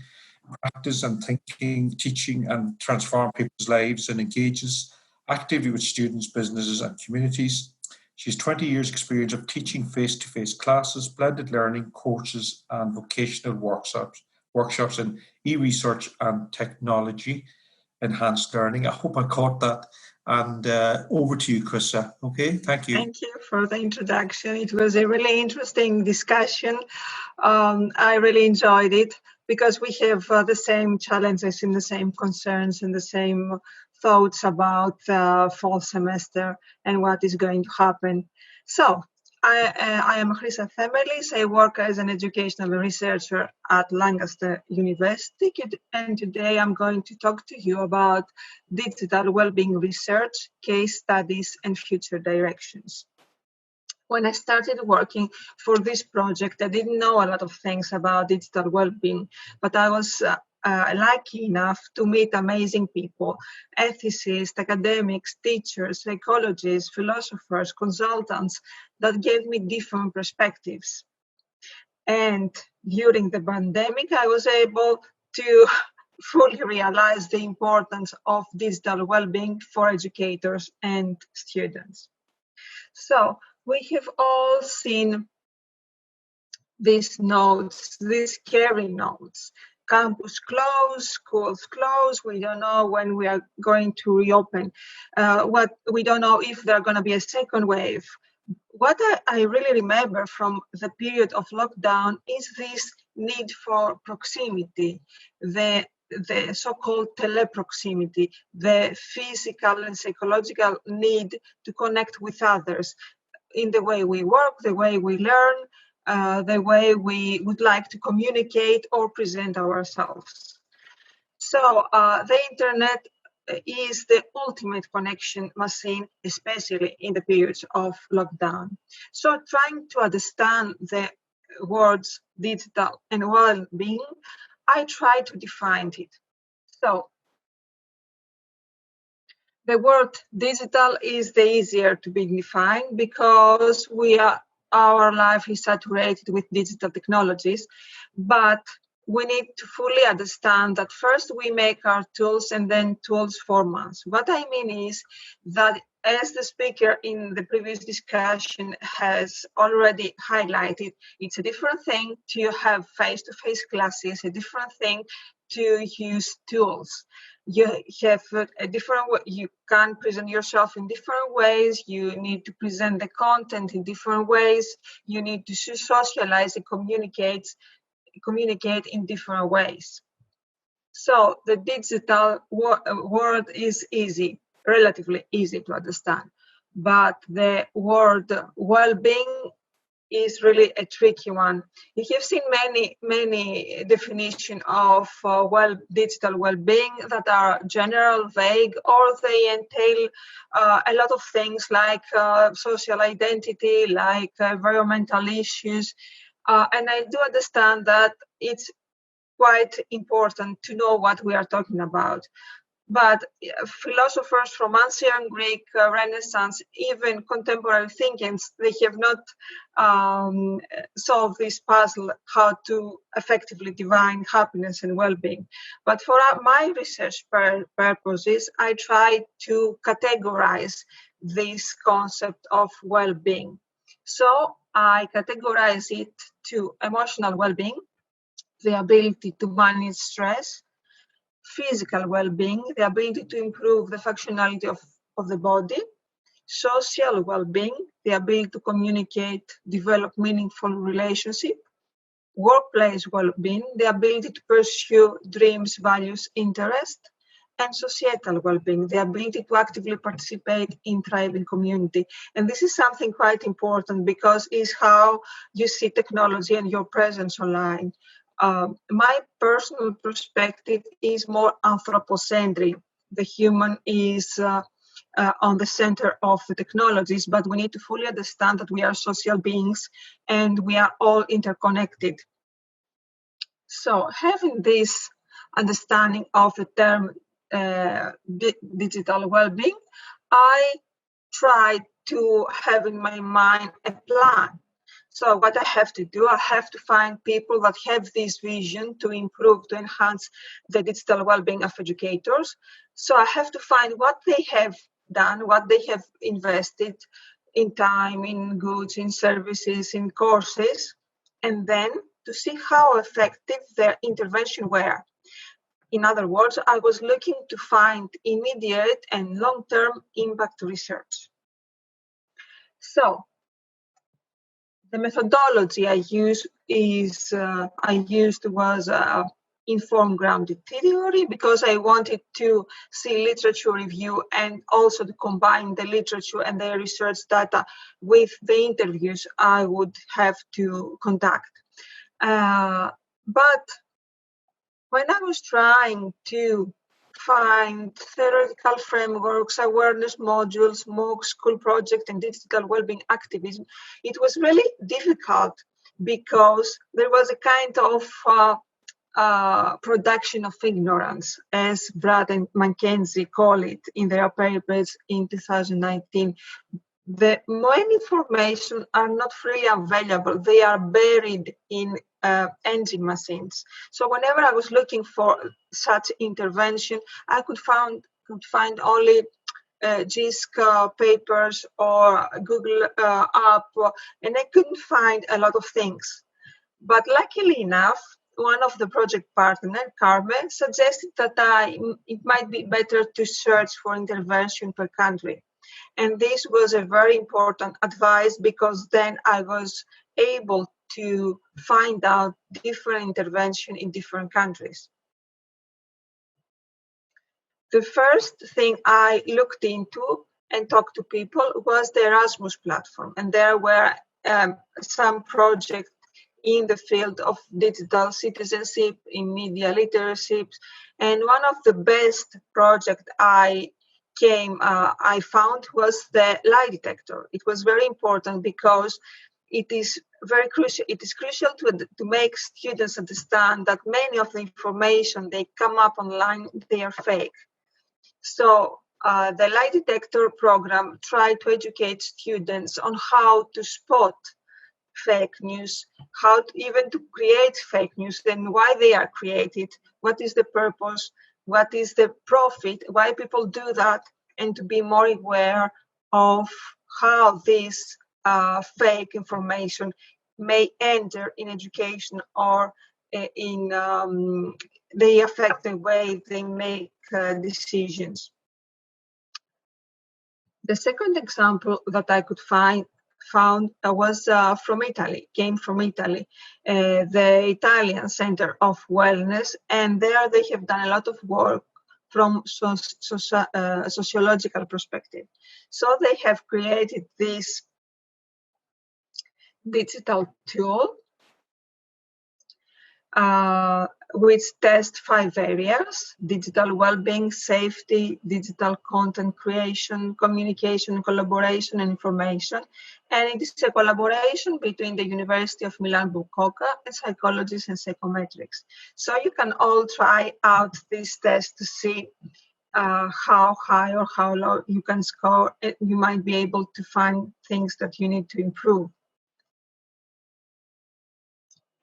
practice and thinking, teaching, and transform people's lives, and engages actively with students, businesses, and communities. She has 20 years' experience of teaching face-to-face classes, blended learning, courses, and vocational workshops in e-research and technology enhanced learning. I hope I caught that. And over to you, Krista. Okay, thank you. Thank you for the introduction. It was a really interesting discussion. I really enjoyed it because we have the same challenges and the same concerns and the same thoughts about fall semester and what is going to happen. So I am Krista Temelis. I work as an educational researcher at Lancaster University, and today I'm going to talk to you about digital well-being research, case studies, and future directions. When I started working for this project, I didn't know a lot of things about digital well-being, but I was lucky enough to meet amazing people, ethicists, academics, teachers, psychologists, philosophers, consultants that gave me different perspectives. And during the pandemic, I was able to fully realize the importance of digital well-being for educators and students. So we have all seen these notes, these scary notes. Campus closed, schools closed. We don't know when we are going to reopen. We don't know if there are going to be a second wave. What I really remember from the period of lockdown is this need for proximity, the so-called teleproximity, the physical and psychological need to connect with others in the way we work, the way we learn, the way we would like to communicate or present ourselves. So the internet is the ultimate connection machine, especially in the periods of lockdown. So trying to understand the words digital and well-being, I try to define it. So the word digital is the easier to be defined because our life is saturated with digital technologies, but we need to fully understand that first we make our tools and then tools form us. What I mean is that, as the speaker in the previous discussion has already highlighted, it's a different thing to have face-to-face classes, a different thing to use tools. You have a different way, you can present yourself in different ways, you need to present the content in different ways, you need to socialize and communicate in different ways. So the digital world is easy, relatively easy to understand, but the word well-being is really a tricky one. You have seen many definitions of digital well-being that are general, vague, or they entail a lot of things like social identity, like environmental issues. And I do understand that it's quite important to know what we are talking about. But philosophers from ancient Greek, Renaissance, even contemporary thinkings, they have not solved this puzzle how to effectively define happiness and well-being. But for my research purposes, I try to categorize this concept of well-being. So I categorize it to emotional well-being, the ability to manage stress; physical well-being, the ability to improve the functionality of the body; social well-being, the ability to communicate, develop meaningful relationship; workplace well-being, the ability to pursue dreams, values, interests; and societal well-being, the ability to actively participate in thriving community. And this is something quite important because it's how you see technology and your presence online. My personal perspective is more anthropocentric. The human is on the center of the technologies, but we need to fully understand that we are social beings and we are all interconnected. So having this understanding of the term digital well-being, I try to have in my mind a plan. So what I have to do, I have to find people that have this vision to improve, to enhance the digital well-being of educators. So I have to find what they have done, what they have invested in time, in goods, in services, in courses, and then to see how effective their intervention were. In other words, I was looking to find immediate and long-term impact research. So the methodology I used was informed grounded theory, because I wanted to see literature review and also to combine the literature and the research data with the interviews I would have to conduct. But when I was trying to find theoretical frameworks, awareness modules, MOOCs, school project, and digital well-being activism, it was really difficult because there was a kind of production of ignorance, as Brad and Mackenzie call it in their papers in 2019. The main information are not freely available. They are buried in engine machines. So whenever I was looking for such intervention, I could find only GISC papers or Google app, and I couldn't find a lot of things. But luckily enough, one of the project partners, Carmen, suggested that it might be better to search for intervention per country. And this was a very important advice, because then I was able to find out different intervention in different countries. The first thing I looked into and talked to people was the Erasmus platform. And there were some projects in the field of digital citizenship, in media literacy. And one of the best projects I found was the lie detector. It was very important because it is very crucial. It is crucial to make students understand that many of the information they come up online, they are fake. So the lie detector program tried to educate students on how to spot fake news, how to, even to create fake news, then why they are created, what is the purpose, what is the profit, why people do that, and to be more aware of how this fake information may enter in education, or they affect the way they make decisions. The second example that I could found was from Italy, came from Italy, the Italian Center of Wellness, and there they have done a lot of work from sociological perspective. So they have created this digital tool which tests 5 areas: digital well-being, safety, digital content creation, communication, collaboration, and information. And it is a collaboration between the University of Milan Bicocca and psychologists and psychometrics. So you can all try out this test to see how high or how low you can score, you might be able to find things that you need to improve.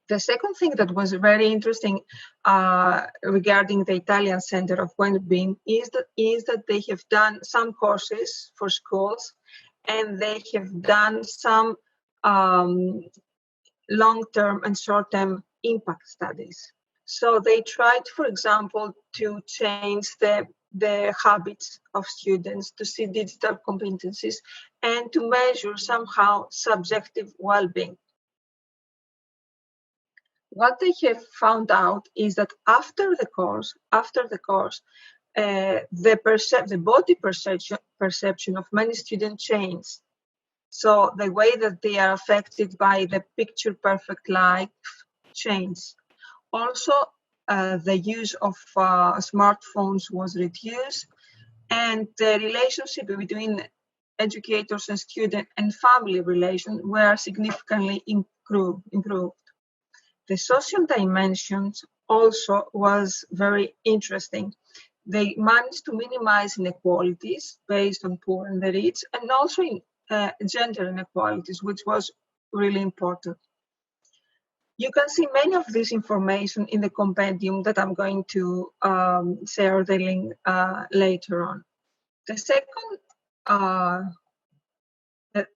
The second thing that was very interesting regarding the Italian Center of Wellbeing is that they have done some courses for schools, and they have done some long-term and short-term impact studies. So they tried, for example, to change the habits of students, to see digital competencies, and to measure somehow subjective well-being. What they have found out is that after the course, the body perception of many students changed. So the way that they are affected by the picture-perfect life changed. Also, the use of smartphones was reduced, and the relationship between educators and student and family relations were significantly improved. The social dimensions also was very interesting. They managed to minimize inequalities based on poor and the rich, and also in gender inequalities, which was really important. You can see many of this information in the compendium that I'm going to share the link later on. The second,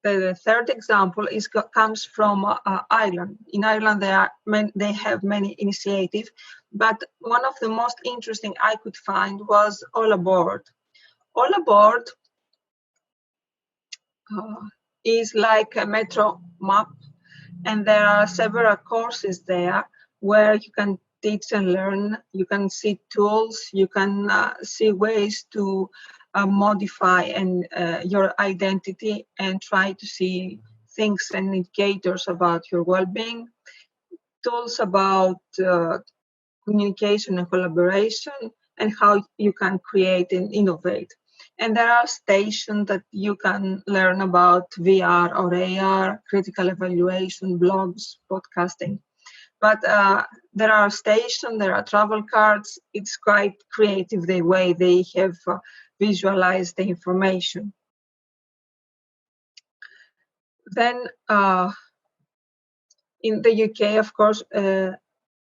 the third example comes from Ireland. In Ireland, they have many initiatives, but one of the most interesting I could find was All Aboard. All Aboard is like a metro map, and there are several courses there where you can teach and learn. You can see tools, you can see ways to modify your identity and try to see things and indicators about your well-being, tools about communication and collaboration, and how you can create and innovate. And there are stations that you can learn about VR or AR, critical evaluation, blogs, podcasting. But there are stations, there are travel cards. It's quite creative the way they have visualized the information. Then in the UK, of course, in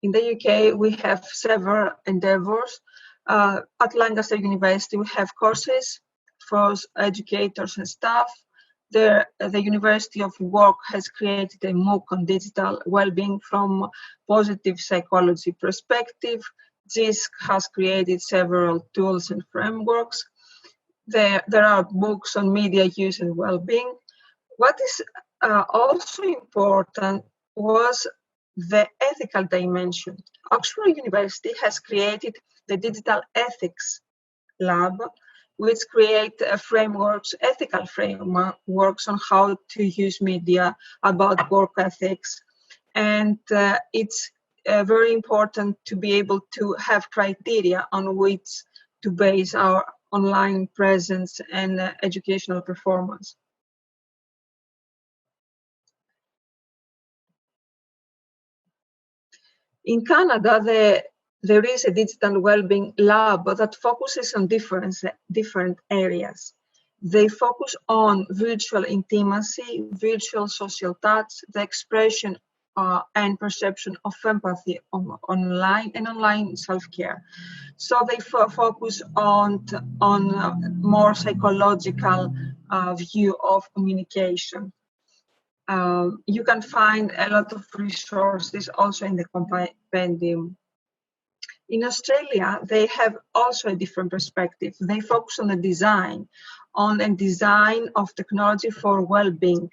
the UK, we have several endeavors. At Lancaster University, we have courses for educators and staff. The University of York has created a MOOC on digital well-being from positive psychology perspective. JISC has created several tools and frameworks. There are books on media use and well-being. What is also important was the ethical dimension. Oxford University has created the Digital Ethics Lab, which create ethical frameworks on how to use media, about work ethics. And it's very important to be able to have criteria on which to base our online presence and educational performance. In Canada, there is a digital well-being lab that focuses on different areas. They focus on virtual intimacy, virtual social touch, the expression and perception of empathy online, and online self-care. So they focus on more psychological view of communication. You can find a lot of resources also in the compendium. In Australia, they have also a different perspective. They focus on the design of technology for well-being,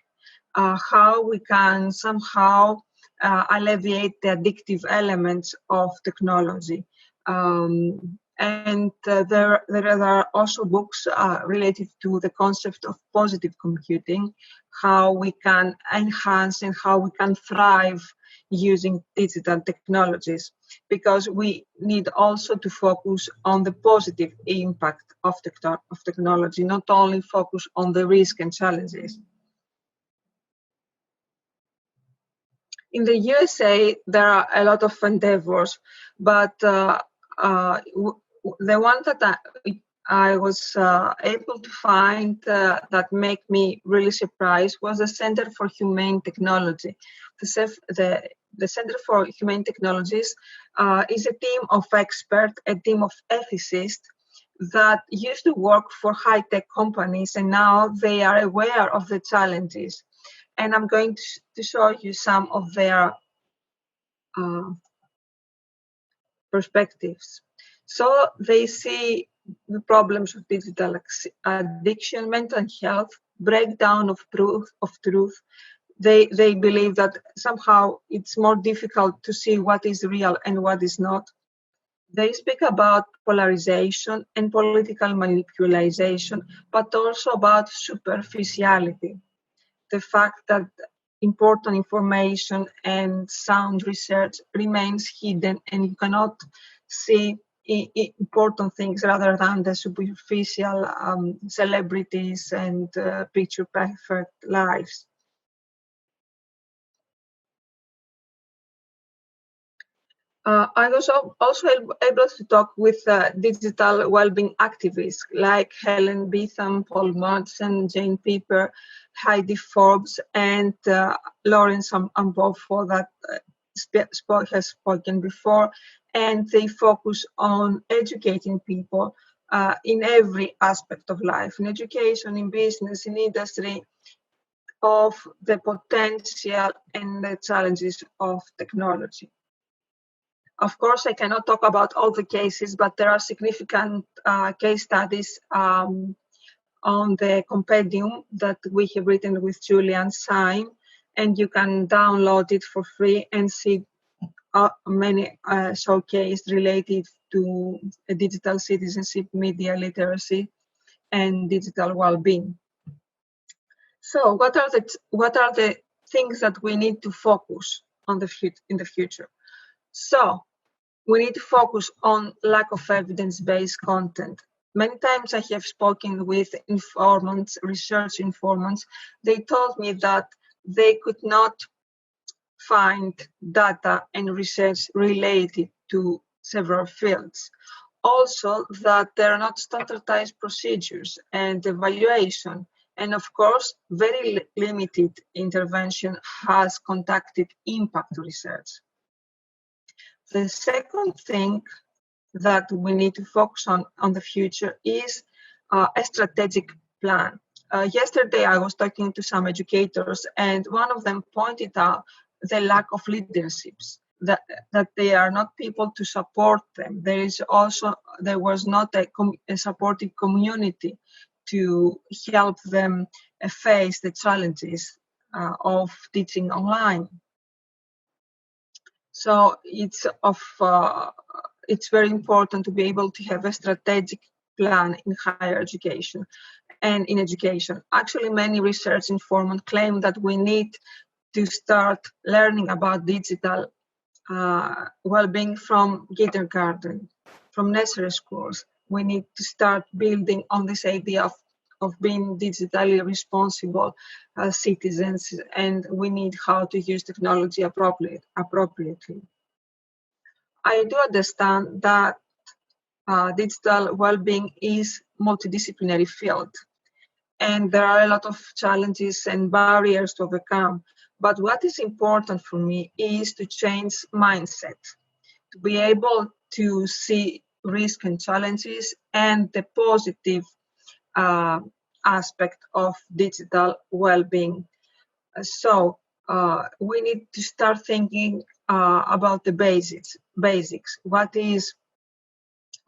how we can somehow alleviate the addictive elements of technology. And there are also books related to the concept of positive computing, how we can enhance and how we can thrive using digital technologies, because we need also to focus on the positive impact of technology, not only focus on the risk and challenges. In the USA, there are a lot of endeavors, but the one that I was able to find that make me really surprised was the Center for Humane Technology. The Center for Humane Technologies is a team of experts, a team of ethicists that used to work for high-tech companies, and now they are aware of the challenges. And I'm going to show you some of their perspectives. So they see the problems of digital addiction, mental health, breakdown of truth. They believe that somehow it's more difficult to see what is real and what is not. They speak about polarization and political manipulation, but also about superficiality. The fact that important information and sound research remains hidden and you cannot see important things rather than the superficial celebrities and picture perfect lives. I was also able to talk with digital well-being activists like Helen Beetham, Paul Martin, Jane Pieper, Heidi Forbes, and Lawrence Ambofo that has spoken before. And they focus on educating people in every aspect of life, in education, in business, in industry, of the potential and the challenges of technology. Of course, I cannot talk about all the cases, but there are significant case studies on the compendium that we have written with Julian Syme, and you can download it for free and see many showcases related to digital citizenship, media literacy, and digital well-being. So, what are the things that we need to focus on in the future? So, we need to focus on lack of evidence-based content. Many times I have spoken with informants, research informants. They told me that they could not find data and research related to several fields. Also, that there are not standardized procedures and evaluation. And of course, very limited intervention has conducted impact research. The second thing that we need to focus on the future is a strategic plan. Yesterday, I was talking to some educators, and one of them pointed out the lack of leaderships, that they are not people to support them. There was not a supportive community to help them face the challenges of teaching online. So it's very important to be able to have a strategic plan in higher education and in education. Actually, many research informants claim that we need to start learning about digital well-being from kindergarten, from nursery schools. We need to start building on this idea of being digitally responsible citizens, and we need how to use technology appropriately. I do understand that digital well-being is multidisciplinary field, and there are a lot of challenges and barriers to overcome. But what is important for me is to change mindset, to be able to see risk and challenges and the positive aspect of digital well-being. So we need to start thinking about the basics. What is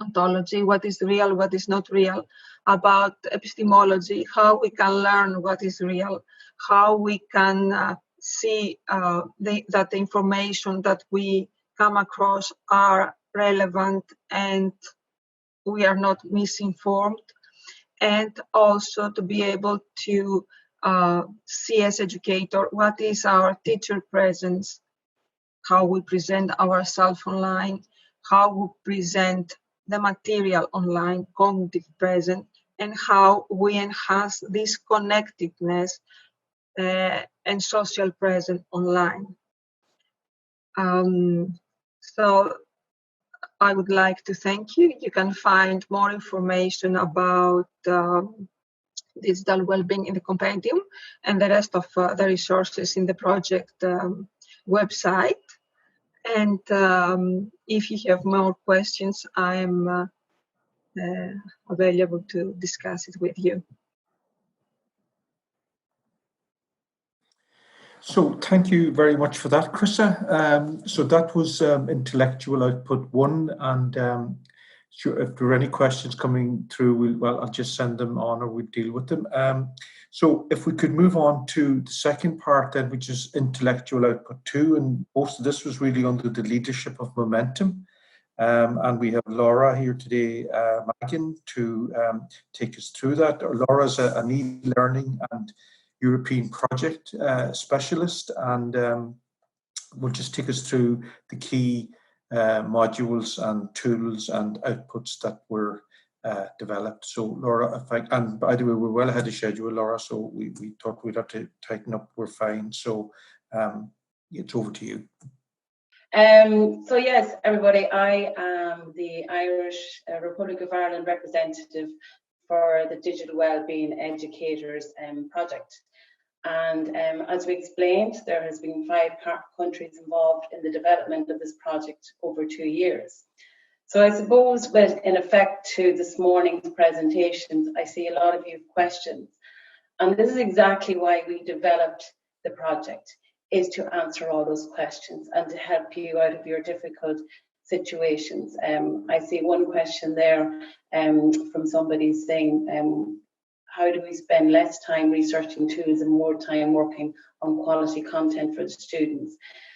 ontology, what is real, what is not real, about epistemology, how we can learn what is real, how we can see that the information that we come across are relevant and we are not misinformed, and also to be able to see as educator what is our teacher presence, how we present ourselves online, how we present the material online, cognitive present, and how we enhance this connectedness and social presence online. So I would like to thank you. You can find more information about digital well-being in the compendium and the rest of the resources in the project website. And if you have more questions, I am available to discuss it with you. So thank you very much for that, Krista. So that was intellectual output 1, and sure, if there are any questions coming through, I'll just send them on or we'll deal with them. So if we could move on to the second part then, which is intellectual output 2, and most of this was really under the leadership of Momentum. And we have Laura here today, Megan, to take us through that. Laura's an e-learning and European project specialist, and will just take us through the key modules and tools and outputs that were developed. So Laura, and by the way, we're well ahead of schedule, Laura, so we thought we'd have to tighten up. We're fine. So it's over to you. So yes, everybody, I am the Irish Republic of Ireland representative for the Digital Wellbeing Educators project. And as we explained, there has been 5 countries involved in the development of this project over 2 years. So I suppose, with in effect to this morning's presentations, I see a lot of you have questions. And this is exactly why we developed the project, is to answer all those questions and to help you out of your difficult situations. I see one question there from somebody saying, how do we spend less time researching tools and more time working on quality content for the students?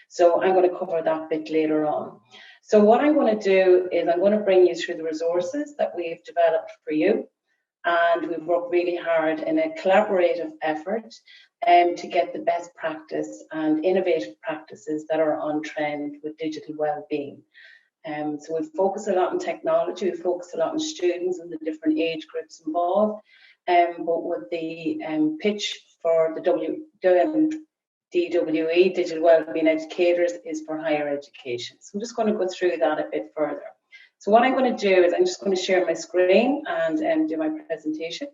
So I'm going to cover that bit later on. So what I'm going to do is I'm going to bring you through the resources that we've developed for you. And we've worked really hard in a collaborative effort to get the best practice and innovative practices that are on trend with digital well-being. So we've focused a lot on technology, we've focused a lot on students and the different age groups involved. But with the pitch for the DWE, Digital Wellbeing Educators, is for higher education. So I'm just going to go through that a bit further. So what I'm going to do is I'm just going to share my screen and do my presentation.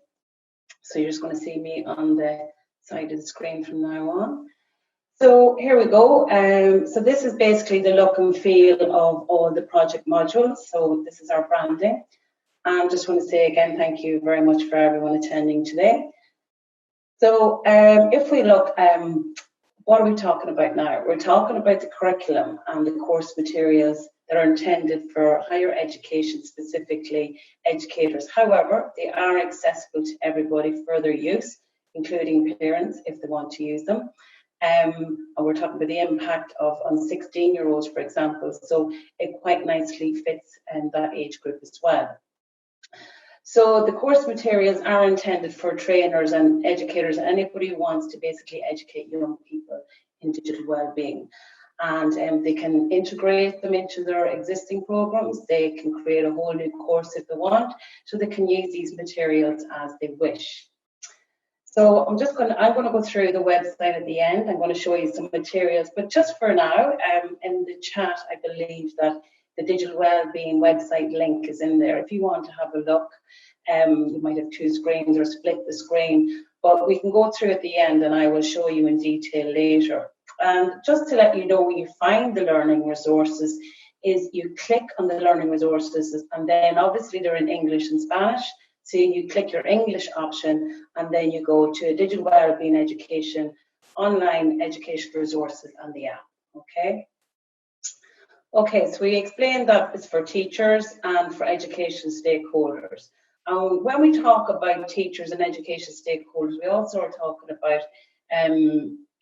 So you're just going to see me on the side of the screen from now on. So here we go. So this is basically the look and feel of all the project modules. So this is our branding. I just want to say again, thank you very much for everyone attending today. So if we look, what are we talking about now? We're talking about the curriculum and the course materials that are intended for higher education, specifically educators. However, they are accessible to everybody for their use, including parents if they want to use them. And we're talking about the impact on 16-year-olds, for example. So it quite nicely fits in that age group as well. So the course materials are intended for trainers and educators, anybody who wants to basically educate young people in digital well-being. And they can integrate them into their existing programs. They can create a whole new course if they want, so they can use these materials as they wish. So I'm going to go through the website at the end. I'm going to show you some materials, but just for now, in the chat, I believe that the Digital Wellbeing website link is in there. If you want to have a look, you might have 2 screens or split the screen, but we can go through at the end and I will show you in detail later. And just to let you know where you find the learning resources is you click on the learning resources, and then obviously they're in English and Spanish. So you click your English option and then you go to Digital Wellbeing Education, online education resources and the app, okay? Okay, so we explained that it's for teachers and for education stakeholders. When we talk about teachers and education stakeholders, we also are talking about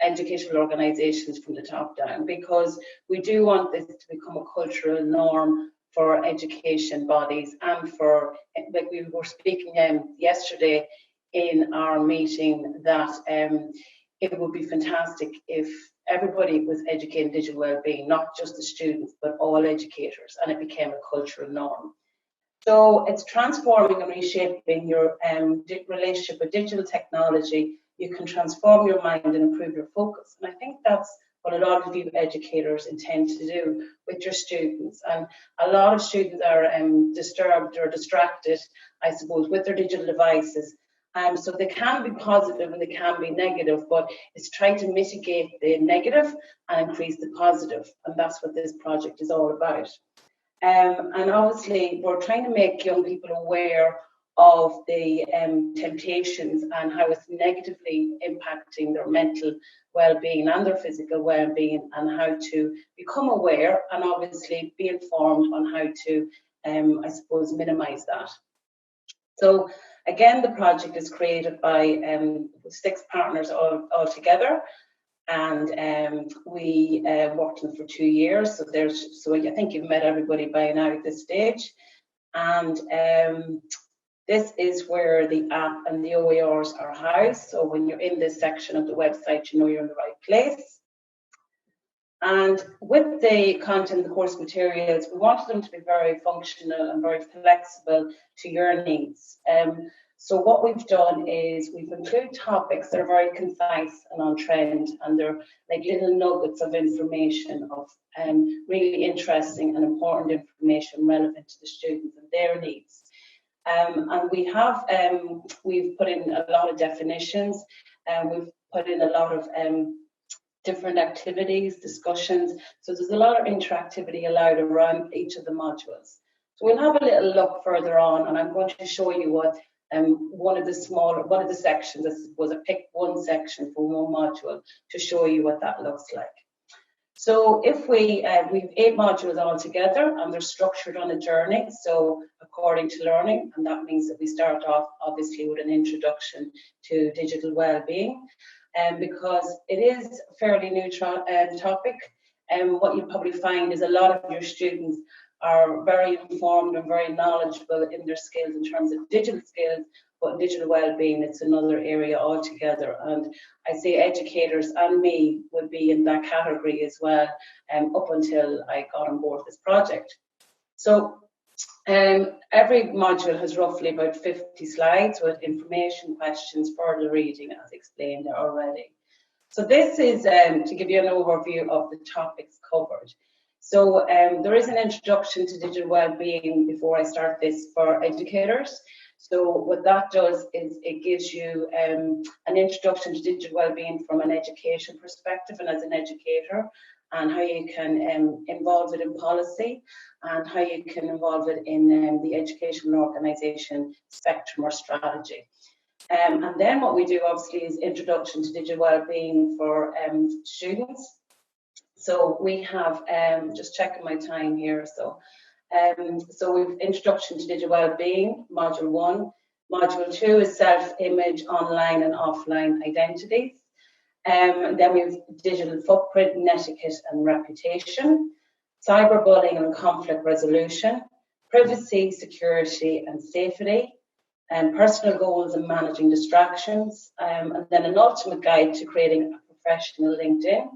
educational organisations from the top down, because we do want this to become a cultural norm for education bodies and for, like we were speaking yesterday in our meeting, that it would be fantastic if everybody was educating digital wellbeing, not just the students, but all educators, and it became a cultural norm. So it's transforming and reshaping your relationship with digital technology. You can transform your mind and improve your focus. And I think that's what a lot of you educators intend to do with your students. And a lot of students are disturbed or distracted, I suppose, with their digital devices. So they can be positive and they can be negative, but it's trying to mitigate the negative and increase the positive. And that's what this project is all about. And obviously, we're trying to make young people aware of the temptations and how it's negatively impacting their mental well-being and their physical well-being, and how to become aware and obviously be informed on how to, I suppose, minimize that. So again, the project is created by 6 partners all together, and we worked on it for 2 years. So I think you've met everybody by now at this stage, and this is where the app and the OERs are housed. So when you're in this section of the website, you know you're in the right place. And with the content, the course materials, we wanted them to be very functional and very flexible to your needs. So what we've done is we've included topics that are very concise and on trend, and they're like little nuggets of information, of really interesting and important information relevant to the students and their needs. And we've put in a lot of definitions, and we've put in a lot of different activities, discussions. So there's a lot of interactivity allowed around each of the modules. So we'll have a little look further on, and I'm going to show you what one of the sections, I suppose I picked one section for one module to show you what that looks like. So if we've 8 modules all together, and they're structured on a journey, so according to learning, and that means that we start off obviously with an introduction to digital well-being, because it is a fairly new topic, and what you'll probably find is a lot of your students are very informed and very knowledgeable in their skills in terms of digital skills, but digital well-being, it's another area altogether. And I say educators and me would be in that category as well, up until I got on board this project. So every module has roughly about 50 slides with information, questions, further reading, as explained already. So this is to give you an overview of the topics covered. So there is an introduction to digital well-being before I start this for educators. So what that does is it gives you an introduction to digital well-being from an education perspective and as an educator, and how you can involve it in policy, and how you can involve it in the educational organisation spectrum or strategy. And then what we do obviously is introduction to digital well-being for students. So we have, just checking my time here, so we've introduction to digital well-being, module 1. Module 2 is self-image, online and offline identities. Then we have digital footprint, etiquette and reputation, cyberbullying and conflict resolution, privacy, security and safety, and personal goals and managing distractions, and then an ultimate guide to creating a professional LinkedIn,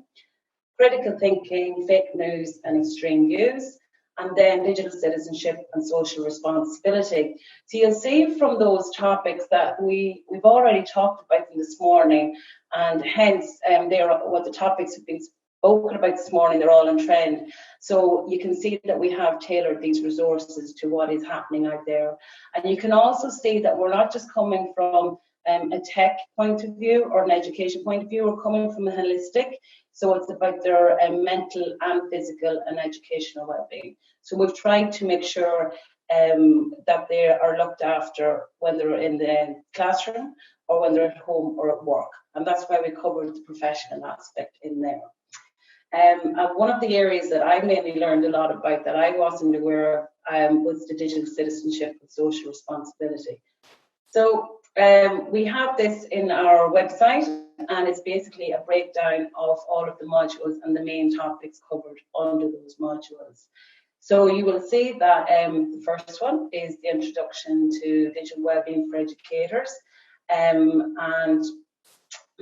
critical thinking, fake news and extreme views, and then digital citizenship and social responsibility. So you'll see from those topics that we've already talked about them this morning, and hence they're what the topics have been spoken about this morning, they're all in trend. So you can see that we have tailored these resources to what is happening out there. And you can also see that we're not just coming from a tech point of view or an education point of view, we're coming from a holistic. So it's about their mental and physical and educational well-being. So we've tried to make sure that they are looked after when they're in the classroom or when they're at home or at work. And that's why we covered the professional aspect in there. And one of the areas that I mainly learned a lot about that I wasn't aware of was the digital citizenship and social responsibility. So we have this in our website, and it's basically a breakdown of all of the modules and the main topics covered under those modules. So you will see that the first one is the introduction to digital wellbeing for educators, and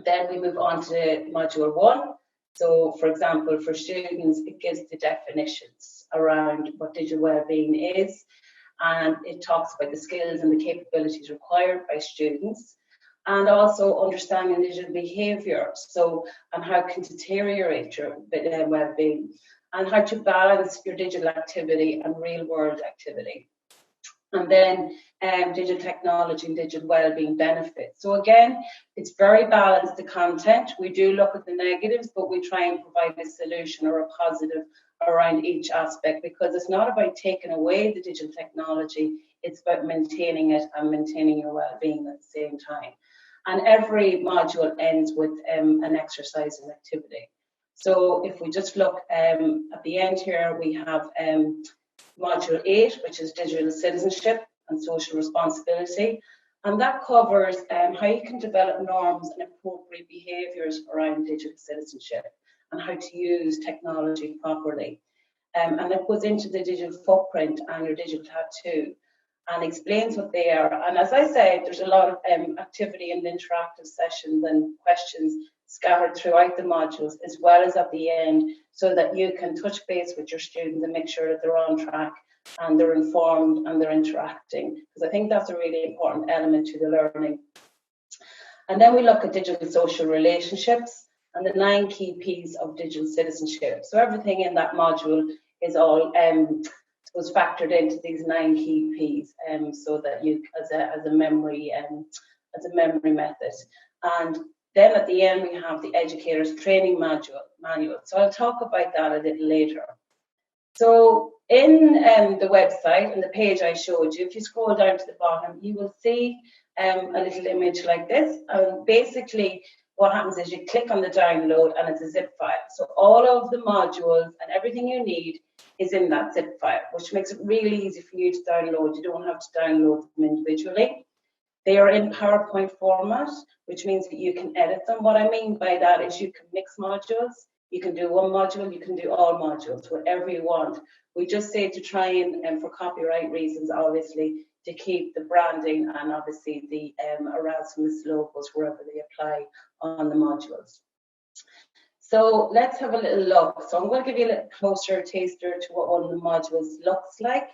then we move on to module 1. So for example, for students, it gives the definitions around what digital wellbeing is, and it talks about the skills and the capabilities required by students. and also understanding digital behaviour, and how it can deteriorate your well-being, and how to balance your digital activity and real-world activity. And then digital technology and digital well-being benefits. So again, it's very balanced, the content. We do look at the negatives, but we try and provide a solution or a positive around each aspect, because it's not about taking away the digital technology, it's about maintaining it and maintaining your well-being at the same time. And every module ends with an exercise and activity. So if we just look at the end here, we have Module 8, which is digital citizenship and social responsibility. And that covers how you can develop norms and appropriate behaviours around digital citizenship and how to use technology properly. And it goes into the digital footprint and your digital tattoo and explains what they are. And as I said, there's a lot of activity and interactive sessions and questions scattered throughout the modules, as well as at the end, so that you can touch base with your students and make sure that they're on track and they're informed and they're interacting, because I think that's a really important element to the learning. And then we look at digital social relationships and the 9 key P's of digital citizenship. So everything in that module is all was factored into these 9 key P's, so that you, as a memory method. And then at the end, we have the educator's training manual. So I'll talk about that a little later. So in the website and the page I showed you, if you scroll down to the bottom, you will see a little image like this. And basically, what happens is you click on the download and it's a zip file. So all of the modules and everything you need is in that zip file, which makes it really easy for you to download. You don't have to download them individually. They are in PowerPoint format, which means that you can edit them. What I mean by that is you can mix modules. You can do one module, you can do all modules, whatever you want. We just say to try and for copyright reasons, obviously, to keep the branding and obviously the Erasmus logos wherever they apply on the modules. So let's have a little look. So I'm going to give you a little closer taster to what one of the modules looks like.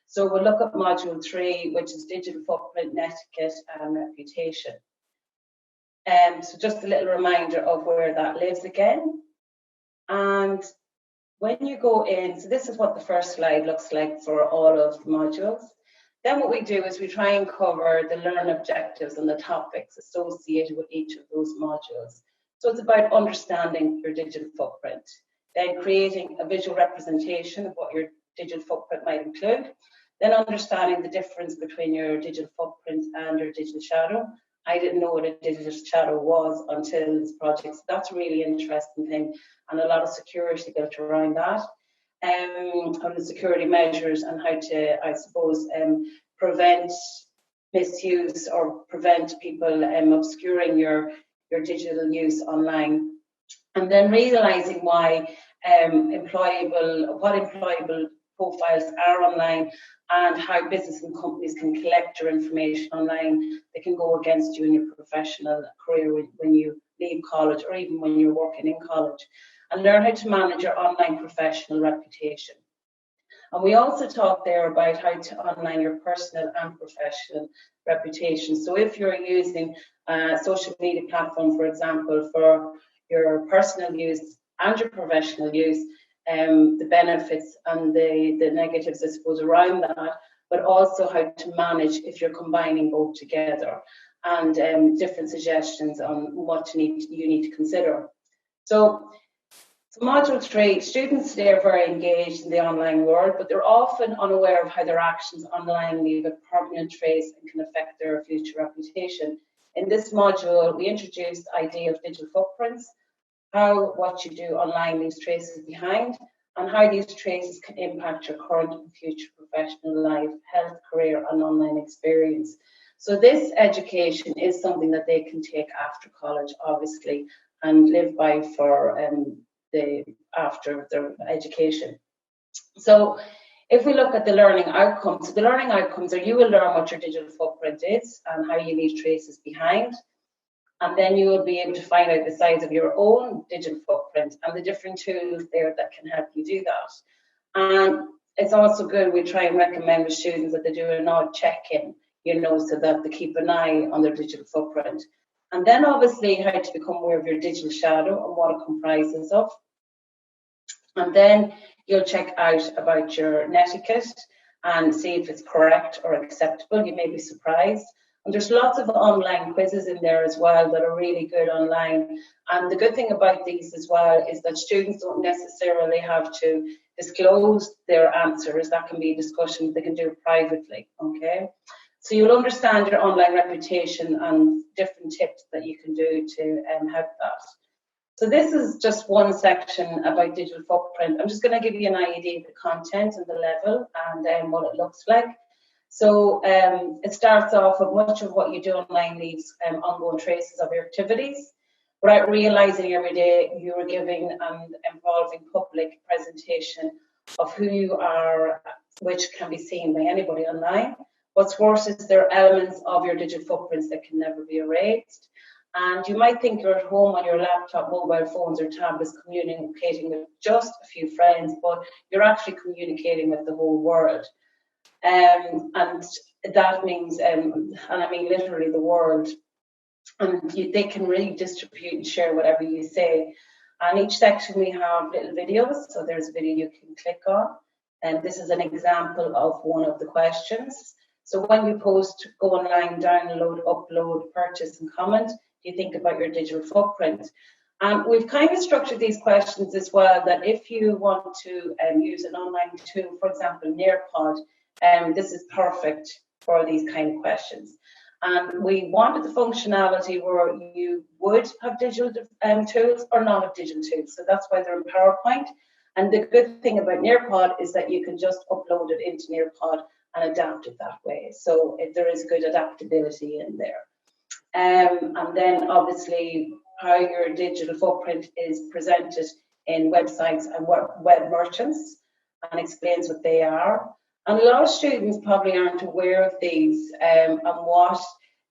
So we'll look at module 3, which is digital footprint, netiquette and reputation. So just a little reminder of where that lives again. And when you go in, so this is what the first slide looks like for all of the modules. Then what we do is we try and cover the learn objectives and the topics associated with each of those modules. So it's about understanding your digital footprint, then creating a visual representation of what your digital footprint might include, then understanding the difference between your digital footprint and your digital shadow. I didn't know what a digital shadow was until this project. So that's a really interesting thing, and a lot of security built around that. On the security measures and how to, I suppose, prevent misuse or prevent people obscuring your digital use online. And then realizing why employable profiles are online, and how business and companies can collect your information online that can go against you in your professional career when you leave college or even when you're working in college, and learn how to manage your online professional reputation. And we also talk there about how to online your personal and professional reputation. So if you're using a social media platform, for example, for your personal use and your professional use, the benefits and the negatives, I suppose, around that, but also how to manage if you're combining both together, and different suggestions on what you need to consider. So module 3, students today are very engaged in the online world, but they're often unaware of how their actions online leave a permanent trace and can affect their future reputation. In this module, we introduced the idea of digital footprints, how what you do online leaves traces behind, and how these traces can impact your current and future professional life, health, career, and online experience. So this education is something that they can take after college, obviously, and live by for after their education. So if we look at the learning outcomes, the learning outcomes are you will learn what your digital footprint is and how you leave traces behind. And then you will be able to find out the size of your own digital footprint and the different tools there that can help you do that. And it's also good, we try and recommend with students that they do an odd check-in, so that they keep an eye on their digital footprint. And then obviously how to become aware of your digital shadow and what it comprises of. And then you'll check out about your netiquette and see if it's correct or acceptable. You may be surprised. And there's lots of online quizzes in there as well that are really good online. And the good thing about these as well is that students don't necessarily have to disclose their answers. That can be a discussion they can do privately, okay? So you'll understand your online reputation and different tips that you can do to help that. So this is just one section about digital footprint. I'm just going to give you an idea of the content and the level and what it looks like. So it starts off with much of what you do online leaves ongoing traces of your activities. Without realising every day you are giving and involving public presentation of who you are, which can be seen by anybody online. What's worse is there are elements of your digital footprints that can never be erased. And you might think you're at home on your laptop, mobile phones or tablets communicating with just a few friends, but you're actually communicating with the whole world. And that means, and I mean literally the world, and they can really distribute and share whatever you say. And each section we have little videos, so there's a video you can click on. And this is an example of one of the questions. So when you post, go online, download, upload, purchase and comment, you think about your digital footprint. And we've kind of structured these questions as well, that if you want to use an online tool, for example, Nearpod, this is perfect for these kind of questions. And we wanted the functionality where you would have digital tools or not have digital tools. So that's why they're in PowerPoint. And the good thing about Nearpod is that you can just upload it into Nearpod and adapt it that way. So there is good adaptability in there. And then obviously how your digital footprint is presented in websites and web merchants, and explains what they are. And a lot of students probably aren't aware of these and what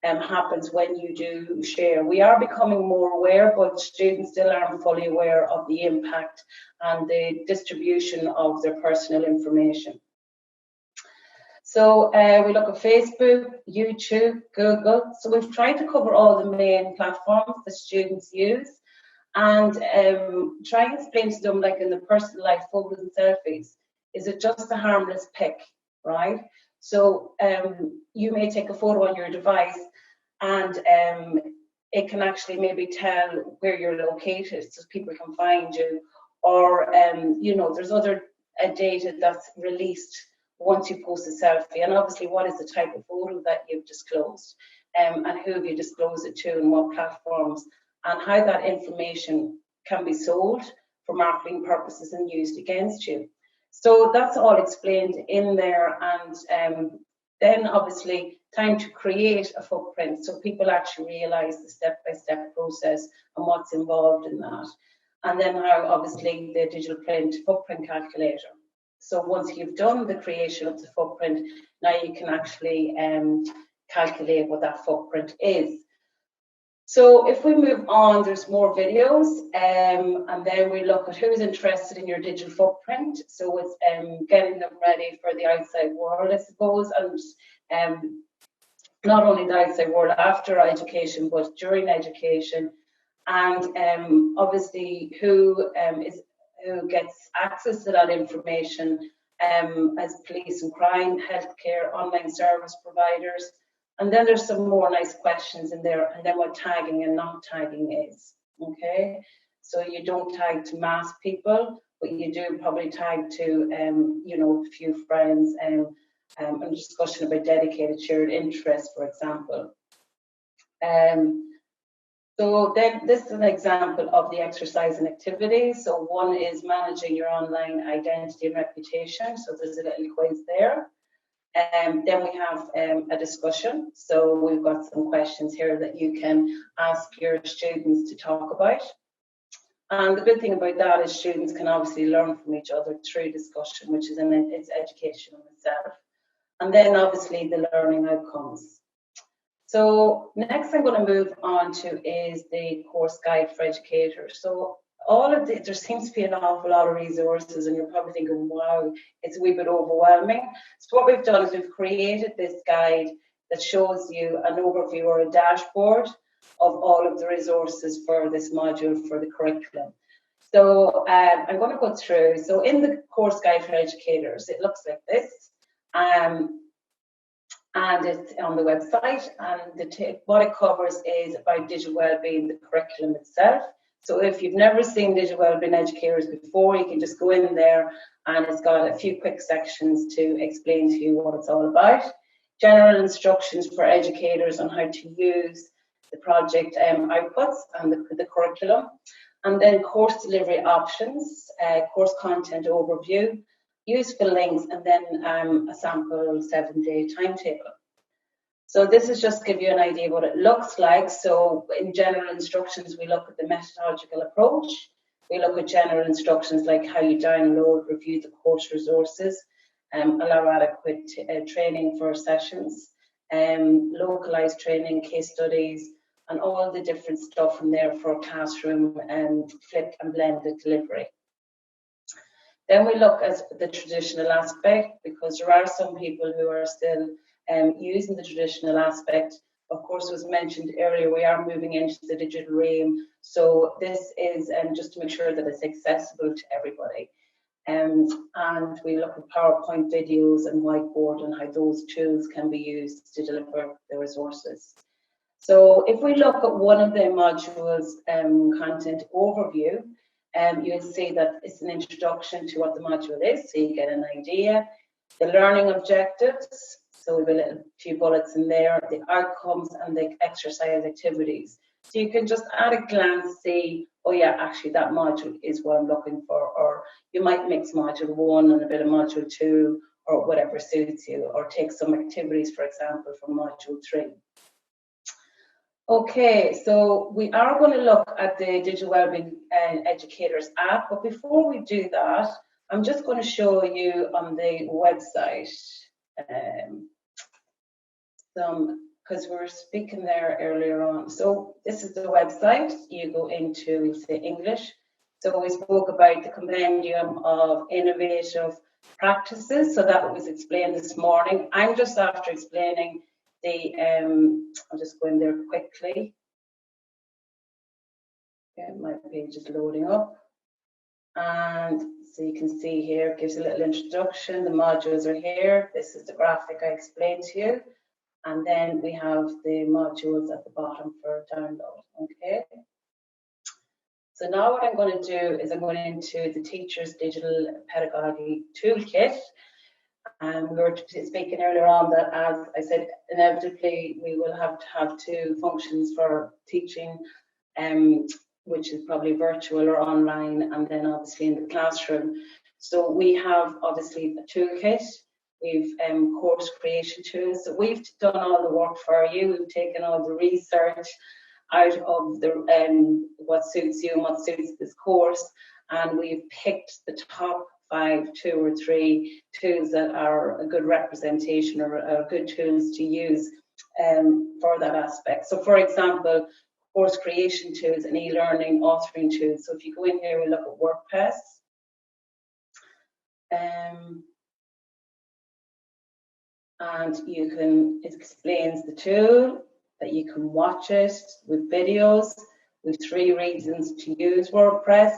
happens when you do share. We are becoming more aware, but students still aren't fully aware of the impact and the distribution of their personal information. So we look at Facebook, YouTube, Google. So we've tried to cover all the main platforms that students use and try and explain to them, like in the personal life, photos and selfies. Is it just a harmless pic, right? So you may take a photo on your device and it can actually maybe tell where you're located so people can find you. Or, you know, there's other data that's released once you post a selfie. And obviously, what is the type of photo that you've disclosed and who have you disclosed it to and what platforms, and how that information can be sold for marketing purposes and used against you. So that's all explained in there. And then obviously time to create a footprint so people actually realize the step-by-step process and what's involved in that. And then how obviously the digital print footprint calculator. So once you've done the creation of the footprint, now you can actually calculate what that footprint is. So if we move on, there's more videos, and then we look at who's interested in your digital footprint. So it's getting them ready for the outside world, I suppose, and not only the outside world after education, but during education, and obviously who gets access to that information as police and crime, healthcare, online service providers. And then there's some more nice questions in there, and then what tagging and not tagging is, okay? So you don't tag to mass people, but you do probably tag to, you know, a few friends and a discussion about dedicated shared interests, for example. So then this is an example of the exercise and activities. So one is managing your online identity and reputation. So there's a little quiz there. Then we have a discussion. So we've got some questions here that you can ask your students to talk about. And the good thing about that is students can obviously learn from each other through discussion, which is it's educational itself. And then obviously the learning outcomes. So next I'm going to move on to is the course guide for educators. So all of there seems to be an awful lot of resources, and you're probably thinking, wow, it's a wee bit overwhelming. So what we've done is we've created this guide that shows you an overview or a dashboard, of all of the resources for this module for the curriculum. So I'm going to go through. So in the course guide for educators, it looks like this. And it's on the website, and what it covers is about digital wellbeing, the curriculum itself. So if you've never seen digital wellbeing educators before, you can just go in there, and it's got a few quick sections to explain to you what it's all about. General instructions for educators on how to use the project outputs and the curriculum, and then course delivery options, course content overview, useful links, and then a sample 7-day timetable. So this is just to give you an idea of what it looks like. So in general instructions, we look at the methodological approach. We look at general instructions like how you download, review the course resources, allow adequate training for sessions, localized training, case studies, and all the different stuff in there for classroom and flipped and blended delivery. Then we look at the traditional aspect, because there are some people who are still using the traditional aspect. Of course, was mentioned earlier, we are moving into the digital realm. So this is just to make sure that it's accessible to everybody. And we look at PowerPoint videos and whiteboard and how those tools can be used to deliver the resources. So if we look at one of the modules, content overview, you'll see that it's an introduction to what the module is, so you get an idea. The learning objectives, so we have a few bullets in there, the outcomes and the exercise activities. So you can just at a glance see, oh yeah, actually that module is what I'm looking for, or you might mix module 1 and a bit of module 2, or whatever suits you, or take some activities, for example, from module 3. Okay, so we are going to look at the Digital Wellbeing Educators app, but before we do that, I'm just going to show you on the website because we were speaking there earlier on. So this is the website. You go into, say, English. So we spoke about the compendium of innovative practices. So that was explained this morning. I'm just after explaining the, I'll just go in there quickly. Okay, my page is loading up. And so you can see here, it gives a little introduction. The modules are here. This is the graphic I explained to you. And then we have the modules at the bottom for download, okay? So now what I'm going to do is I'm going into the Teacher's Digital Pedagogy Toolkit. And we were speaking earlier on that, as I said, inevitably we will have to have 2 functions for teaching, which is probably virtual or online, and then obviously in the classroom. So we have obviously a toolkit. We've course creation tools. So we've done all the work for you. We've taken all the research out of the what suits you and what suits this course, and we've picked the top 5, 2 or 3 tools that are a good representation or good tools to use for that aspect. So for example, course creation tools and e-learning authoring tools. So if you go in here, we look at WordPress. And it explains the tool, that you can watch it with videos, with 3 reasons to use WordPress,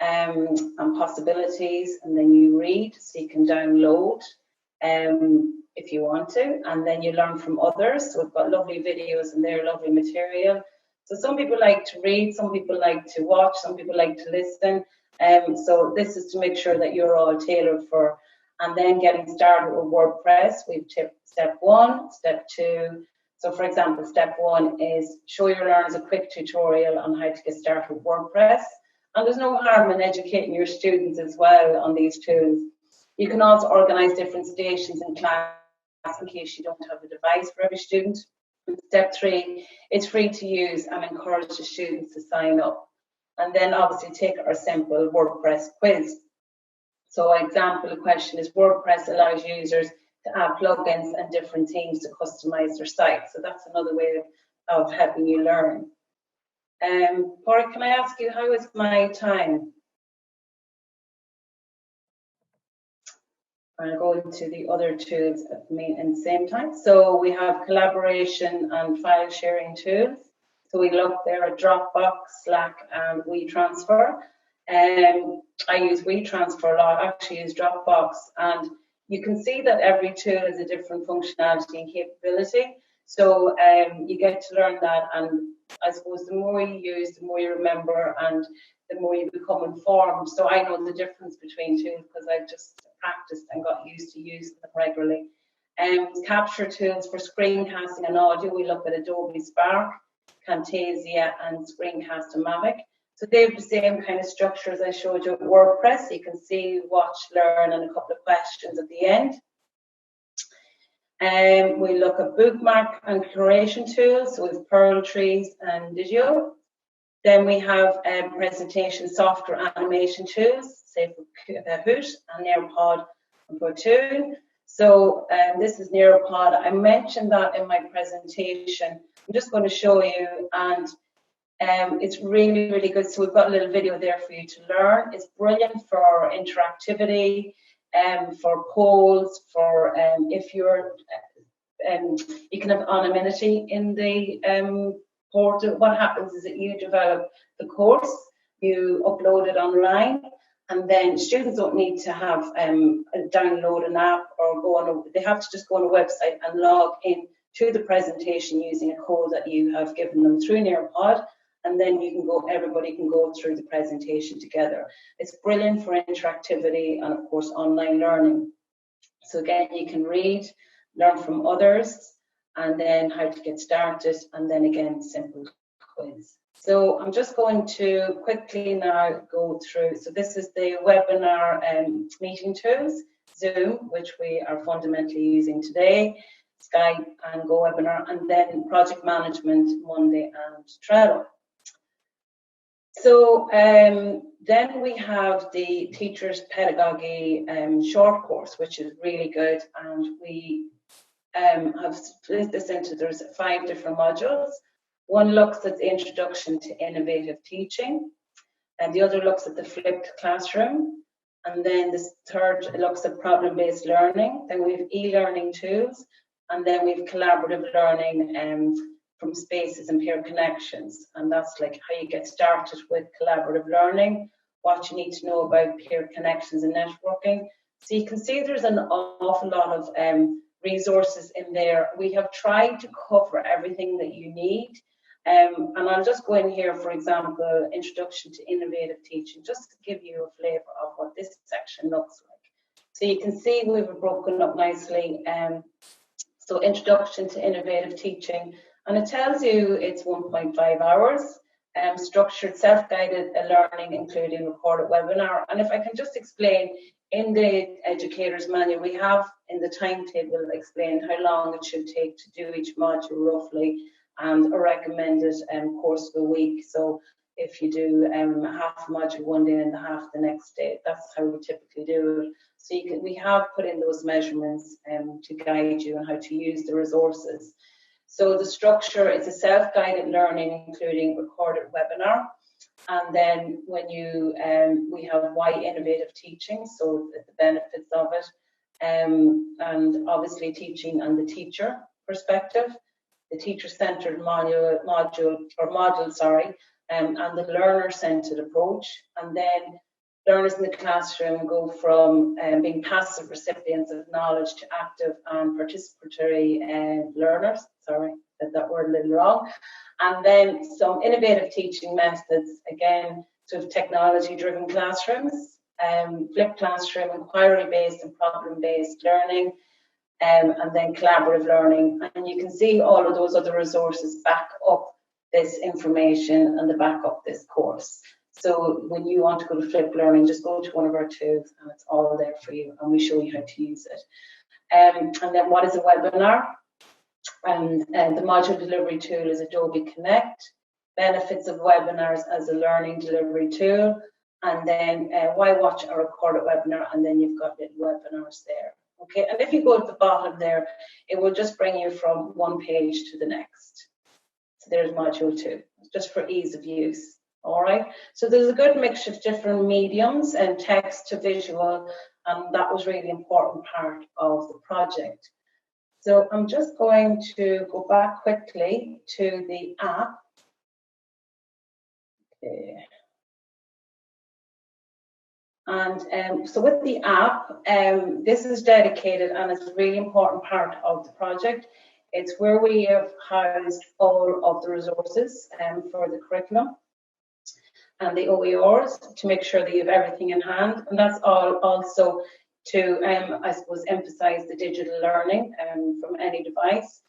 and possibilities, and then you read, so you can download if you want to, and then you learn from others. So we've got lovely videos in there, lovely material. So some people like to read, some people like to watch, some people like to listen. So this is to make sure that you're all tailored for. And then getting started with WordPress, we've tipped step 1, step 2. So for example, step 1 is show your learners a quick tutorial on how to get started with WordPress. And there's no harm in educating your students as well on these tools. You can also organize different stations in class in case you don't have a device for every student. And step 3, it's free to use and encourage the students to sign up. And then obviously take our simple WordPress quiz. So example, the question is, WordPress allows users to add plugins and different themes to customize their site. So that's another way of helping you learn. Porrick, can I ask you, how is my time? I'll go into the other tools at the same time. So we have collaboration and file sharing tools. So we look there at Dropbox, Slack, and WeTransfer. I use WeTransfer a lot, I actually use Dropbox, and you can see that every tool has a different functionality and capability. So you get to learn that, and I suppose the more you use, the more you remember, and the more you become informed. So I know the difference between tools because I've just practiced and got used to using them regularly. Capture tools for screencasting and audio, we look at Adobe Spark, Camtasia, and Screencast-O-Matic. So they have the same kind of structure as I showed you at WordPress. You can see, watch, learn, and a couple of questions at the end. We look at bookmark and curation tools, so with Pearl Trees and Digio. Then we have presentation software animation tools, say for Kahoot and Nearpod and Fortune. So this is Nearpod. I mentioned that in my presentation. I'm just going to show you, and it's really, really good. So we've got a little video there for you to learn. It's brilliant for interactivity, for polls, for if you're, you can have anonymity in the portal. What happens is that you develop the course, you upload it online, and then students don't need to have download an app or go on. They have to just go on a website and log in to the presentation using a code that you have given them through Nearpod. And then you can go, everybody can go through the presentation together. It's brilliant for interactivity and of course online learning. So again, you can read, learn from others, and then how to get started, and then again, simple quiz. So I'm just going to quickly now go through. So this is the webinar meeting tools, Zoom, which we are fundamentally using today, Skype and GoWebinar, and then project management, Monday and Trello. So then we have the Teachers Pedagogy short course, which is really good, and we have split this into, there's 5 different modules. One looks at the introduction to innovative teaching, and the other looks at the flipped classroom, and then the third looks at problem-based learning. Then we have e-learning tools, and then we have collaborative learning from spaces and peer connections, and that's like how you get started with collaborative learning, what you need to know about peer connections and networking. So you can see there's an awful lot of resources in there. We have tried to cover everything that you need, and I'll just go in here, for example, Introduction to Innovative Teaching, just to give you a flavour of what this section looks like. So you can see we've broken up nicely. So Introduction to Innovative Teaching, and it tells you it's 1.5 hours, structured self-guided learning, including recorded webinar. And if I can just explain, in the educator's manual, we have in the timetable explained how long it should take to do each module roughly, and a recommended course per week. So if you do half a module one day and half the next day, that's how we typically do it. So we have put in those measurements to guide you on how to use the resources. So the structure is a self-guided learning, including recorded webinar. And then when you, we have why innovative teaching, so the benefits of it, and obviously teaching and the teacher perspective, the teacher-centered module, and the learner-centered approach. And then learners in the classroom go from being passive recipients of knowledge to active and participatory learners. Sorry, said that word a little wrong. And then some innovative teaching methods, again, sort of technology-driven classrooms, flipped classroom, inquiry-based and problem-based learning, and then collaborative learning. And you can see all of those other resources back up this information and back up this course. So when you want to go to flipped learning, just go to one of our tools and it's all there for you, and we show you how to use it. And then what is a webinar? And the module delivery tool is Adobe Connect. Benefits of webinars as a learning delivery tool. And then why watch a recorded webinar? And then you've got little webinars there. Okay, and if you go at the bottom there, it will just bring you from one page to the next. So there's module 2, just for ease of use. All right, so there's a good mixture of different mediums and text to visual, and that was really important part of the project. So I'm just going to go back quickly to the app. So with the app, this is dedicated and it's a really important part of the project. It's where we have housed all of the resources for the curriculum and the OERs to make sure that you have everything in hand. And that's all also to, I suppose, emphasize the digital learning from any device.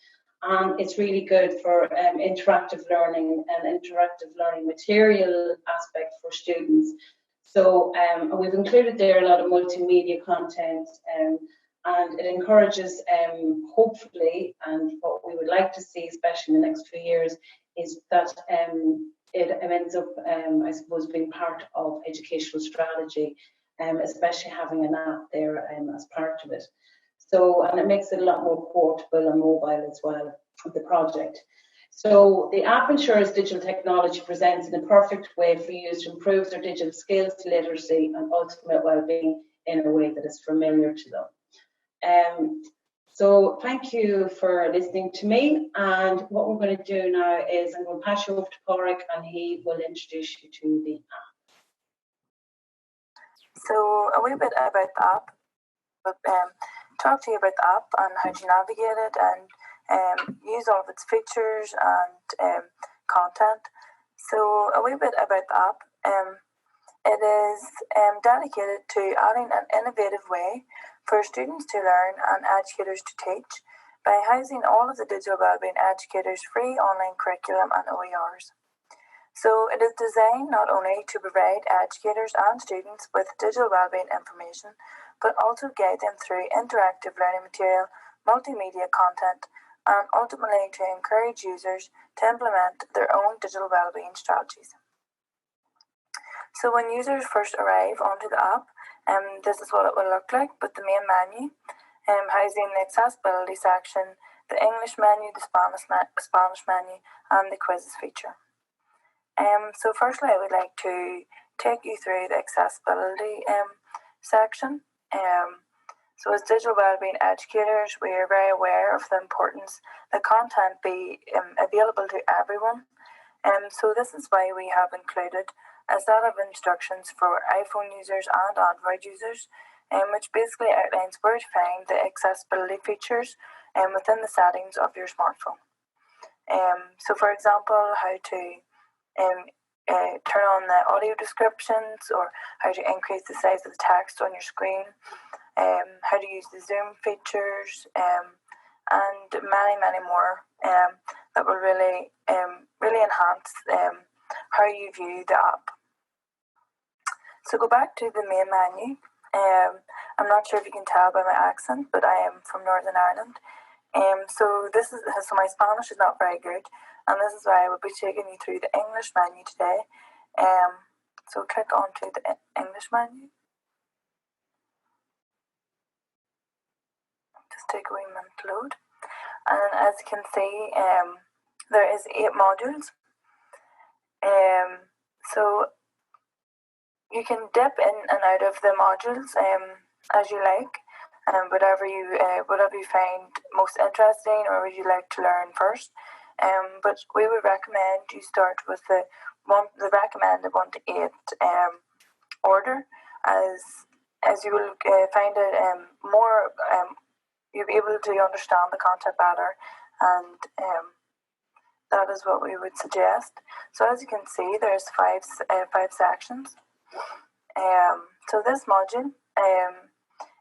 And it's really good for interactive learning and interactive learning material aspect for students. So we've included there a lot of multimedia content, and it encourages, hopefully, and what we would like to see, especially in the next few years, is that it ends up, I suppose, being part of educational strategy, especially having an app there as part of it. So, and it makes it a lot more portable and mobile as well, the project. So the app ensures digital technology presents in a perfect way for users to improve their digital skills, literacy and ultimate well-being in a way that is familiar to them. So thank you for listening to me, and what we're going to do now is I'm going to pass you over to Pádraig and he will introduce you to the app. So a wee bit about the app, talk to you about the app and how to navigate it and use all of its features and content. So a wee bit about the app. It is dedicated to adding an innovative way for students to learn and educators to teach by housing all of the digital wellbeing educators' free online curriculum and OERs. So it is designed not only to provide educators and students with digital wellbeing information, but also guide them through interactive learning material, multimedia content, and ultimately to encourage users to implement their own digital wellbeing strategies. So when users first arrive onto the app, this is what it will look like, with the main menu, housing the accessibility section, the English menu, the Spanish menu, and the quizzes feature. So firstly, I would like to take you through the accessibility section. So as digital wellbeing educators, we are very aware of the importance that content be available to everyone. So this is why we have included a set of instructions for iPhone users and Android users, which basically outlines where to find the accessibility features within the settings of your smartphone. So for example, how to turn on the audio descriptions, or how to increase the size of the text on your screen, how to use the Zoom features, and many more that will really enhance how you view the app. So go back to the main menu. I'm not sure if you can tell by my accent, but I am from Northern Ireland. So my Spanish is not very good, and this is why I will be taking you through the English menu today. So click onto the English menu. Just take a wee minute to load. And as you can see, there is 8 modules. So you can dip in and out of the modules as you like, whatever you find most interesting or would you like to learn first. But we would recommend you start with the recommended 1 to 8 order, as you will find it more. You'll be able to understand the content better, and that is what we would suggest. So as you can see, there's 5 sections. So this module,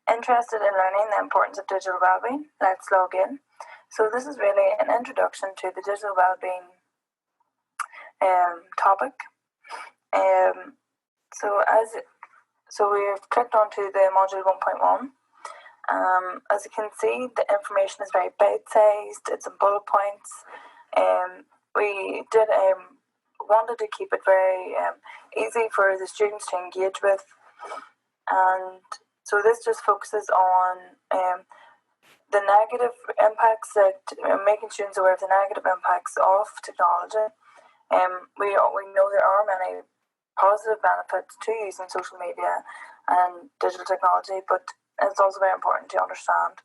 interested in learning the importance of digital wellbeing, let's log in. So this is really an introduction to the digital wellbeing topic. So we've clicked onto the module 1.1. As you can see, the information is very bite-sized. It's in bullet points. We did wanted to keep it very easy for the students to engage with, and so this just focuses on the negative impacts, that making students aware of the negative impacts of technology. We know there are many positive benefits to using social media and digital technology, but it's also very important to understand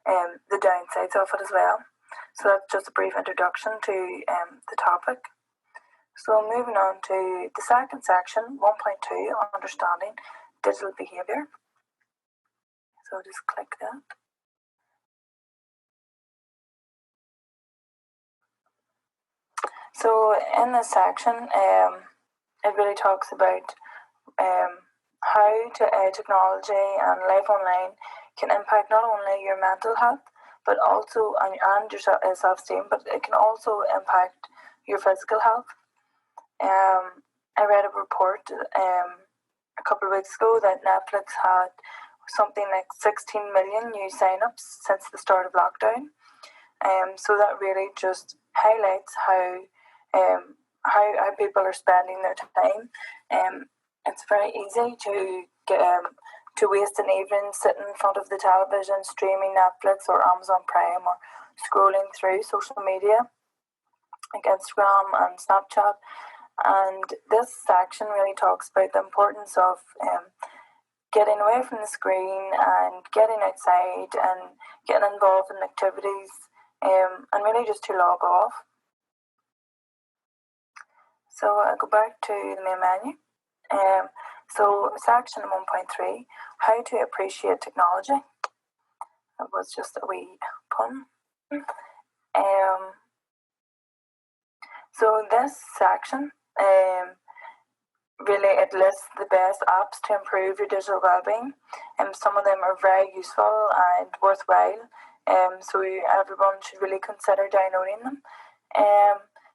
the downsides of it as well. So that's just a brief introduction to the topic. So moving on to the second section, 1.2, understanding digital behaviour. So just click that. So in this section, it really talks about how technology and life online can impact not only your mental health, but also and your self-esteem, but it can also impact your physical health. I read a report a couple of weeks ago that Netflix had something like 16 million new sign-ups since the start of lockdown. So that really just highlights how people are spending their time. It's very easy to get to waste an evening sitting in front of the television, streaming Netflix or Amazon Prime, or scrolling through social media like Instagram and Snapchat. And this section really talks about the importance of getting away from the screen and getting outside and getting involved in activities, and really just to log off. So I'll go back to the main menu. So section 1.3, how to appreciate technology. That was just a wee pun. So this section, really it lists the best apps to improve your digital well-being. Some of them are very useful and worthwhile. So everyone should really consider downloading them.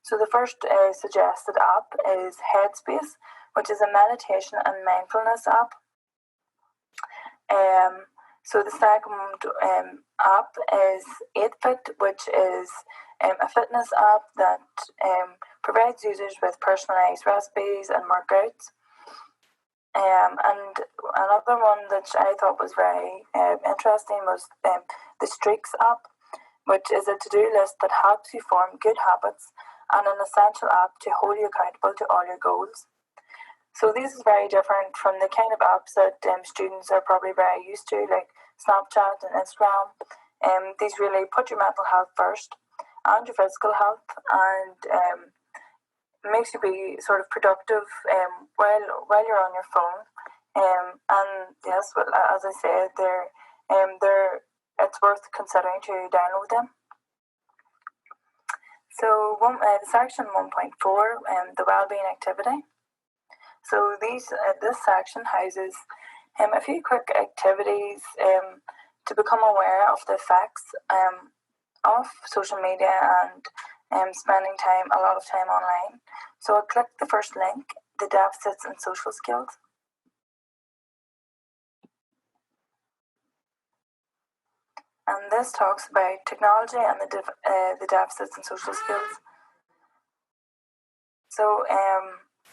So the first suggested app is Headspace, which is a meditation and mindfulness app. So the second app is 8Fit, which is a fitness app that provides users with personalized recipes and workouts. And another one that I thought was very interesting was the Streaks app, which is a to-do list that helps you form good habits and an essential app to hold you accountable to all your goals. So this is very different from the kind of apps that students are probably very used to, like Snapchat and Instagram. These really put your mental health first and your physical health, and makes you be sort of productive while you're on your phone. And yes, well, as I said, it's worth considering to download them. So section 1.4, the wellbeing activity. So this section houses a few quick activities to become aware of the effects of social media and spending a lot of time online. So I'll click the first link, the deficits in social skills. And this talks about technology and the deficits in social skills. So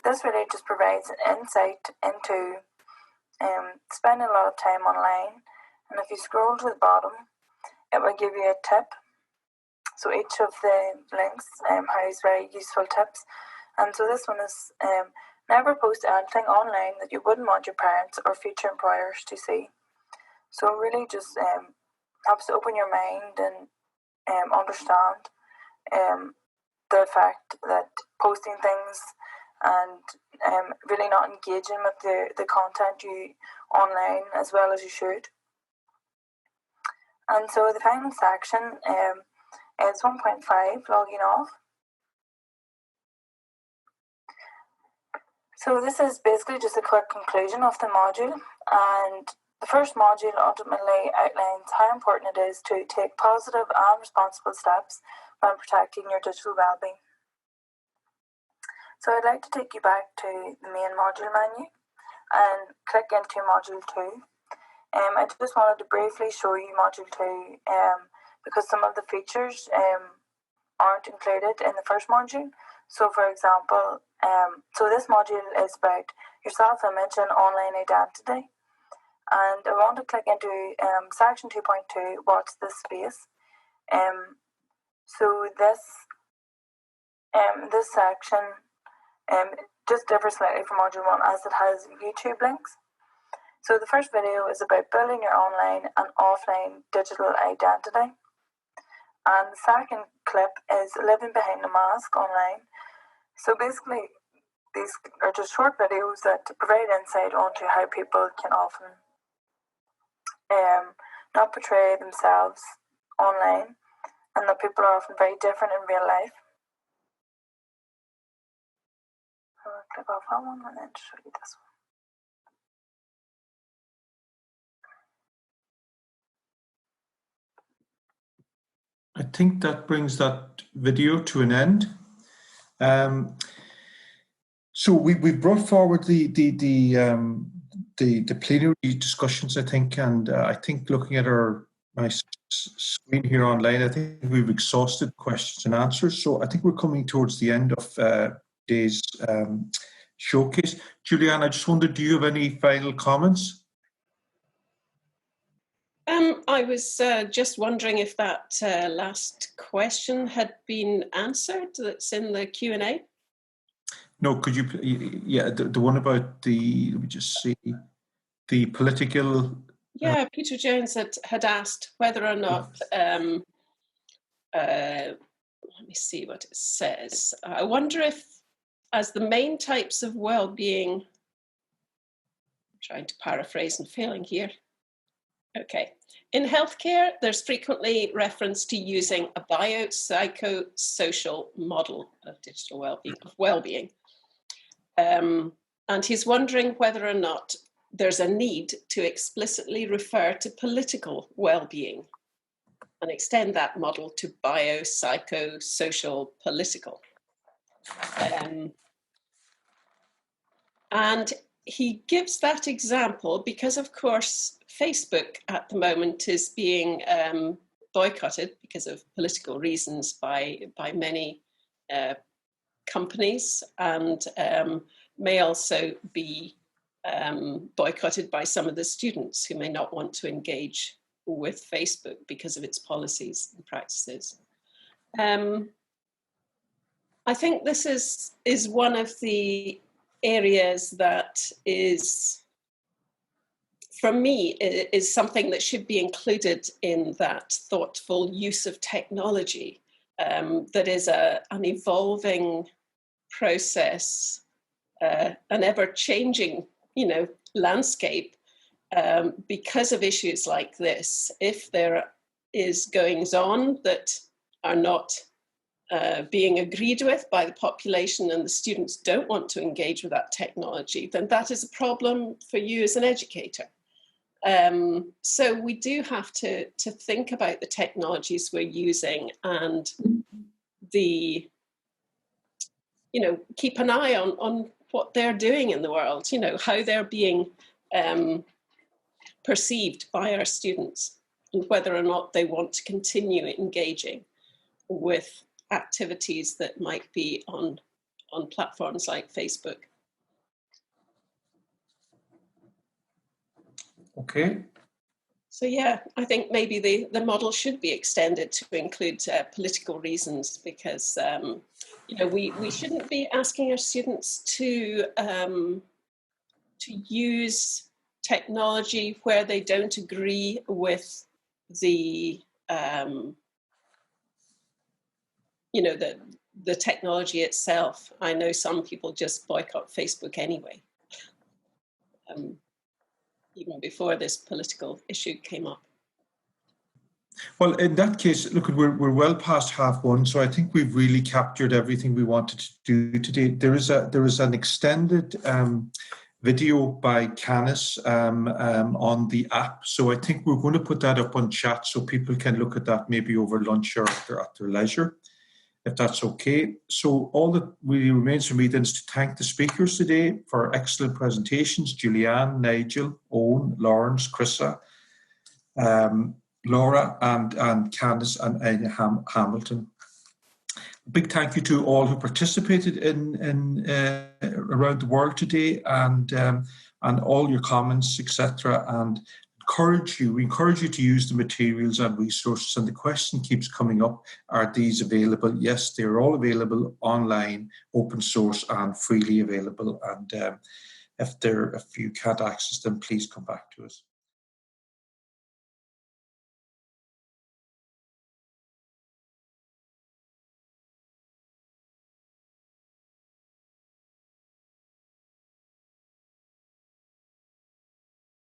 this really just provides an insight into spending a lot of time online. And if you scroll to the bottom, it will give you a tip. So each of the links has very useful tips. And so this one is never post anything online that you wouldn't want your parents or future employers to see. So really just helps to open your mind and understand the fact that posting things and really not engaging with the content you online as well as you should. And so the final section is 1.5, logging off. So this is basically just a quick conclusion of the module, and the first module ultimately outlines how important it is to take positive and responsible steps when protecting your digital well-being. So I'd like to take you back to the main module menu and click into module 2. I just wanted to briefly show you module 2 because some of the features aren't included in the first module. So for example, so this module is about your self-image and online identity. And I want to click into section 2.2, watch this space. So this section just differs slightly from module 1 as it has YouTube links. So the first video is about building your online and offline digital identity. And the second clip is living behind the mask online. So basically, these are just short videos that provide insight onto how people can often not portray themselves online, and that people are often very different in real life. So I'll click off that one and then show you this one. I think that brings that video to an end. So we've brought forward the plenary discussions, I think, and I think looking at my screen here online, I think we've exhausted questions and answers. So I think we're coming towards the end of today's showcase. Julianne, I just wondered, do you have any final comments? I was just wondering if that last question had been answered that's in the Q&A. No, could you, yeah, the one about the, let me just see, the political... Yeah, Peter Jones had asked whether or not, let me see what it says. I wonder if, as the main types of well-being, I'm trying to paraphrase and failing here. Okay. In healthcare, there's frequently reference to using a biopsychosocial model of digital well-being. And he's wondering whether or not there's a need to explicitly refer to political well-being and extend that model to biopsychosocial political. And he gives that example because, of course, Facebook at the moment is being boycotted because of political reasons by many companies, and may also be boycotted by some of the students who may not want to engage with Facebook because of its policies and practices. I think this is one of the areas that is, for me, is something that should be included in that thoughtful use of technology that is an evolving process, an ever-changing, landscape, because of issues like this. If there is goings-on that are not being agreed with by the population and the students don't want to engage with that technology, then that is a problem for you as an educator. So we do have to think about the technologies we're using and keep an eye on what they're doing in the world, how they're being perceived by our students, and whether or not they want to continue engaging with activities that might be on platforms like Facebook. Okay. So yeah, I think maybe the model should be extended to include political reasons, because we shouldn't be asking our students to use technology where they don't agree with the technology itself. I know some people just boycott Facebook anyway, even before this political issue came up. Well, in that case, look, we're well past 1:30, so I think we've really captured everything we wanted to do today. There is an extended video by Canis on the app, so I think we're going to put that up on chat so people can look at that maybe over lunch or at their leisure, if that's okay. So all that really remains for me then is to thank the speakers today for excellent presentations: Julianne, Nigel, Owen, Lawrence, Chrissa, Laura, and Candice, and Anya Hamilton. A big thank you to all who participated in around the world today, and all your comments, etc. And we encourage you to use the materials and resources. And the question keeps coming up: are these available? Yes, they're all available online, open source, and freely available. And if you can't access them, please come back to us.